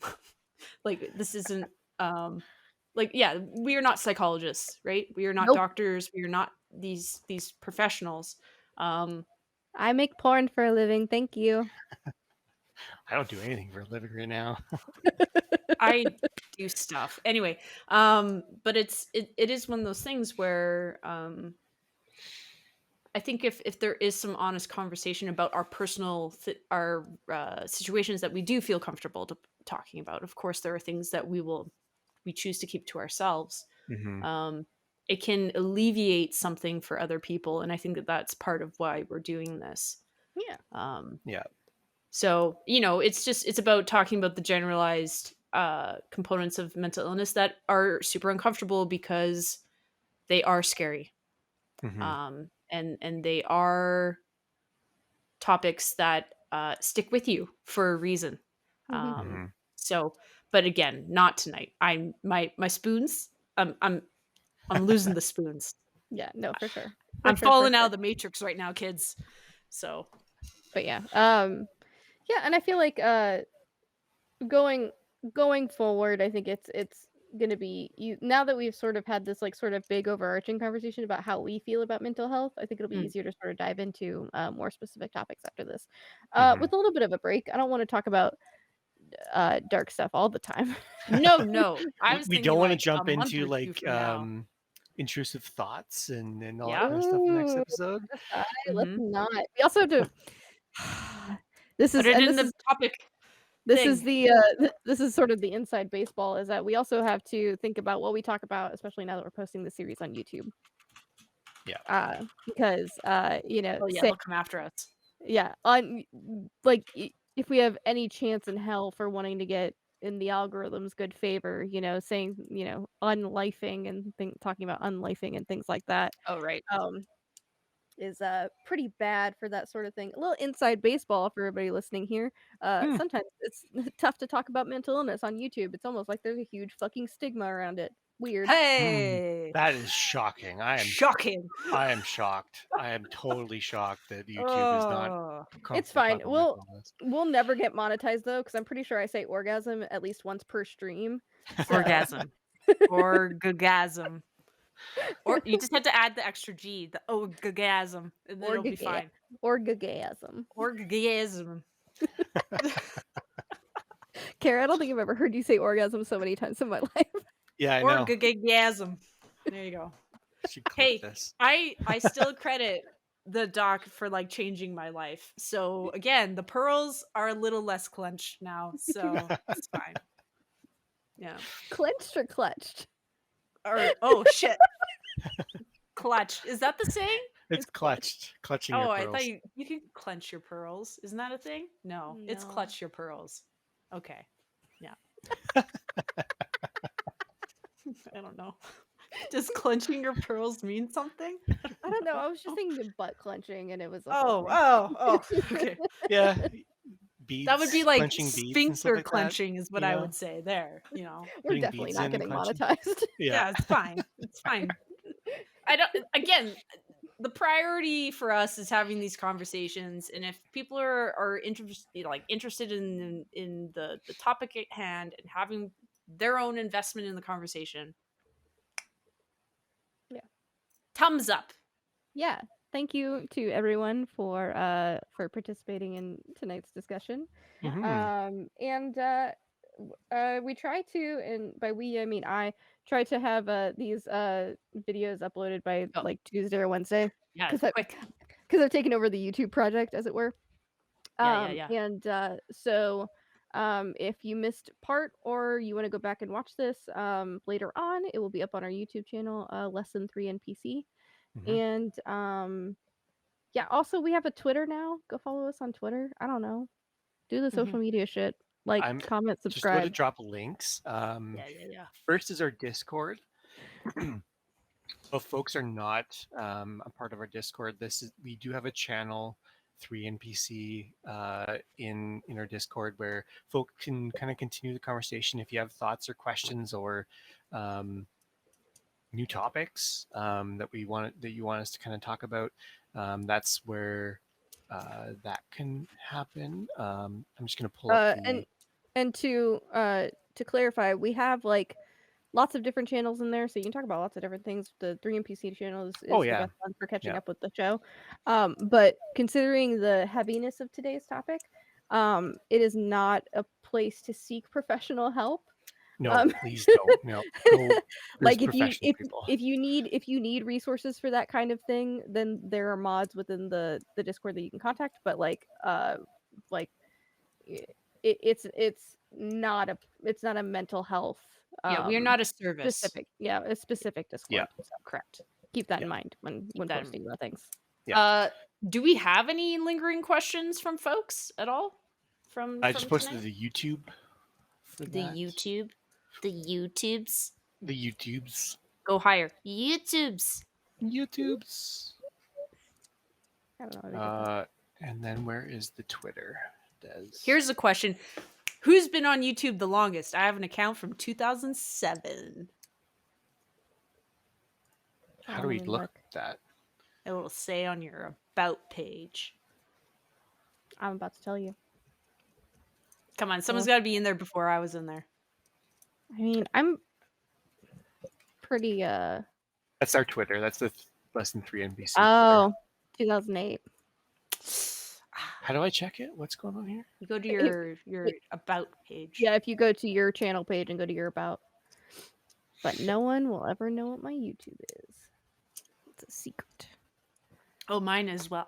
Like, this isn't like, yeah, we are not psychologists, right? We are not Nope. doctors, we are not these professionals. Um, I make porn for a living. Thank you. I don't do anything for a living right now. I do stuff anyway. But it is one of those things where I think if there is some honest conversation about our personal our situations that we do feel comfortable talking about. Of course, there are things that we choose to keep to ourselves. Mm-hmm. Um, it can alleviate something for other people, and I think that that's part of why we're doing this. Yeah. Yeah. So, it's about talking about the generalized components of mental illness that are super uncomfortable because they are scary. Mm-hmm. And they are topics that stick with you for a reason. Mhm. Mm-hmm. So, but again, not tonight. I'm my spoons. I'm losing the spoons. Yeah, no, for sure. I'm For falling out sure. of the matrix right now, kids. So, But yeah. Yeah, and I feel like going going forward, I think it's gonna be now that we've sort of had this like sort of big overarching conversation about how we feel about mental health. I think it'll be mm. easier to sort of dive into more specific topics after this, Mm-hmm. with a little bit of a break. I don't want to talk about dark stuff all the time. No. I was We thinking don't want to like a jump month into or two like from now. intrusive thoughts and all that Yeah. kind of stuff in the next Ooh, episode. aside, let's Hmm. not. We also have to. This Put is it and in this the is topic this is thing. the this is sort of the inside baseball is that we also have to think about what we talk about, especially now that we're posting the series on YouTube. Yeah. Because Oh yeah, say they'll come after us. yeah, on like if we have any chance in hell for wanting to get in the algorithm's good favor, saying, unlifing and talking about unlifing and things like that. Oh right. Um is pretty bad for that sort of thing. A little inside baseball for everybody listening here. Hmm. Sometimes it's tough to talk about mental illness on YouTube. It's almost like there's a huge fucking stigma around it. Weird. Hey, That is shocking. shocking. I am shocked. I am totally shocked that YouTube is not Oh, It's comfortable fine. talking about We'll mental illness. we'll never get monetized though, because I'm pretty sure I say orgasm at least once per stream. So orgasm. Orgasm. Or you just have to add the extra G, the orgasm, and then it'll be orgasm. fine. Orgasm. Orgasm. Kara, I don't think I've ever heard you say orgasm so many times in my life. Yeah, I know. Orgasm. There you go. I should clip Hey, this. I still credit the doc for like changing my life. So again, the pearls are a little less clenched now, so it's fine. Yeah. Clenched or clutched? Or oh shit, clutched. Is that the saying? It's clutched. Clutching Oh, your I pearls. thought you can clench your pearls. Isn't that a thing? No, it's No. clutch your pearls. Okay. Yeah. I don't know. Does clenching your pearls mean something? I don't know. I was just thinking butt clenching, and it was a Oh, whole thing. okay. Yeah. Beads. That would be like Clenching beads and stuff sphincter like that. clenching is what I would say there, We're Putting definitely beads not in and getting clenching. monetized. Yeah, it's fine. It's fine. I don't again, the priority for us is having these conversations, and if people are interested in the topic at hand and having their own investment in the conversation. Yeah. Thumbs up. Yeah. Thank you to everyone for participating in tonight's discussion. Mhm. And we try to, and by we I mean I try to have these videos uploaded by Oh. like Tuesday or Wednesday, Yeah, because quick. I've taken over the YouTube project, as it were. Yeah. And so if you missed part or you want to go back and watch this later on, it will be up on our YouTube channel, Lesson 3 NPC. Mhm. And Yeah. Also, we have a Twitter now. Go follow us on Twitter. I don't know. Do the social media shit. Like, I'm comment, just about to subscribe. drop links. Yeah. First is our Discord. If folks are not a part of our Discord, we do have a channel, 3NPC, in our Discord where folk can kind of continue the conversation. If you have thoughts or questions or new topics that you want us to kind of talk about, that's where that can happen. I'm just going to pull up the. And to clarify, we have like lots of different channels in there, so you can talk about lots of different things. The 3NPC channel is Oh the yeah, best one for catching yeah. up with the show. But considering the heaviness of today's topic, it is not a place to seek professional help. No, please don't. No, go. There's Like professional people. if you need resources for that kind of thing, then there are mods within the Discord that you can contact. But like it's not a mental health Yeah, we are not a service. a specific Discord. Yeah. So correct. Keep that in mind when that in posting about things. Yeah. Do we have any lingering questions from folks at all? I just posted tonight? the YouTube. The YouTubes. The YouTubes. Go higher. YouTubes. I don't know how to get that. And then where is the Twitter? Here's a question. Who's been on YouTube the longest? I have an account from 2007. How do we look at that? It will say on your about page. I'm about to tell you. Come on, someone's got to be in there before I was in there. I mean, I'm pretty That's our Twitter. That's the LessThan3NPC. Oh, 2008. How do I check it? What's going on here? You go to your about page. Yeah, if you go to your channel page and go to your about. But no one will ever know what my YouTube is. It's a secret. Oh, mine as well.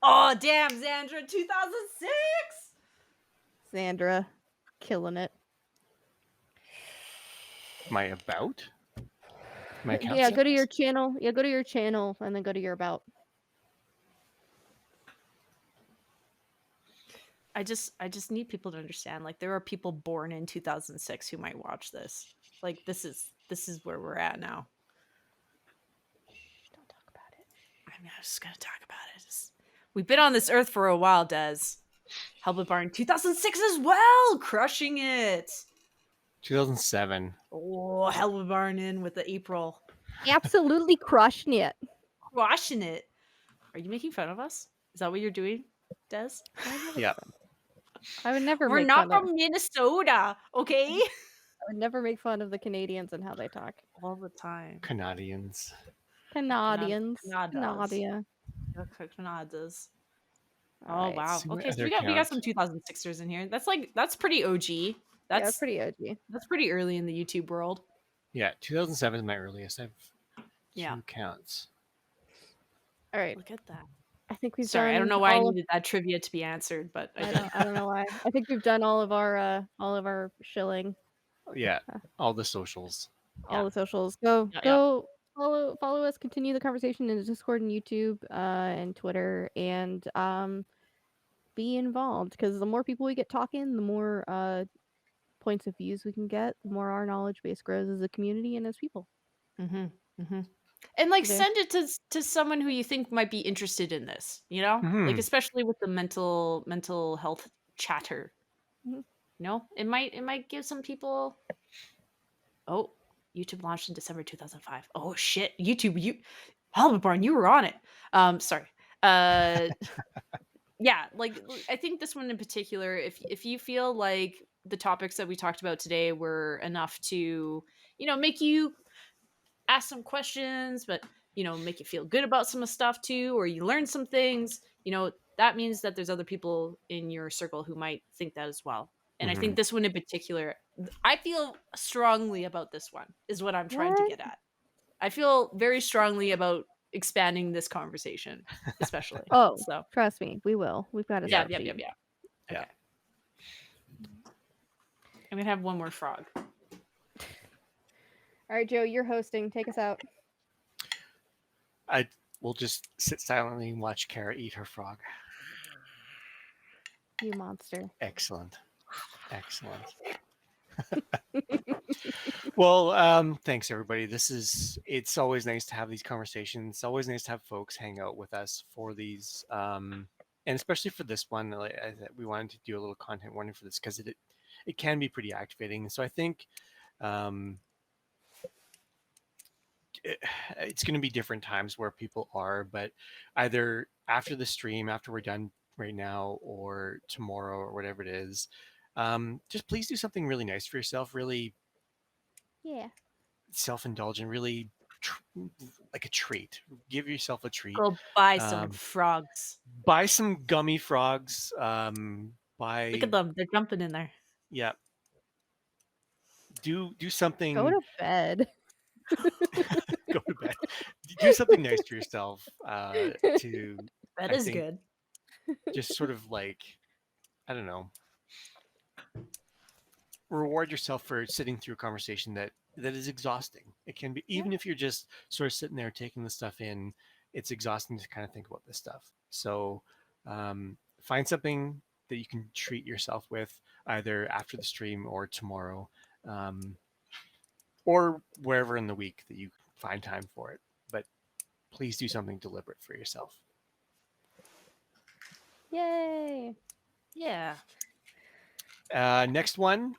Oh, damn, Xandra, 2006! Sandra, killing it. My about? My account? Yeah, go to your channel. Yeah, go to your channel and then go to your about. I just need people to understand, like, there are people born in 2006 who might watch this. Like, this is where we're at now. Shh, don't talk about it. I'm just gonna talk about it. We've been on this earth for a while, Des. Hellblade Barn 2006 as well, crushing it. 2007. Oh, Hellblade Barn in with the April. Absolutely crushing it. Crushing it. Are you making fun of us? Is that what you're doing, Des? Yeah. I would never. We're not from Minnesota, okay? I would never make fun of the Canadians and how they talk all the time. Canadians. Canadians. Canadas. Oh wow. Okay, so we got some 2006ers in here. That's pretty OG. That's pretty OG. That's pretty early in the YouTube world. Yeah, 2007 is my earliest. I have 2 accounts. All right. Look at that. I think we've Sorry, done I don't know why I needed that trivia to be answered, but I don't know why. I think we've done all of our shilling. Yeah, all the socials. All the socials. Go follow us, continue the conversation in the Discord and YouTube and Twitter, and be involved, because the more people we get talking, the more points of views we can get, the more our knowledge base grows as a community and as people. And like send it to someone who you think might be interested in this, you know? Like especially with the mental health chatter. You know? It might give some people. Oh, YouTube launched in December 2005. Oh shit. YouTube, Hellblade Barn, you were on it. Sorry. Yeah, like I think this one in particular, if you feel like the topics that we talked about today were enough to, make you ask some questions, but make you feel good about some of the stuff too, or you learn some things, that means that there's other people in your circle who might think that as well. And I think this one in particular, I feel strongly about this one is what I'm trying to get at. I feel very strongly about expanding this conversation, especially. Oh, so trust me, we will. We've got to. Yeah. Okay. I'm gonna have one more frog. All right, Joe, you're hosting. Take us out. we'll just sit silently and watch Kara eat her frog. You monster. Excellent. Excellent. Well, thanks everybody. It's always nice to have these conversations. It's always nice to have folks hang out with us for these, and especially for this one. We wanted to do a little content warning for this because it can be pretty activating. So I think um, it's going to be different times where people are, but either after the stream, after we're done right now, or tomorrow, or whatever it is, just please do something really nice for yourself. Really Yeah. self-indulgent, really tr- like a treat. Give yourself a treat. Go buy some Um, frogs. buy some gummy frogs. Look Buy at them. They're jumping in there. Yeah. Do Go something. to bed. Go to bed. Do something nice for yourself. To That I is think good. just sort of like, I don't know, reward yourself for sitting through a conversation that is exhausting. It can be, Yeah. even if you're just sort of sitting there taking the stuff in, it's exhausting to kind of think about this stuff. So find something that you can treat yourself with either after the stream or tomorrow, um, or wherever in the week that you find time for it. But please do something deliberate for yourself. Yay. Yeah. Next one.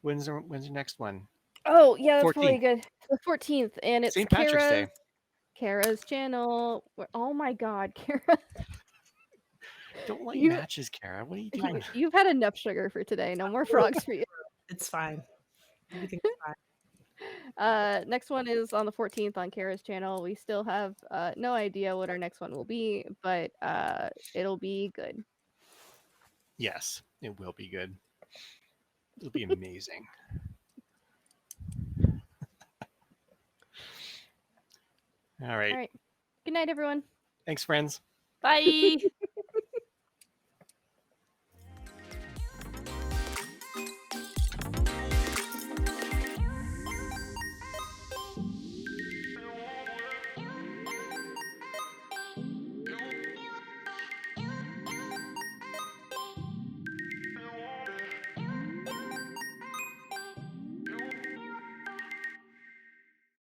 When's the next one? Oh, yeah, that's probably 14th. good. The 14th, and it's St. Patrick's Day. Kara's channel. Oh my God, Kara, Don't light you matches, Kara. What are you doing? you've had enough sugar for today. No more frogs for you. It's fine. Everything's fine. Next one is on the 14th on Kara's channel. We still have no idea what our next one will be, but it'll be good. Yes, it will be good. It'll be amazing. All right. All right. Good night, everyone. Thanks, friends. Bye.